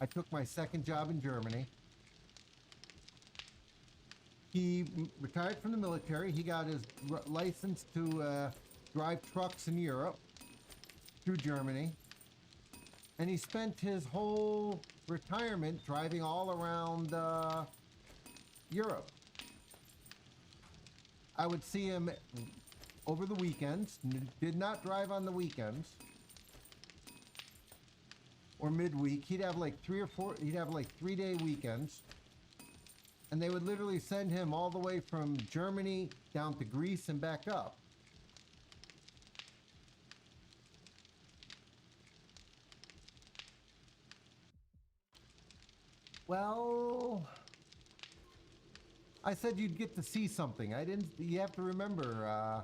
took my second job in Germany. He retired from the military. He got his license to drive trucks in Europe through Germany. And he spent his whole retirement driving all around Europe. I would see him over the weekends, did not drive on the weekends or midweek. He'd have like 3-day weekends. And they would literally send him all the way from Germany down to Greece and back up. Well, I said you'd get to see something. You have to remember,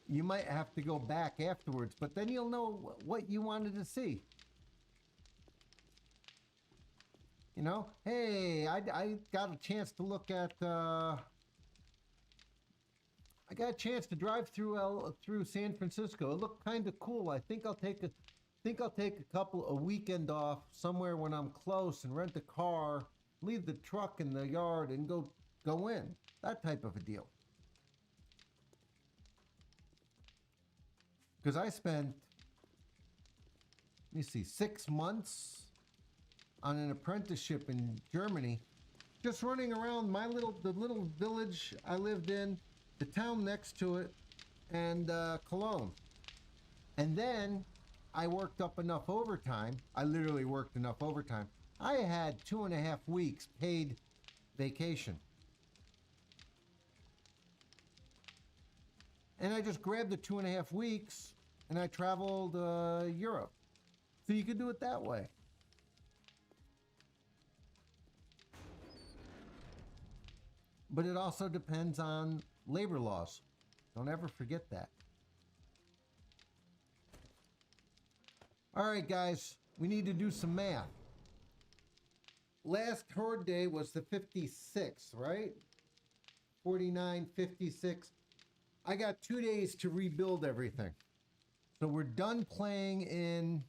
you might have to go back afterwards, but then you'll know what you wanted to see. You know, hey, I got a chance to look at, I got a chance to drive through San Francisco. It looked kind of cool. I think I'll take a weekend off somewhere when I'm close and rent a car, leave the truck in the yard and go in. That type of a deal. Because I spent, let me see, 6 months on an apprenticeship in Germany, just running around the little village I lived in, the town next to it, and Cologne. And then I worked up enough overtime. I literally worked enough overtime. I had 2.5 weeks paid vacation. And I just grabbed the 2.5 weeks and I traveled Europe. So you could do it that way. But it also depends on labor laws. Don't ever forget that. All right, guys, we need to do some math. Last horde day was the 56th, right? 49, 56. I got 2 days to rebuild everything. So we're done playing in...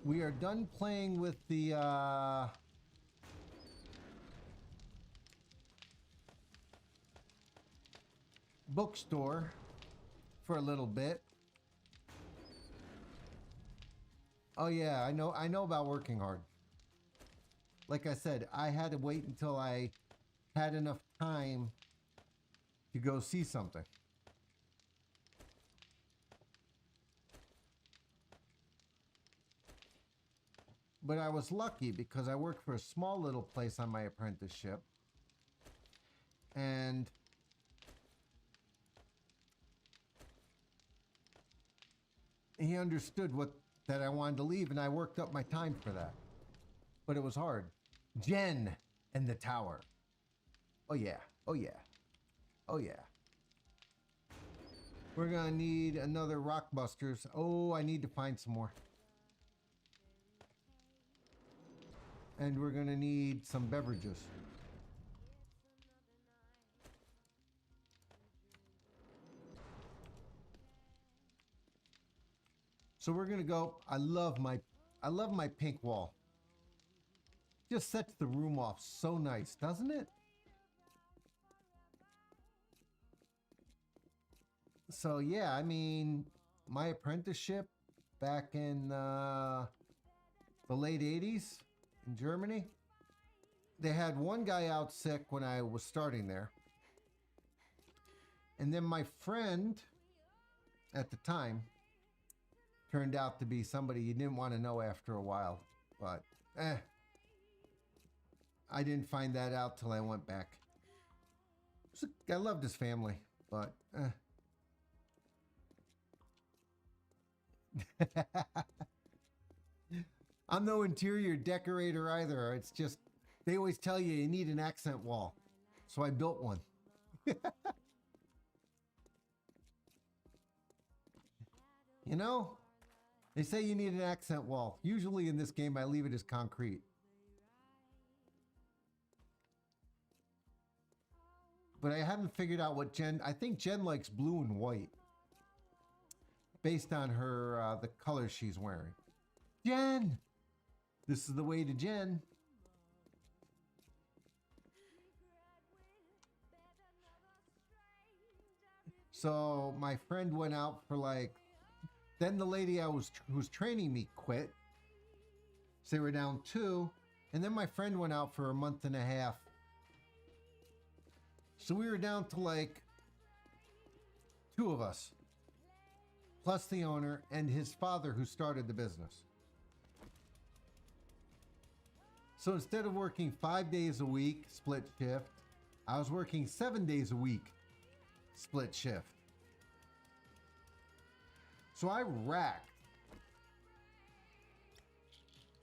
We are done playing with the bookstore for a little bit. Oh yeah, I know about working hard. Like I said, I had to wait until I had enough time to go see something. But I was lucky because I worked for a small little place on my apprenticeship. And he understood that I wanted to leave, and I worked up my time for that. But it was hard. Jen and the tower. Oh yeah, oh yeah, oh yeah. We're gonna need another rock busters. Oh, I need to find some more. And we're gonna need some beverages. So we're gonna go. I love my pink wall. Just sets the room off so nice, doesn't it? So yeah, I mean, my apprenticeship back in the late 80s in Germany, they had one guy out sick when I was starting there. And then my friend at the time turned out to be somebody you didn't want to know after a while. But I didn't find that out till I went back. I loved his family, but I'm no interior decorator either. It's just, they always tell you you need an accent wall. So I built one. You know, they say you need an accent wall. Usually in this game, I leave it as concrete. But I haven't figured out what Jen, I think Jen likes blue and white. Based on her, the colors she's wearing. Jen! This is the way to Jen. So my friend went out for like, then the lady who's training me quit. So they were down 2. And then my friend went out for a month and a half. So we were down to like 2 of us. Plus the owner and his father who started the business. So instead of working 5 days a week, split shift, I was working 7 days a week, split shift. So I racked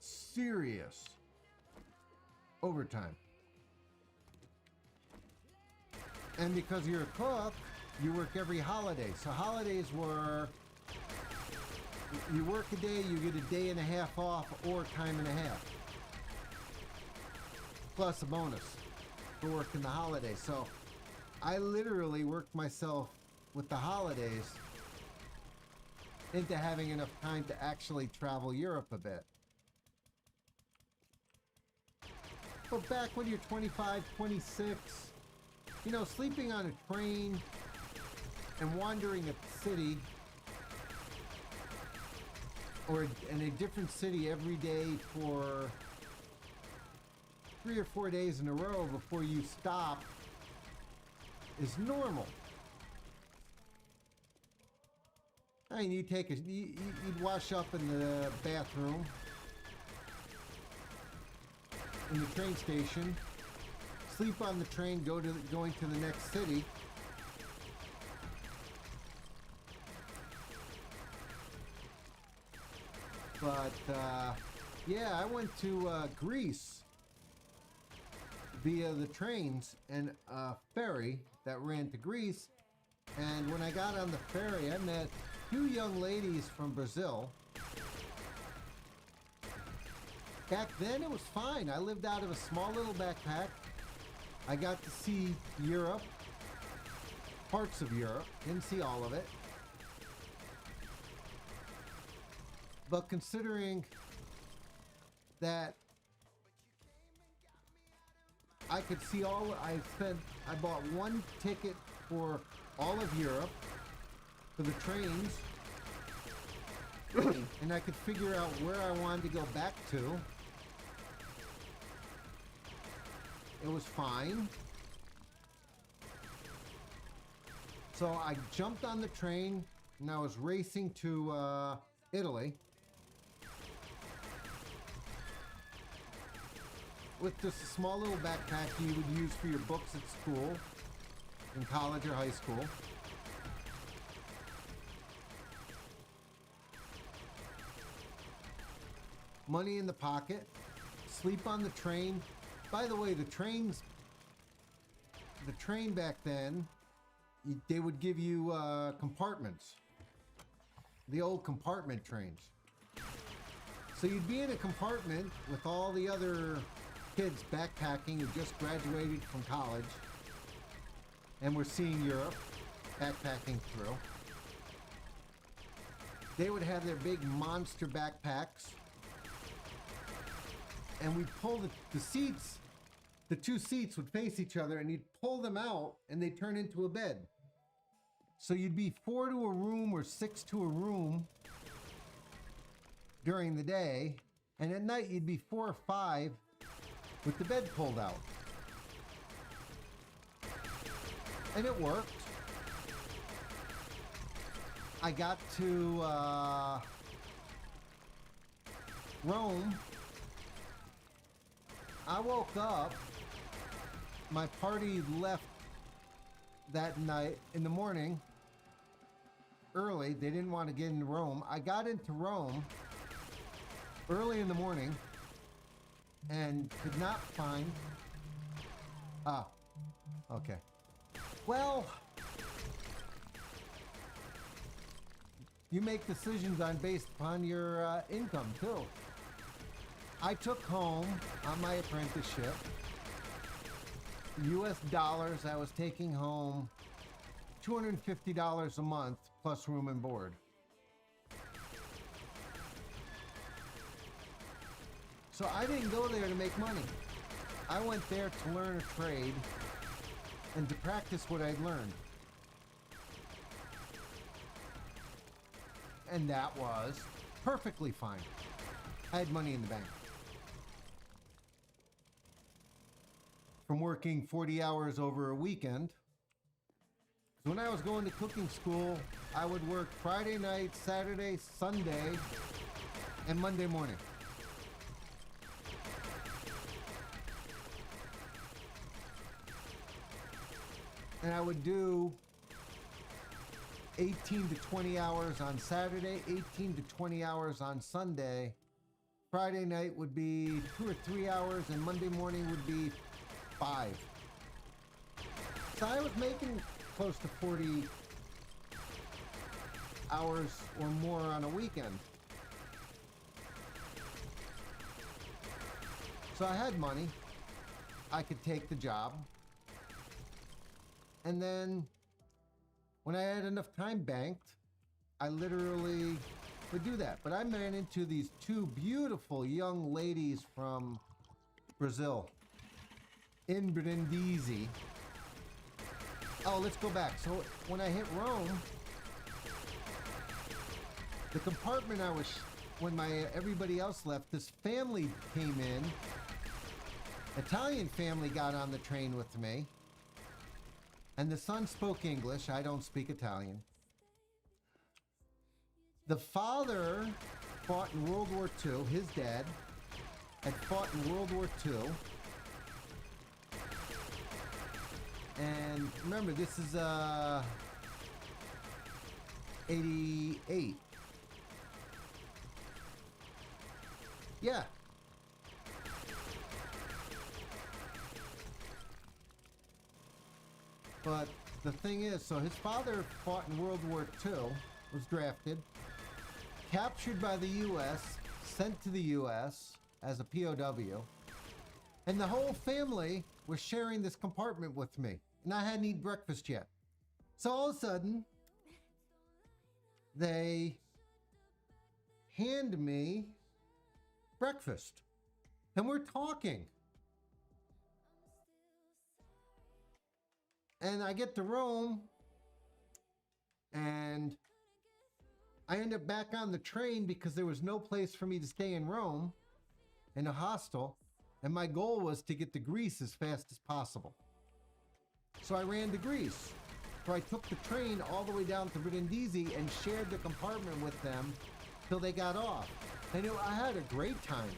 serious overtime. And because you're a cook, you work every holiday. So holidays were, you work a day, you get a day and a half off or time and a half. Plus a bonus for working the holidays. So I literally worked myself with the holidays into having enough time to actually travel Europe a bit. But back when you're 25, 26, you know, sleeping on a train and wandering a city or in a different city every day for 3 or 4 days in a row before you stop is normal. I mean, you'd wash up in the bathroom in the train station, sleep on the train, going to the next city. But yeah, I went to Greece via the trains and a ferry that ran to Greece. And when I got on the ferry, I met 2 young ladies from Brazil. Back then it was fine. I lived out of a small little backpack. I got to see Europe, parts of Europe, didn't see all of it. But considering that I could see I bought 1 ticket for all of Europe for the trains, and I could figure out where I wanted to go back to. It was fine. So I jumped on the train and I was racing to Italy with just a small little backpack you would use for your books at school, in college or high school. Money in the pocket, sleep on the train. By the way, the train back then, they would give you compartments. The old compartment trains. So you'd be in a compartment with all the other kids backpacking who just graduated from college and were seeing Europe, backpacking through. They would have their big monster backpacks, and we'd pull the seats, the 2 seats would face each other, and you'd pull them out and they'd turn into a bed. So you'd be 4 to a room or 6 to a room during the day, and at night you'd be 4 or 5 with the bed pulled out. And it worked. I got to Rome I woke up, my party left that night in the morning early. They didn't want to get into Rome. I got into Rome early in the morning and could not find... Ah, okay. Well, you make decisions based upon your income too. I took home on my apprenticeship, US dollars, I was taking home $250 a month plus room and board. So I didn't go there to make money. I went there to learn a trade and to practice what I'd learned. And that was perfectly fine. I had money in the bank. From working 40 hours over a weekend. So when I was going to cooking school, I would work Friday night, Saturday, Sunday, and Monday morning. And I would do 18 to 20 hours on Saturday, 18 to 20 hours on Sunday. Friday night would be 2 or 3 hours, and Monday morning would be 5. So I was making close to 40 hours or more on a weekend. So I had money. I could take the job. And then when I had enough time banked, I literally would do that. But I ran into these two beautiful young ladies from Brazil in Brindisi. Oh, let's go back. So when I hit Rome, the compartment I was, when everybody else left, this family came in. Italian family got on the train with me. And the son spoke English. I don't speak Italian. The father fought in World War II. His dad had fought in World War II. And remember, this is 88. Yeah. But the thing is, so his father fought in World War II, was drafted, captured by the U.S., sent to the U.S. as a POW, and the whole family was sharing this compartment with me, and I hadn't eaten breakfast yet. So all of a sudden, they hand me breakfast, and we're talking. And I get to Rome, and I end up back on the train because there was no place for me to stay in Rome, in a hostel, and my goal was to get to Greece as fast as possible. So I ran to Greece. So I took the train all the way down to Brindisi and shared the compartment with them till they got off. And I had a great time.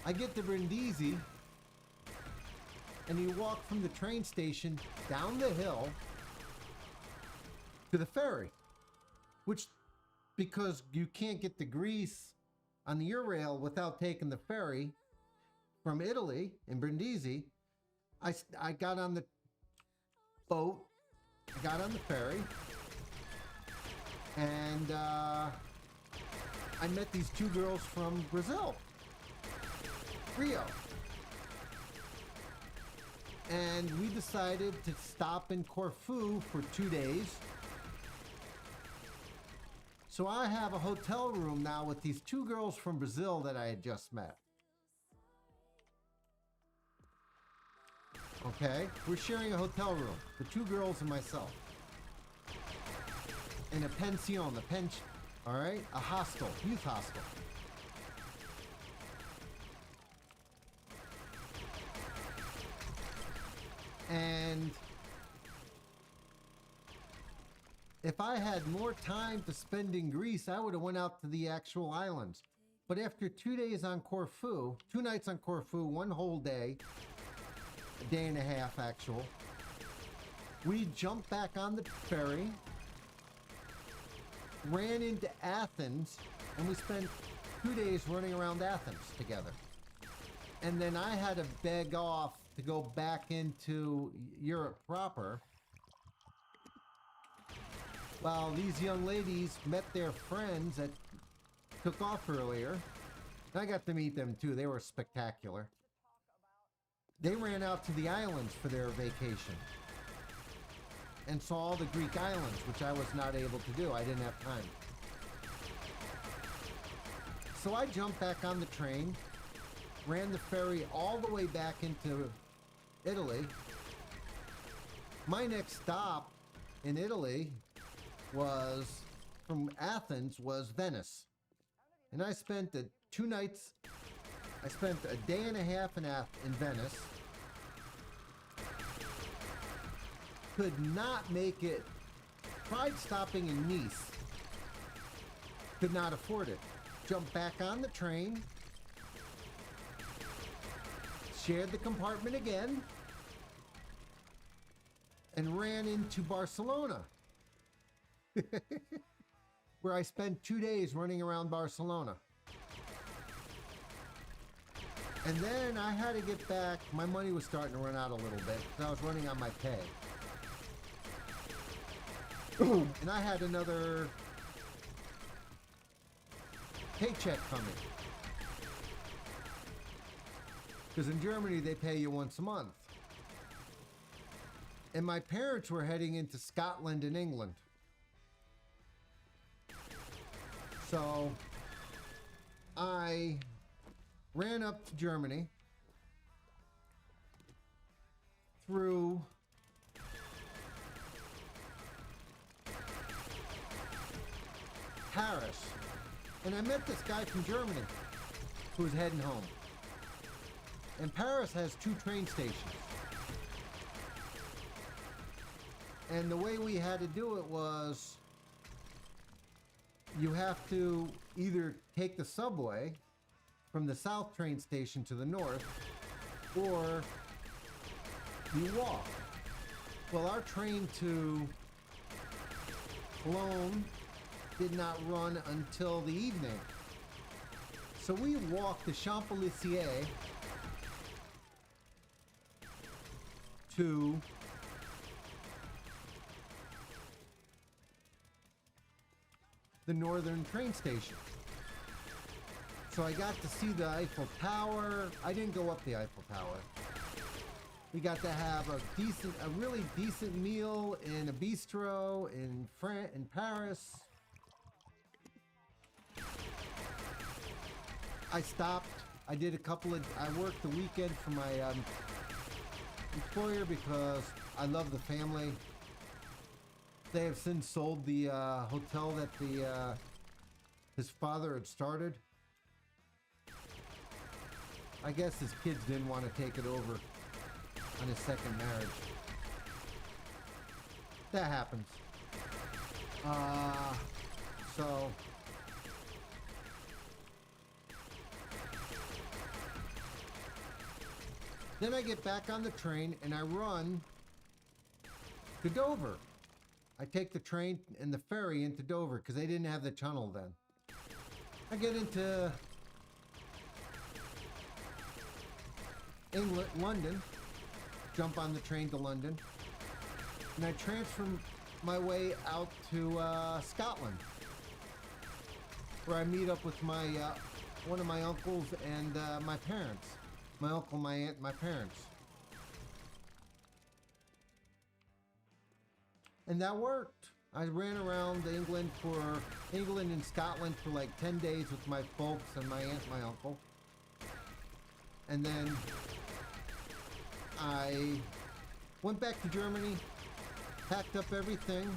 I get to Brindisi, and you walk from the train station down the hill to the ferry, which, because you can't get to Greece on the Eurail without taking the ferry from Italy in Brindisi, I got on the boat, I got on the ferry, and I met these two girls from Brazil, Rio. And we decided to stop in Corfu for 2 days. So I have a hotel room now with these two girls from Brazil that I had just met. Okay, we're sharing a hotel room, the two girls and myself. In a pension, all right? A hostel, youth hostel. And if I had more time to spend in Greece, I would have went out to the actual islands. But after 2 days on Corfu, 2 nights on Corfu, 1 whole day, a day and a half actual, we jumped back on the ferry, ran into Athens, and we spent 2 days running around Athens together. And then I had to beg off to go back into Europe proper, while these young ladies met their friends that took off earlier. I got to meet them too. They were spectacular. They ran out to the islands for their vacation and saw all the Greek islands, which I was not able to do. I didn't have time. So I jumped back on the train, ran the ferry all the way back into Italy. My next stop in Italy was, from Athens, was Venice. And I spent the 2 nights, I spent a day and a half in Venice. Could not make it. Tried stopping in Nice. Could not afford it. Jumped back on the train. Shared the compartment again. And ran into Barcelona. Where I spent 2 days running around Barcelona. And then I had to get back. My money was starting to run out a little bit, because I was running on my pay. And I had another paycheck coming. Because in Germany, they pay you once a month. And my parents were heading into Scotland and England. So I ran up to Germany through Paris, and I met this guy from Germany who was heading home. And Paris has 2 train stations. And the way we had to do it was, you have to either take the subway from the south train station to the north, or you walk. Well, our train to Cologne did not run until the evening. So we walked the Champs-Élysées to the northern train station. So I got to see the Eiffel Tower. I didn't go up the Eiffel Tower. We got to have a really decent meal in a bistro in Paris. I stopped. I worked the weekend for my employer because I love the family. They have since sold the hotel that his father had started. I guess his kids didn't want to take it over on his second marriage. That happens. So then I get back on the train and I run to Dover. I take the train and the ferry into Dover because they didn't have the tunnel then. I get into England, London, jump on the train to London, and I transfer my way out to Scotland, where I meet up with my one of my uncles and my parents. My uncle, my aunt, my parents. And that worked. I ran around England and Scotland for like 10 days with my folks and my aunt and my uncle. And then I went back to Germany, packed up everything.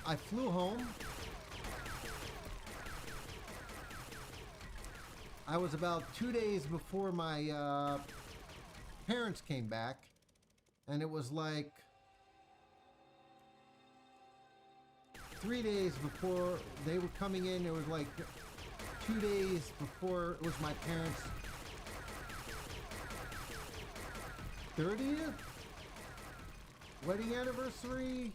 I flew home. I was about 2 days before my parents came back, and it was like 3 days before they were coming in. It was like 2 days before it was my parents' 30th wedding anniversary.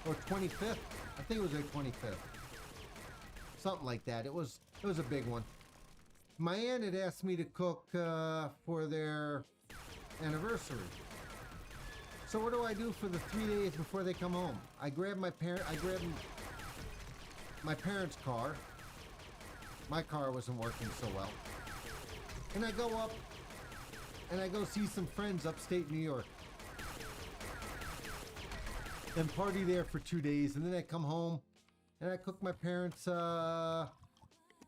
Or 25th. I think it was their 25th. Something like that. It was a big one. My aunt had asked me to cook for their anniversary. So what do I do for the 3 days before they come home? I grab my parents' car. My car wasn't working so well. And I go up and I go see some friends upstate New York. And party there for 2 days, and then I come home and I cook my parents'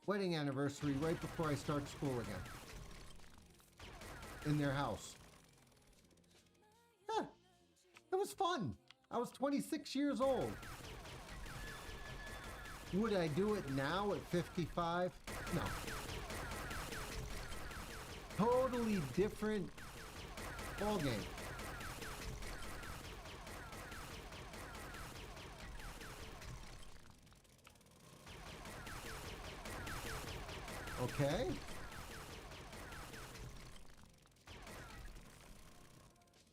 wedding anniversary right before I start school again. In their house. Yeah, it was fun. I was 26 years old. Would I do it now at 55? No. Totally different ballgame. Okay.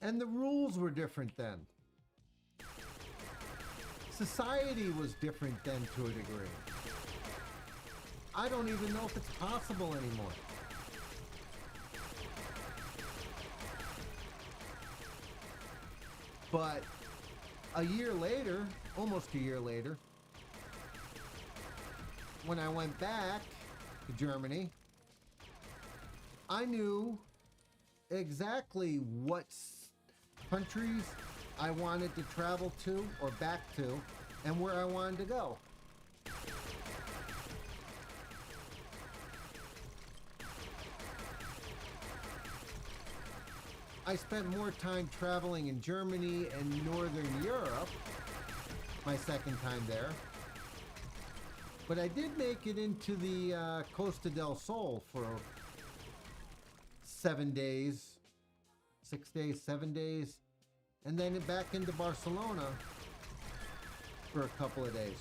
And the rules were different then. Society was different then to a degree. I don't even know if it's possible anymore. But a year later, almost a year later, when I went back to Germany, I knew exactly what countries I wanted to travel to or back to and where I wanted to go. I spent more time traveling in Germany and Northern Europe, my second time there. But I did make it into the Costa del Sol for 7 days, 6 days, 7 days, and then back into Barcelona for a couple of days.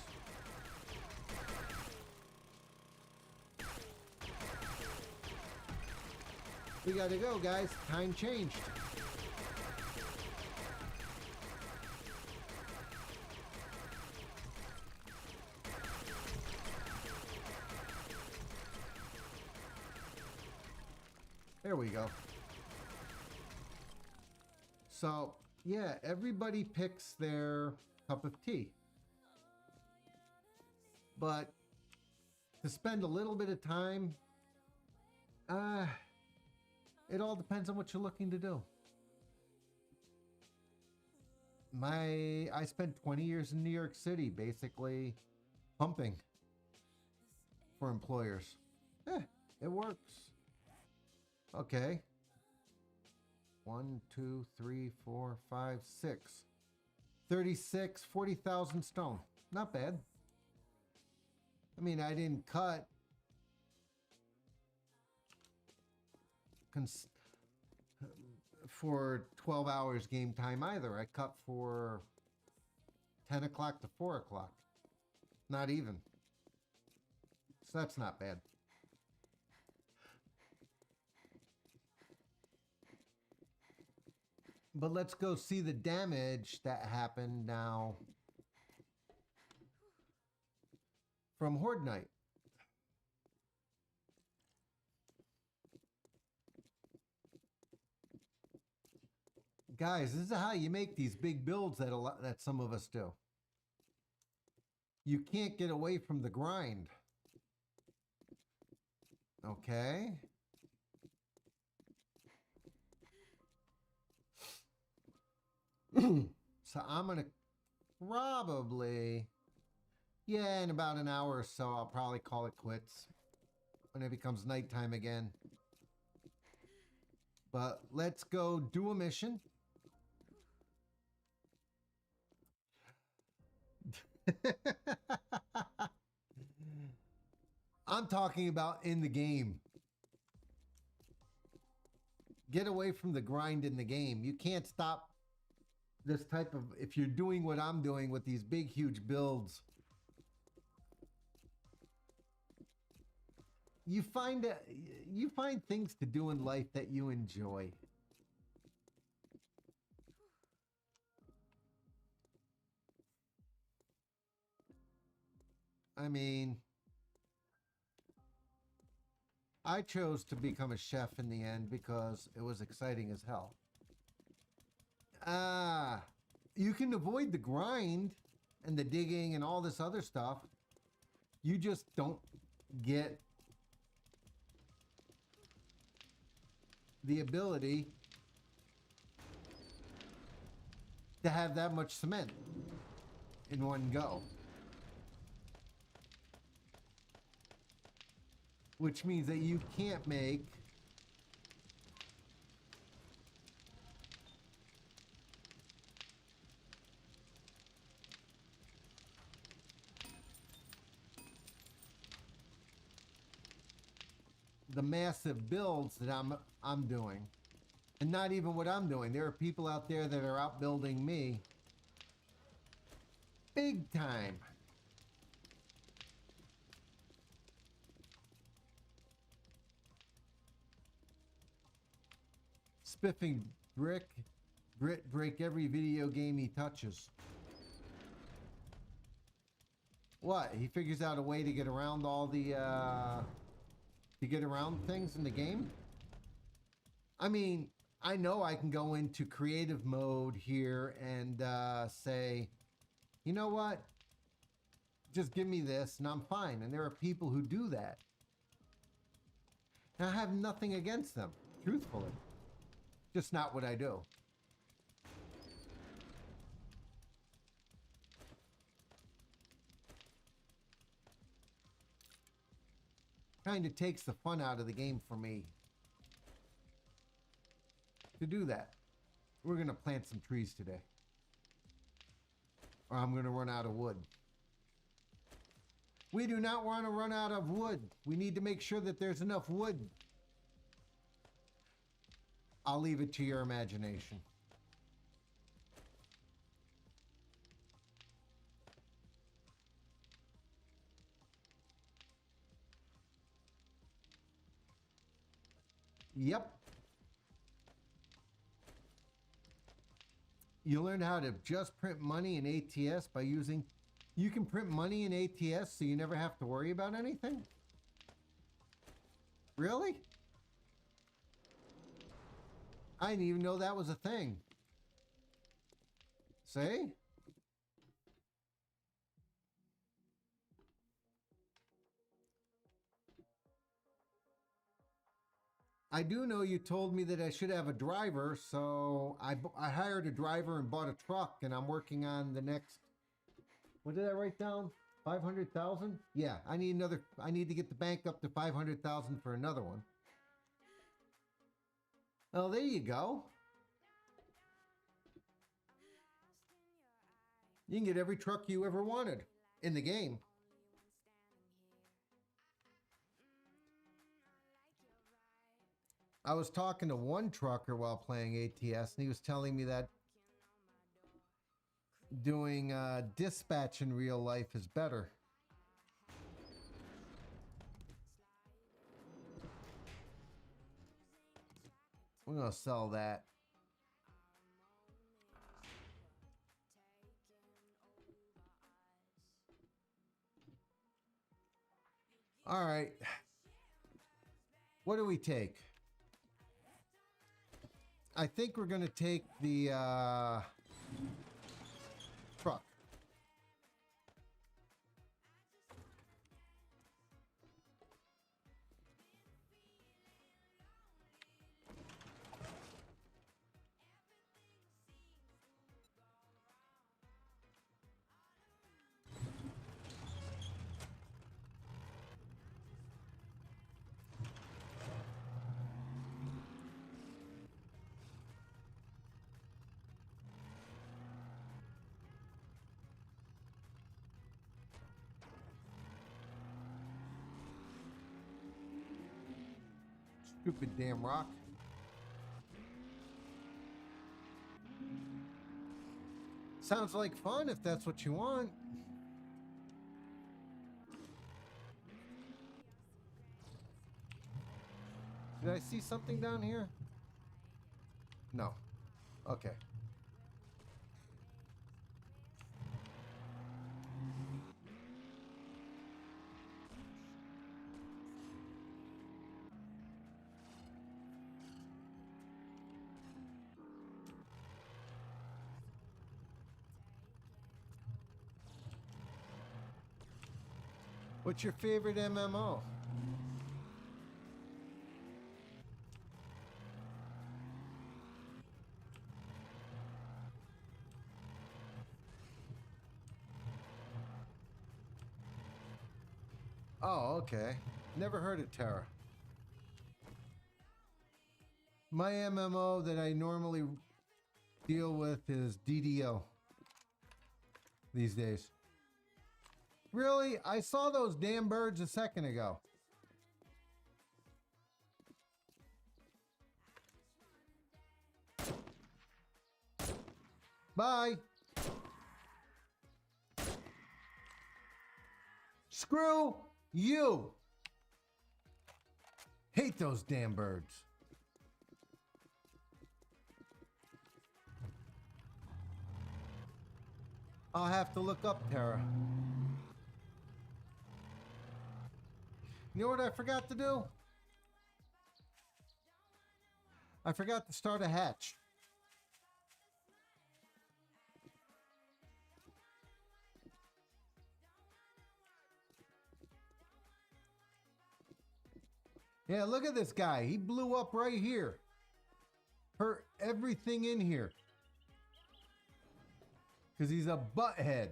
We gotta go, guys. Time changed. There we go. So, yeah, everybody picks their cup of tea. But to spend a little bit of time, it all depends on what you're looking to do. I spent 20 years in New York City, basically pumping for employers. It works. Okay. 1, 2, 3, 4, 5, 6. 36, 40,000 stone. Not bad. I mean, I didn't cut for 12 hours game time either. I cut for 10 o'clock to 4 o'clock. Not even. So that's not bad. But let's go see the damage that happened now from Horde Night. Guys, this is how you make these big builds that some of us do. You can't get away from the grind. Okay. So I'm going to probably, in about an hour or so, I'll probably call it quits when it becomes nighttime again. But let's go do a mission. I'm talking about in the game. Get away from the grind in the game. You can't stop this type of, if you're doing what I'm doing with these big, huge builds, you find things to do in life that you enjoy. I mean, I chose to become a chef in the end because it was exciting as hell. You can avoid the grind and the digging and all this other stuff. You just don't get the ability to have that much cement in one go. Which means that you can't make the massive builds that I'm doing. And not even what I'm doing. There are people out there that are outbuilding me big time. Spiffing Brick, Grit break every video game he touches. What? He figures out a way to get around all the, to get around things in the game? I mean, I know I can go into creative mode here and say, you know what? Just give me this and I'm fine. And there are people who do that. And I have nothing against them, truthfully. Just not what I do. Kind of takes the fun out of the game for me to do that. We're going to plant some trees today. Or I'm going to run out of wood. We do not want to run out of wood. We need to make sure that there's enough wood. I'll leave it to your imagination. Yep. You learn how to just print money in ATS by using... You can print money in ATS so you never have to worry about anything? Really? I didn't even know that was a thing. See? I do know you told me that I should have a driver, so I hired a driver and bought a truck, and I'm working on the next... What did I write down? 500,000? Yeah, I need to get the bank up to 500,000 for another one. Oh, there you go. You can get every truck you ever wanted in the game. I was talking to one trucker while playing ATS, and he was telling me that doing dispatch in real life is better. We're gonna sell that. All right. What do we take? I think we're gonna take the truck. Stupid damn rock. Sounds like fun if that's what you want. Did I see something down here? No. Okay. What's your favorite MMO? Oh, okay. Never heard of Terra. My MMO that I normally deal with is DDO these days. Really? I saw those damn birds a second ago. Bye. Screw you. Hate those damn birds. I'll have to look up Terra. You know what I forgot to do? I forgot to start a hatch. Yeah, look at this guy. He blew up right here. Hurt everything in here. Because he's a butthead.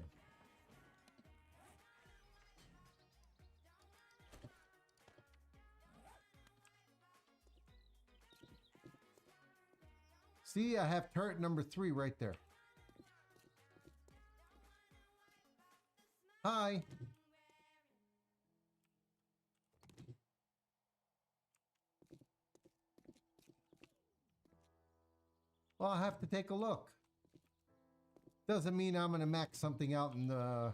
See, I have turret number 3 right there. Hi. Well, I'll have to take a look. Doesn't mean I'm going to max something out in the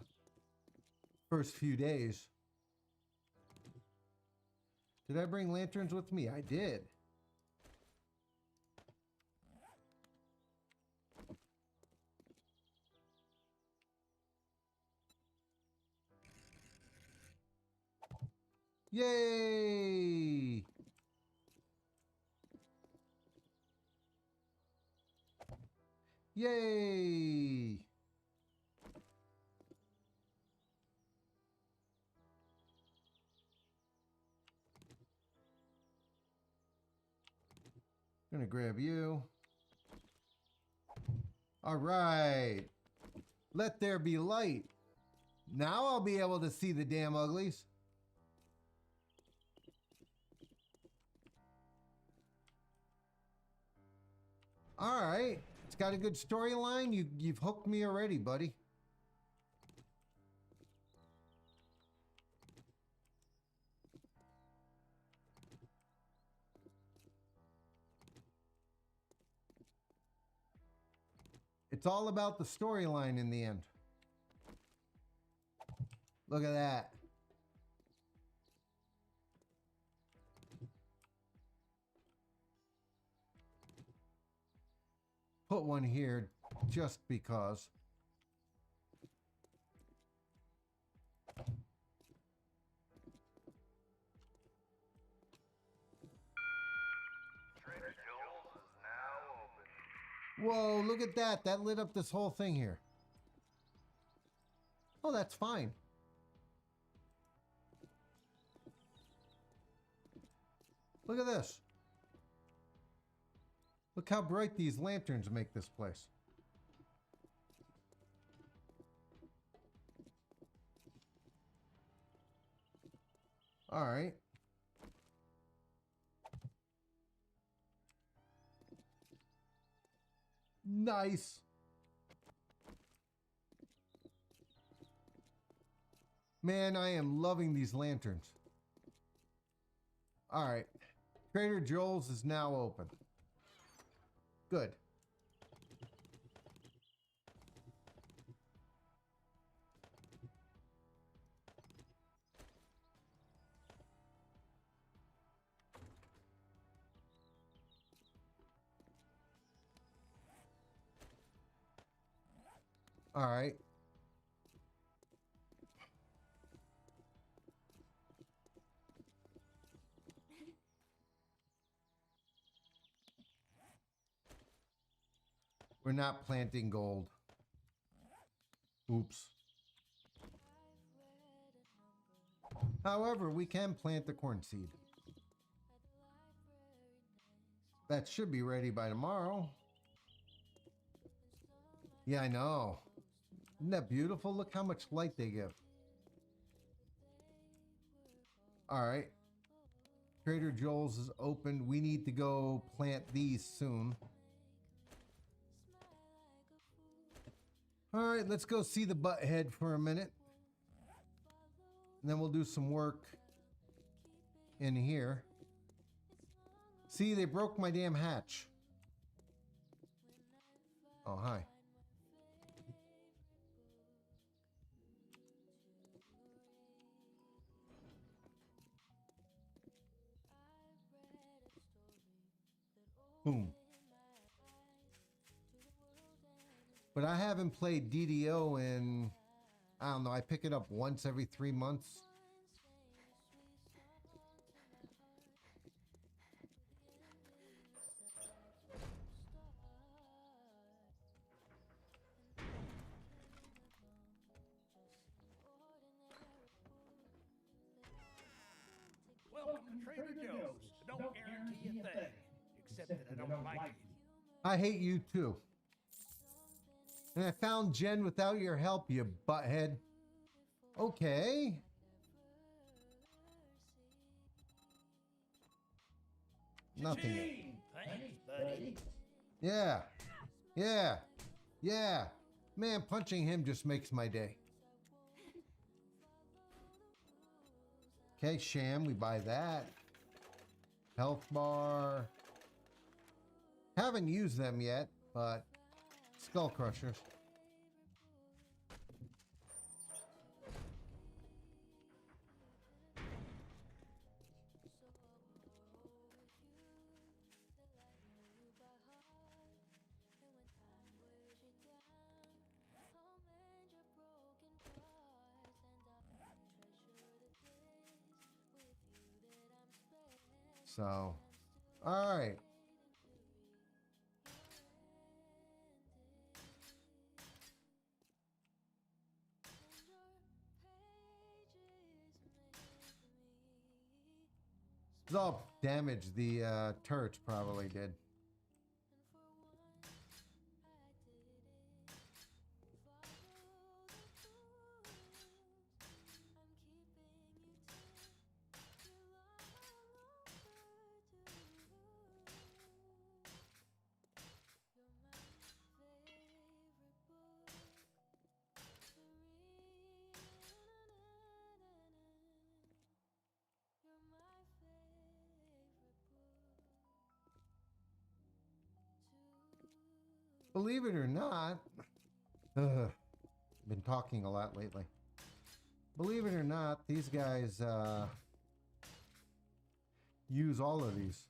first few days. Did I bring lanterns with me? I did. Yay! Yay! Gonna grab you. All right. Let there be light. Now I'll be able to see the damn uglies. All right. It's got a good storyline. You've hooked me already, buddy. It's all about the storyline in the end. Look at that. Put one here just because. Trader Joel's is now open. Whoa, look at that. That lit up this whole thing here. Oh, that's fine. Look at this. Look how bright these lanterns make this place. All right. Nice. Man, I am loving these lanterns. All right. Trader Joel's is now open. Good. All right. We're not planting gold. Oops. However, we can plant the corn seed. That should be ready by tomorrow. Yeah, I know. Isn't that beautiful? Look how much light they give. All right. Trader Joel's is open. We need to go plant these soon. All right, let's go see the butt head for a minute. And then we'll do some work in here. See, they broke my damn hatch. Oh, hi. Boom. But I haven't played DDO in, I don't know, I pick it up once every 3 months. Welcome to Trader Joe's. Don't guarantee a thing, except that I don't like it. I hate you too. And I found Jen without your help, you butthead. Okay. Nothing. Thanks, buddy. Yeah. Yeah. Yeah. Man, punching him just makes my day. Okay, sham, we buy that. Health bar. Haven't used them yet, but skull crushers. So, all right. It's all damage the turrets probably did. Believe it or not, been talking a lot lately. Believe it or not, these guys use all of these.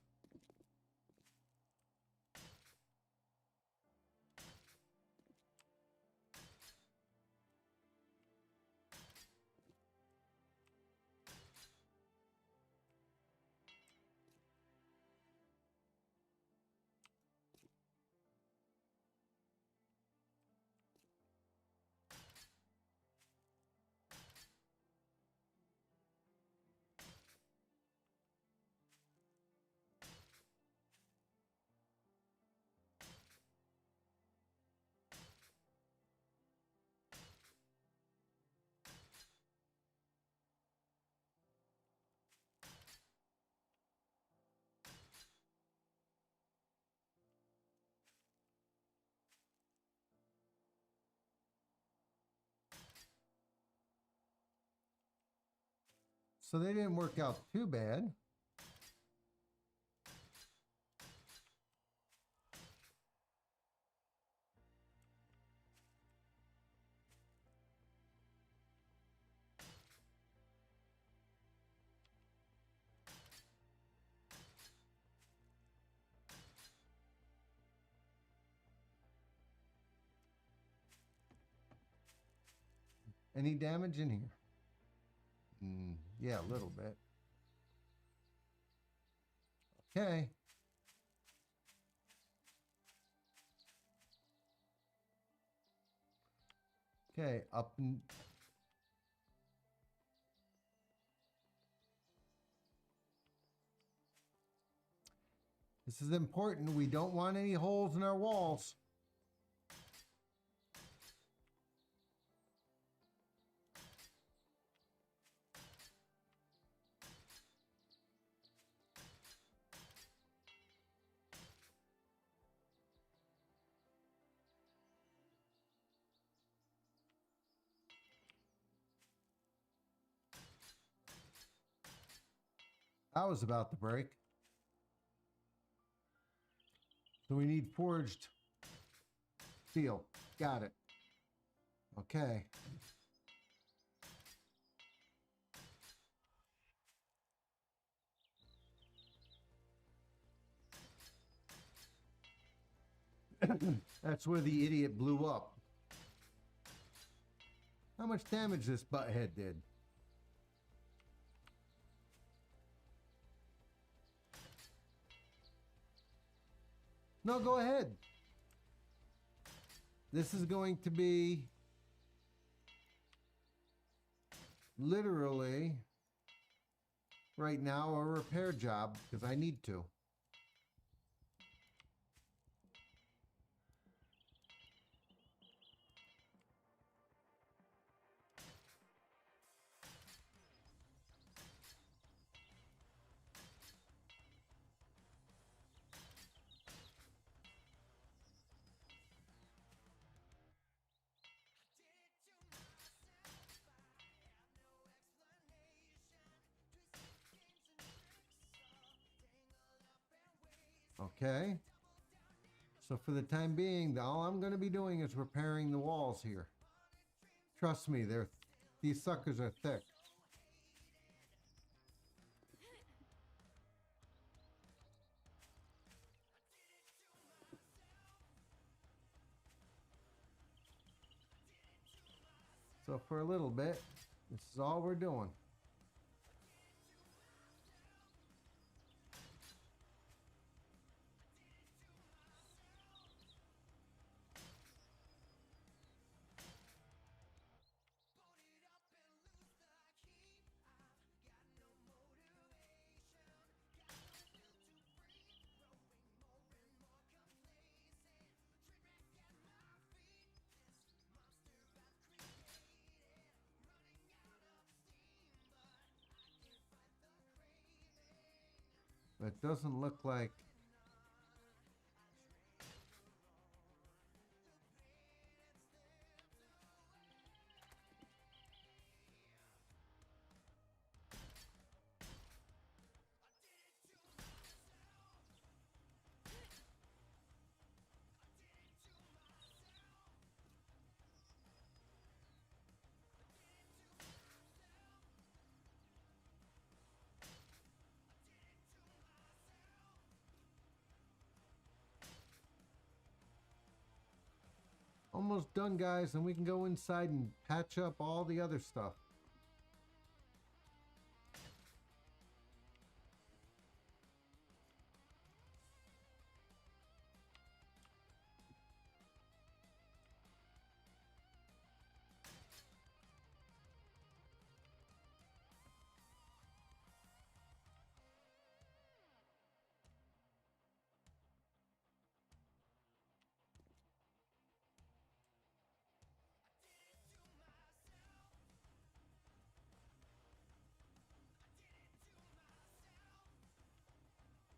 So they didn't work out too bad. Any damage in here? Yeah, a little bit. Okay. Okay, up and... This is important. We don't want any holes in our walls. I was about to break. So we need forged steel. Got it. Okay. That's where the idiot blew up. How much damage this butthead did? No, go ahead. This is going to be literally right now a repair job because I need to. Okay. So for the time being, all I'm going to be doing is repairing the walls here. Trust me, these suckers are thick. So for a little bit, this is all we're doing. It doesn't look like... Almost done, guys, and we can go inside and patch up all the other stuff.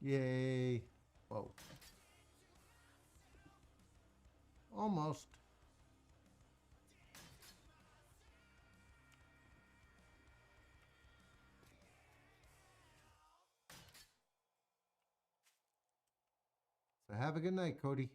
Yay. Whoa. Almost. So have a good night, Cody.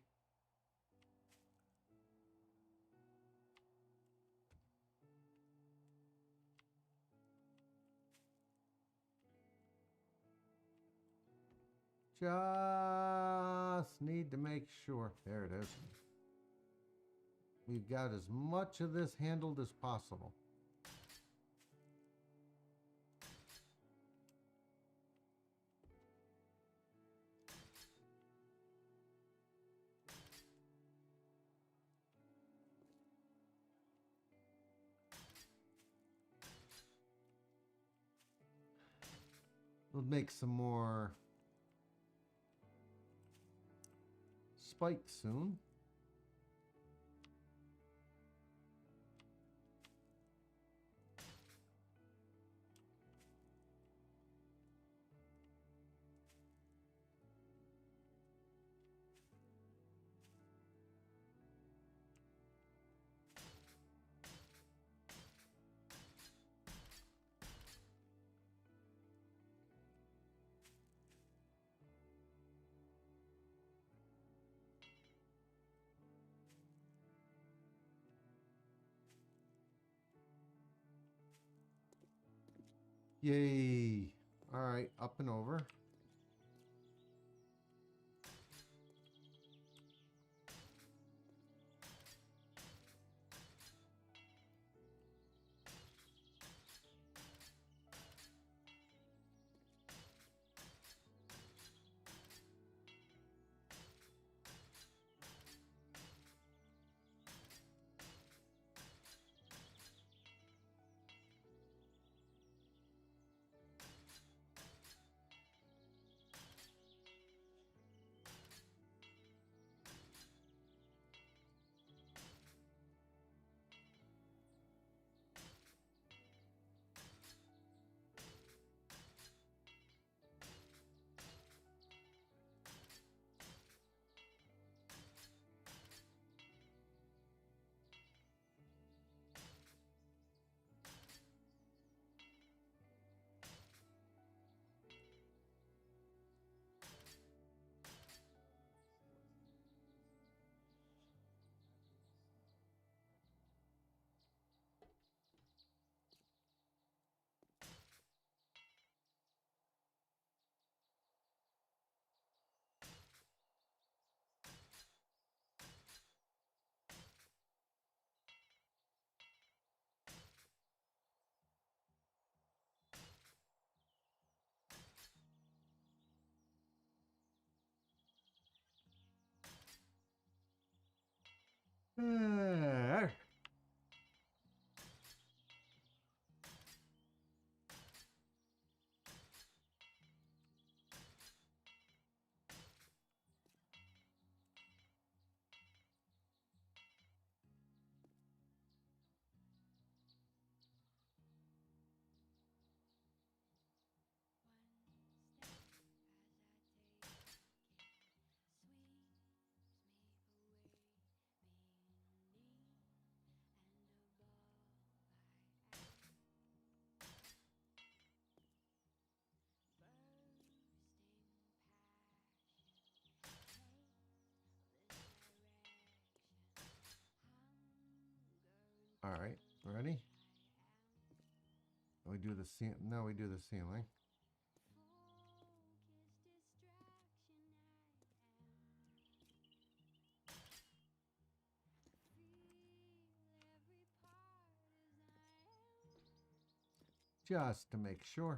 Just need to make sure. There it is. We've got as much of this handled as possible. We'll make some more spikes soon. Yay. All right, up and over. All right, ready? We do the ceiling. Now we do the ceiling. Just to make sure.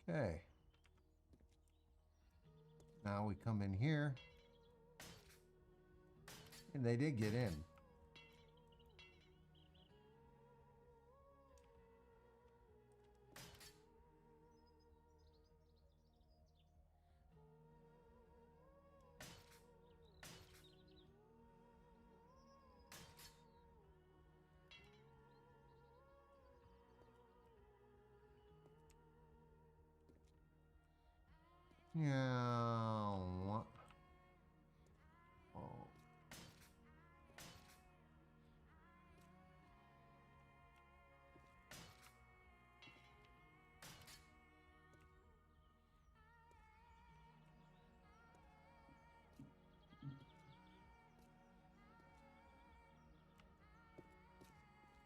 Okay. Now we come in here. And they did get in. Yeah. What? Oh.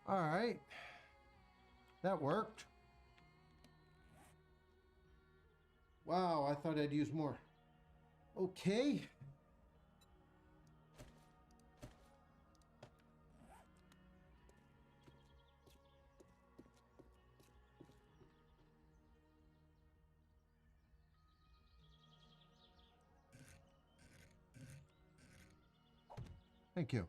All right. That worked. Wow, I thought I'd use more. Okay. Thank you.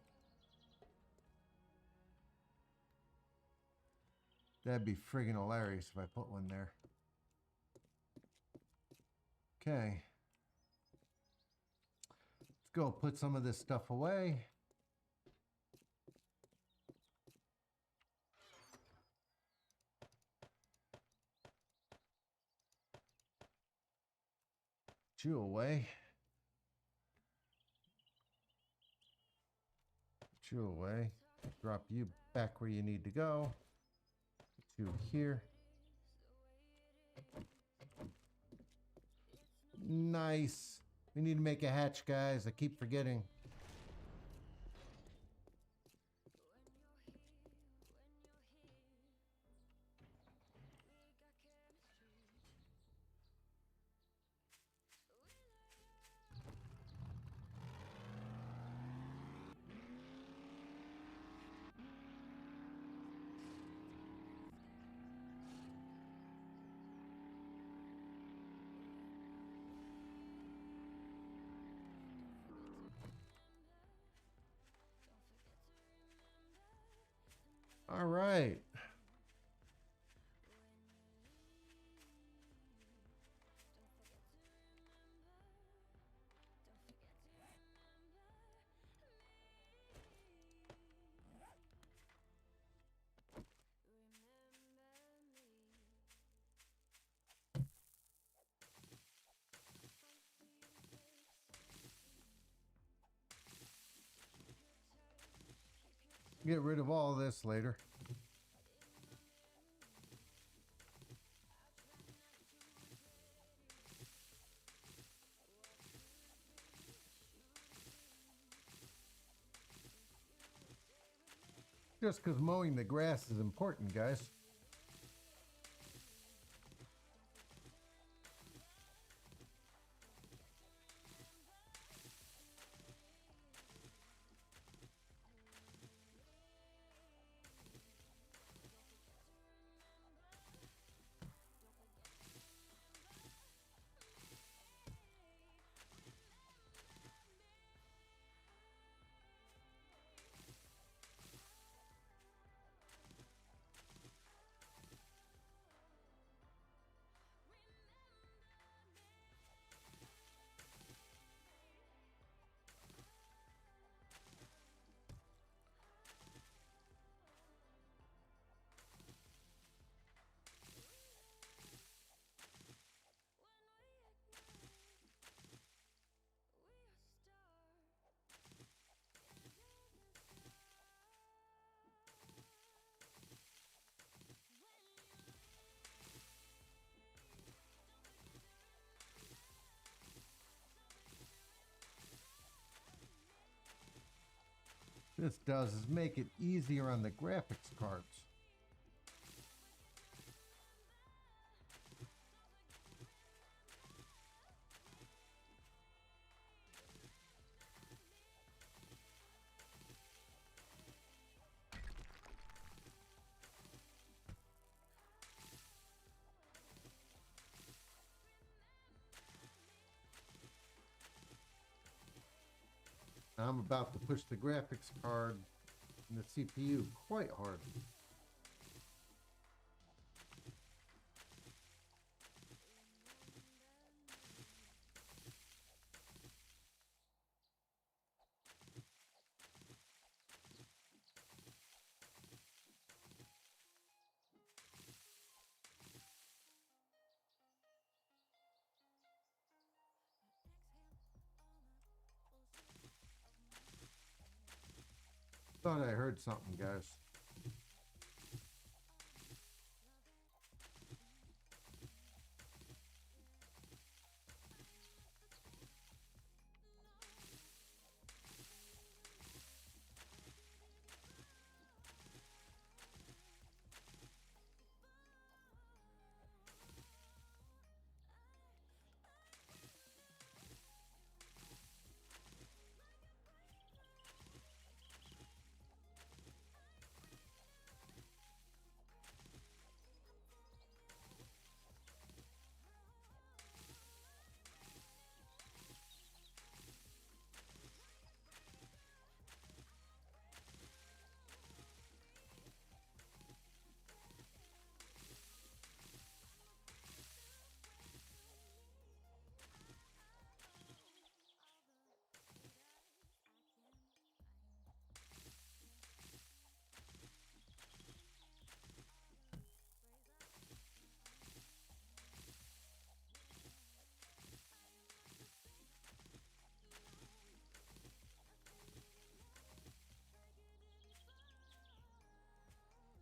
That'd be friggin' hilarious if I put one there. Okay. Let's go put some of this stuff away. Put you away. Put you away. Drop you back where you need to go. Put you here. Nice. We need to make a hatch, guys. I keep forgetting. All right. Get rid of all this later. Just because mowing the grass is important, guys. This does is make it easier on the graphics cards. I'm about to push the graphics card and the CPU quite hard. Thought I heard something, guys.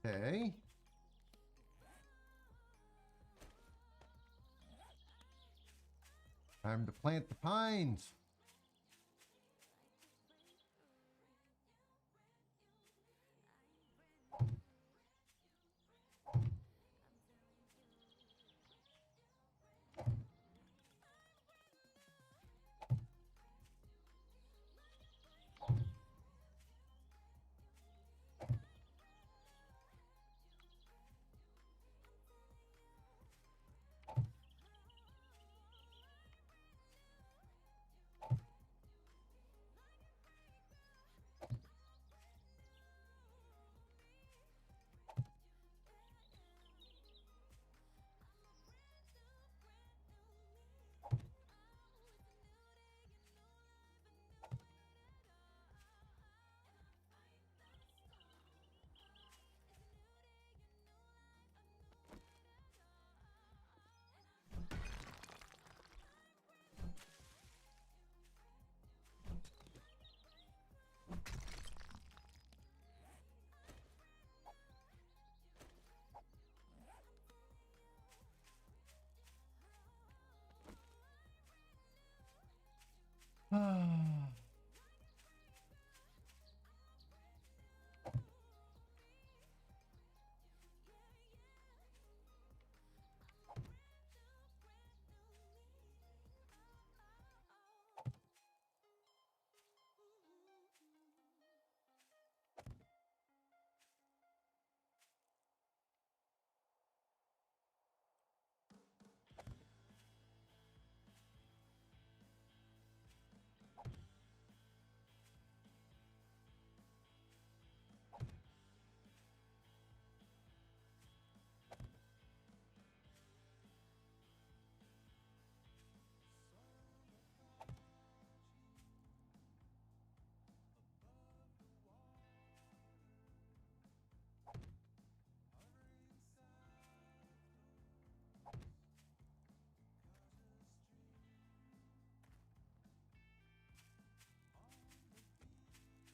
Okay. Time to plant the pines.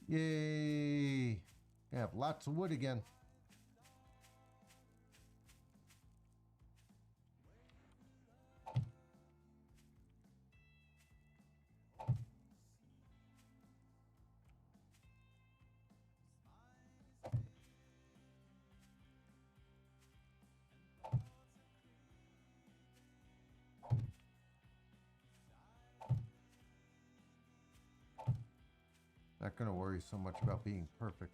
Yay! I have lots of wood again. Not going to worry so much about being perfect.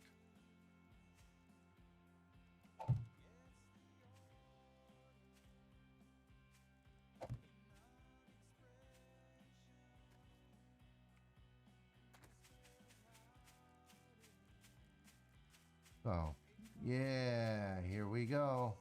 So, yeah, here we go.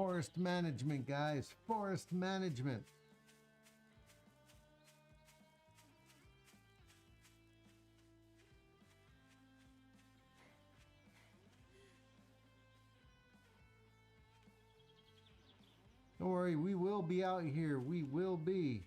Forest management, guys. Forest management. Don't worry, we will be out here. We will be.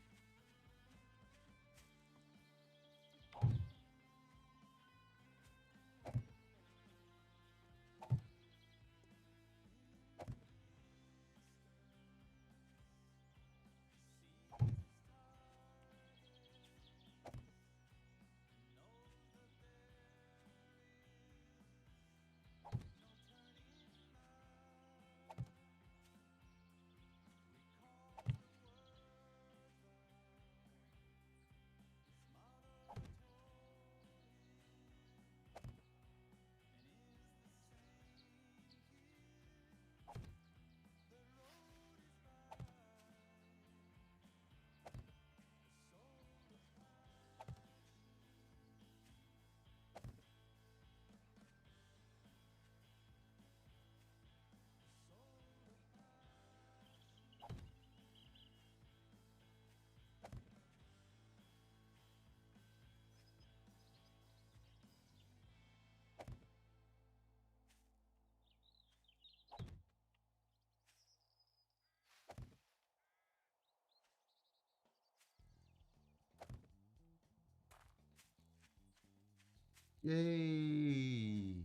Yay!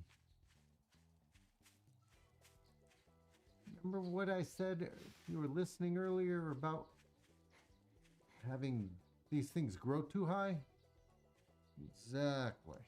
Remember what I said if you were listening earlier about having these things grow too high? Exactly.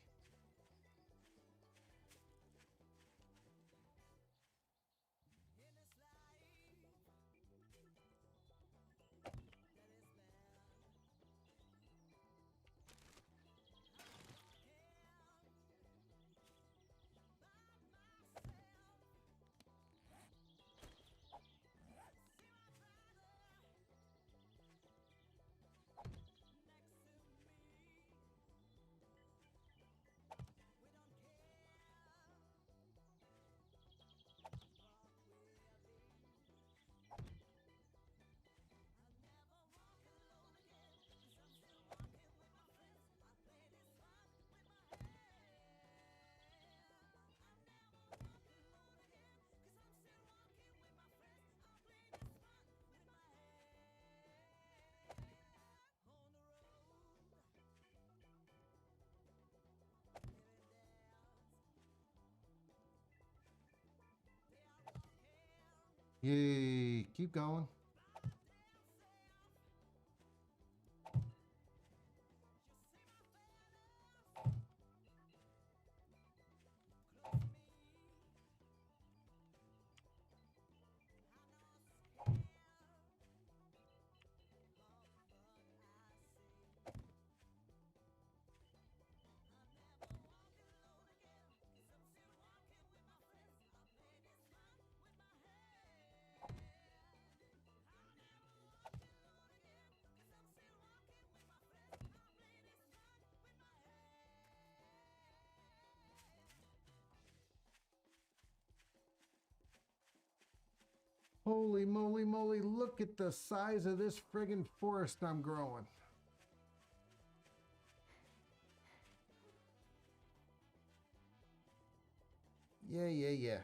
Yay! Keep going. Holy moly moly, look at the size of this friggin' forest I'm growing. Yeah, yeah, yeah.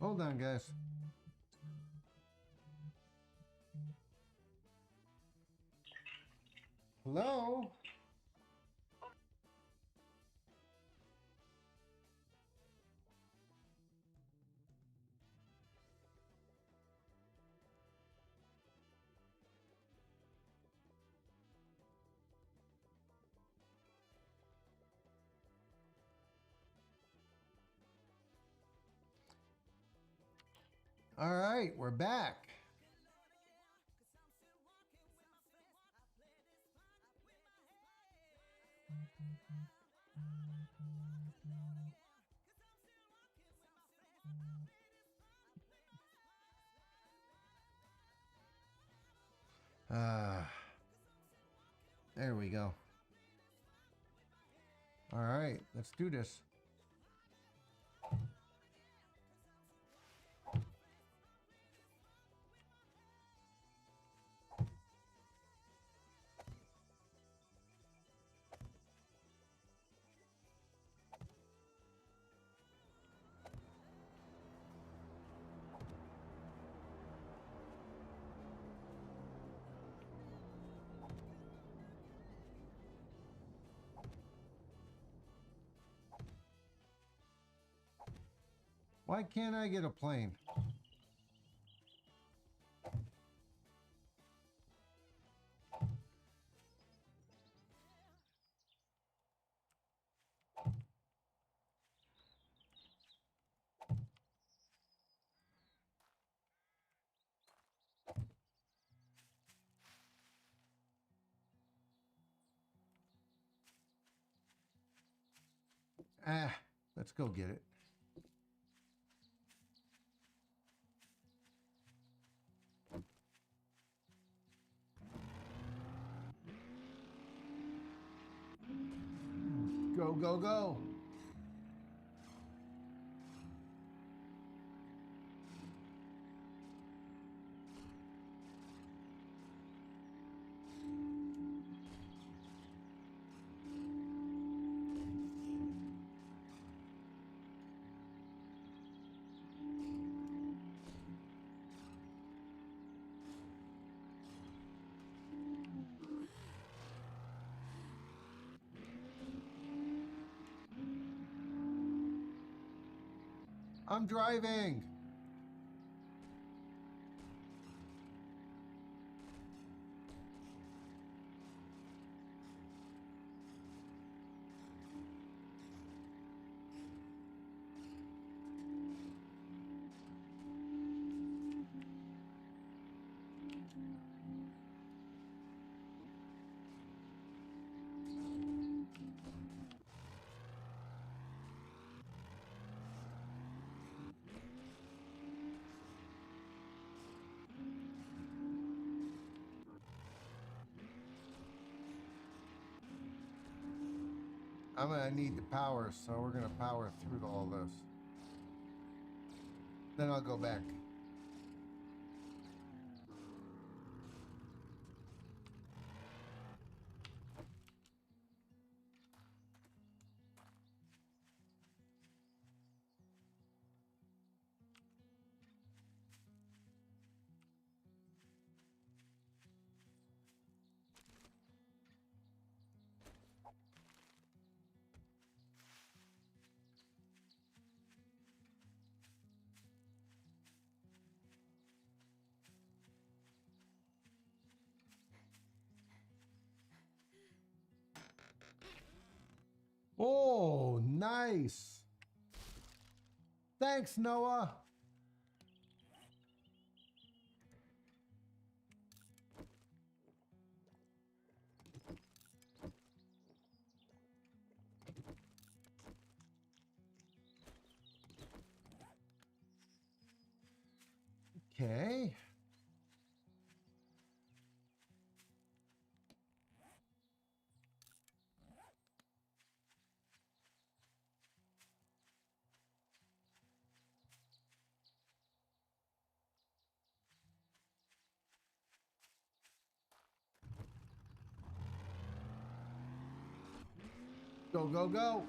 Hold on, guys. Hello? All right, we're back. There we go. All right, let's do this. Why can't I get a plane? Let's go get it. Go, go, go. I'm driving. I'm gonna need the power, so we're gonna power through all this. Then I'll go back. Oh, nice. Thanks, Noah. Go, go, go.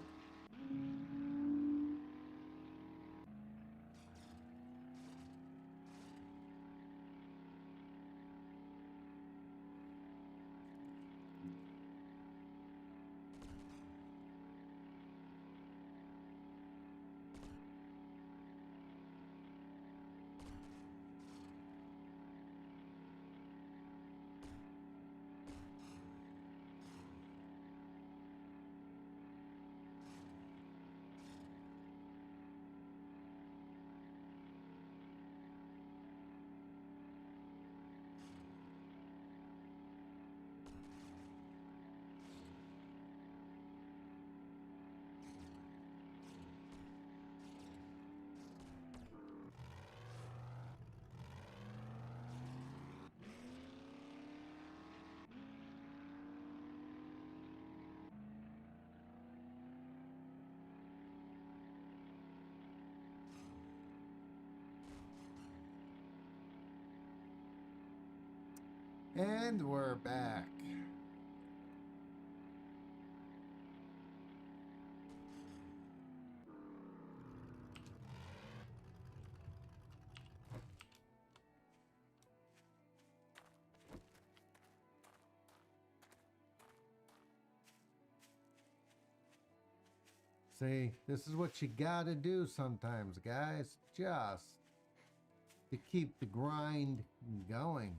And we're back. See, this is what you gotta do sometimes, guys. Just to keep the grind going.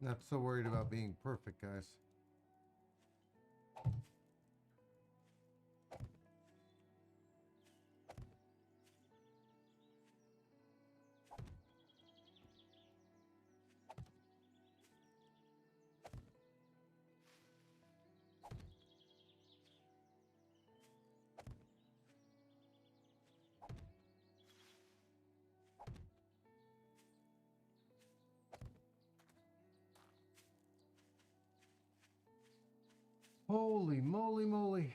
Not so worried about being perfect, guys. Holy moly moly.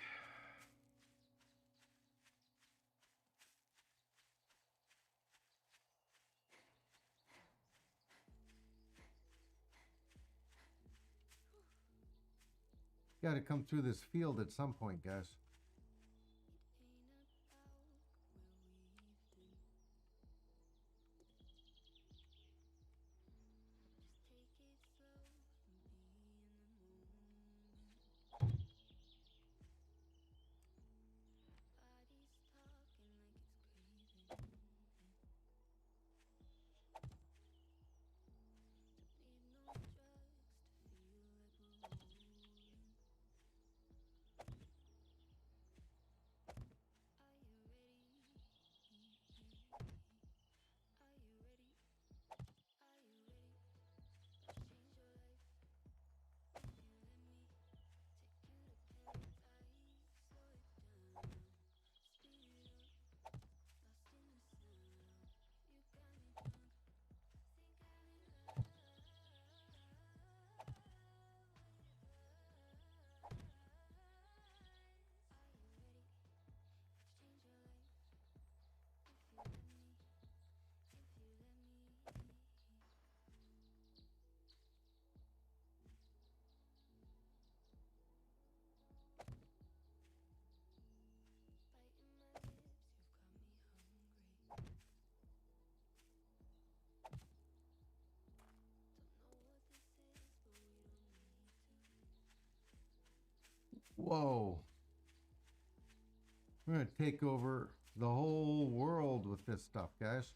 Got to come through this field at some point, guys. Whoa. We're going to take over the whole world with this stuff, guys.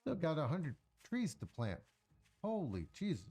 Still got 100 trees to plant. Holy Jesus.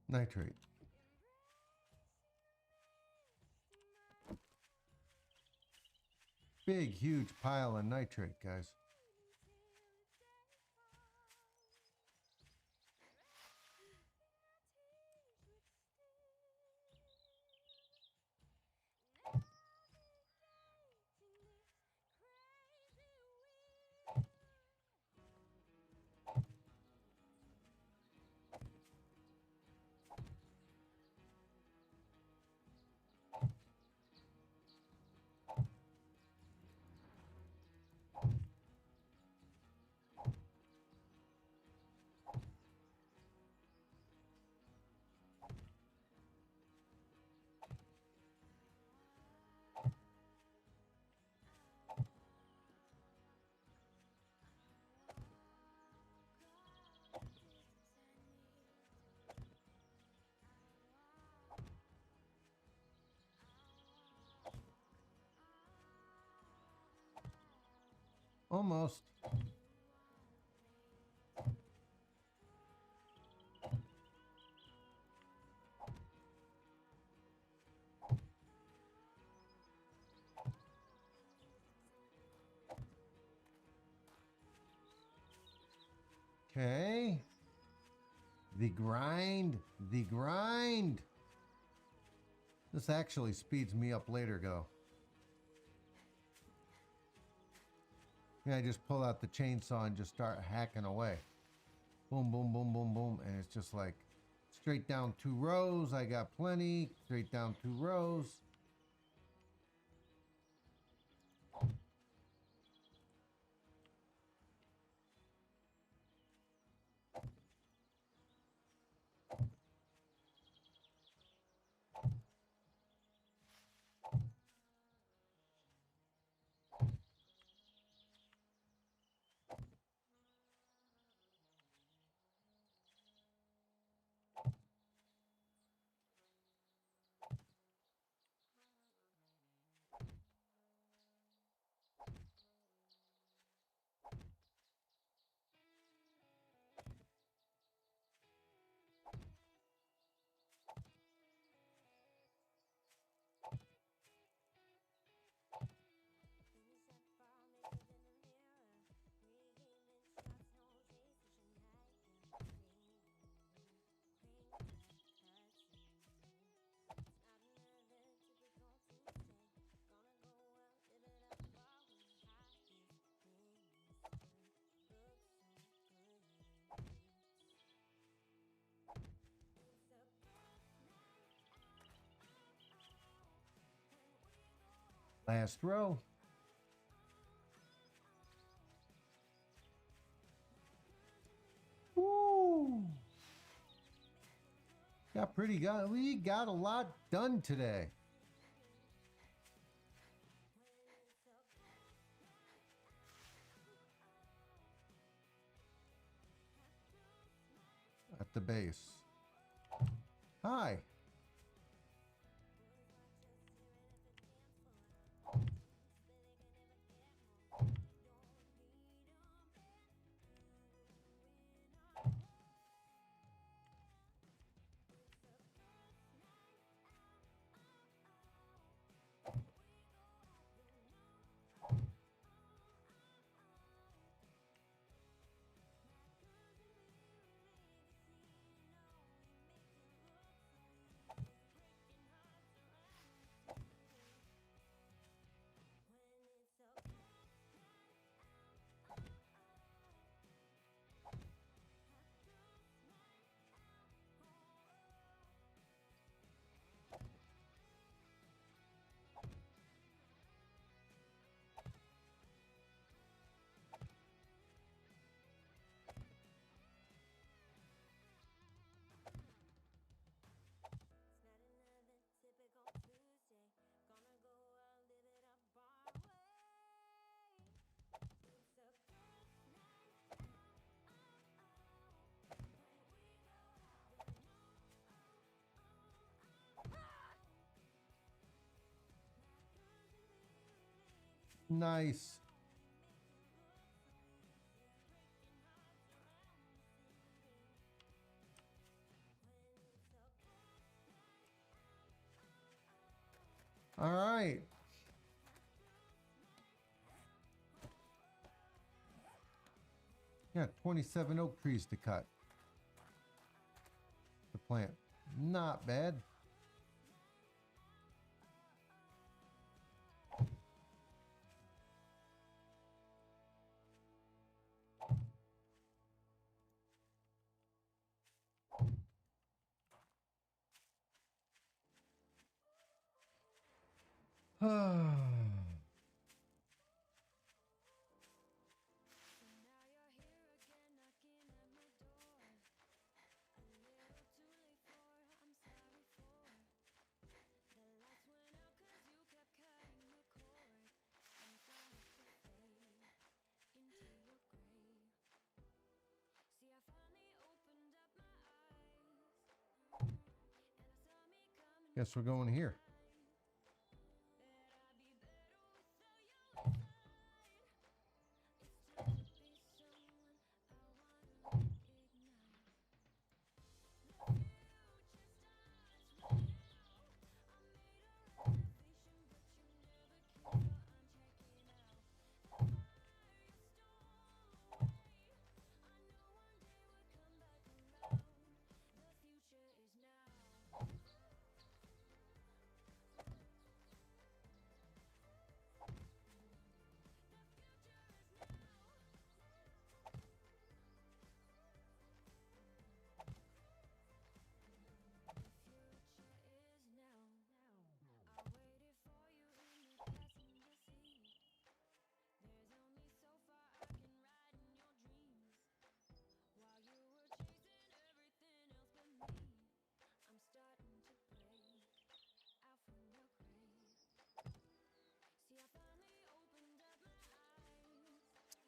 Nitrate. Big, huge pile of nitrate, guys. Almost. Okay. The grind. The grind. This actually speeds me up later, go. Yeah, I just pull out the chainsaw and just start hacking away. Boom, boom, boom, boom, boom. And it's just like straight down 2 rows. I got plenty. Straight down 2 rows. Last row. Woo! We got a lot done today. At the base. Hi. Nice. All right. Yeah, 27 oak trees to cut. To plant. Not bad. Guess we're going here.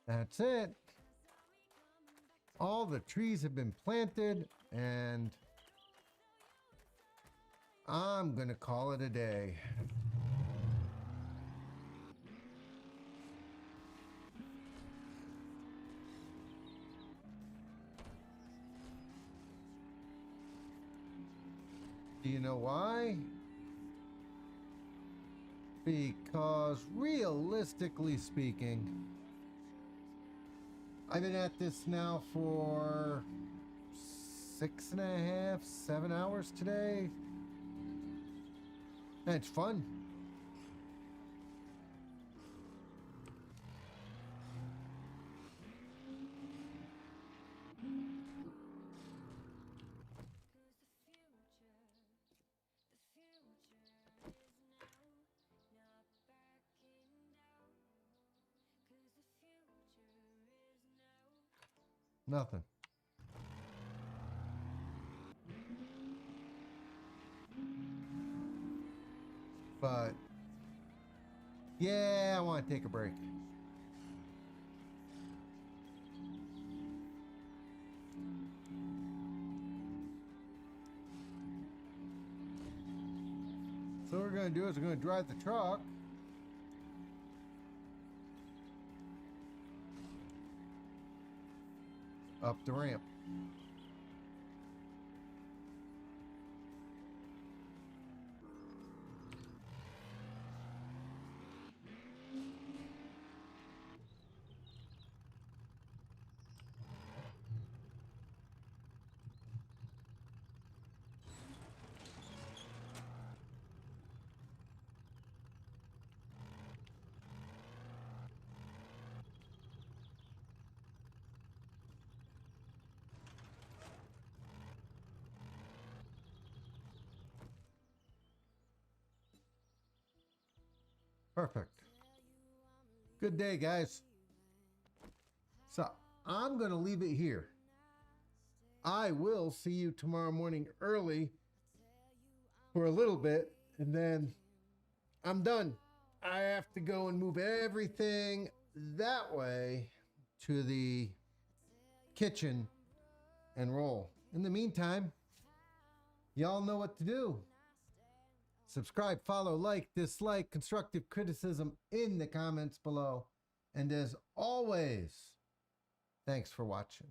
That's it. All the trees have been planted, and I'm gonna call it a day. Do you know why? Because realistically speaking, I've been at this now for 6.5, 7 hours today. And it's fun. Nothing. But yeah, I want to take a break. So what we're going to do is we're going to drive the truck up the ramp. Perfect. Good day, guys. So I'm going to leave it here. I will see you tomorrow morning early for a little bit, and then I'm done. I have to go and move everything that way to the kitchen and roll. In the meantime, y'all know what to do. Subscribe, follow, like, dislike, constructive criticism in the comments below. And as always, thanks for watching.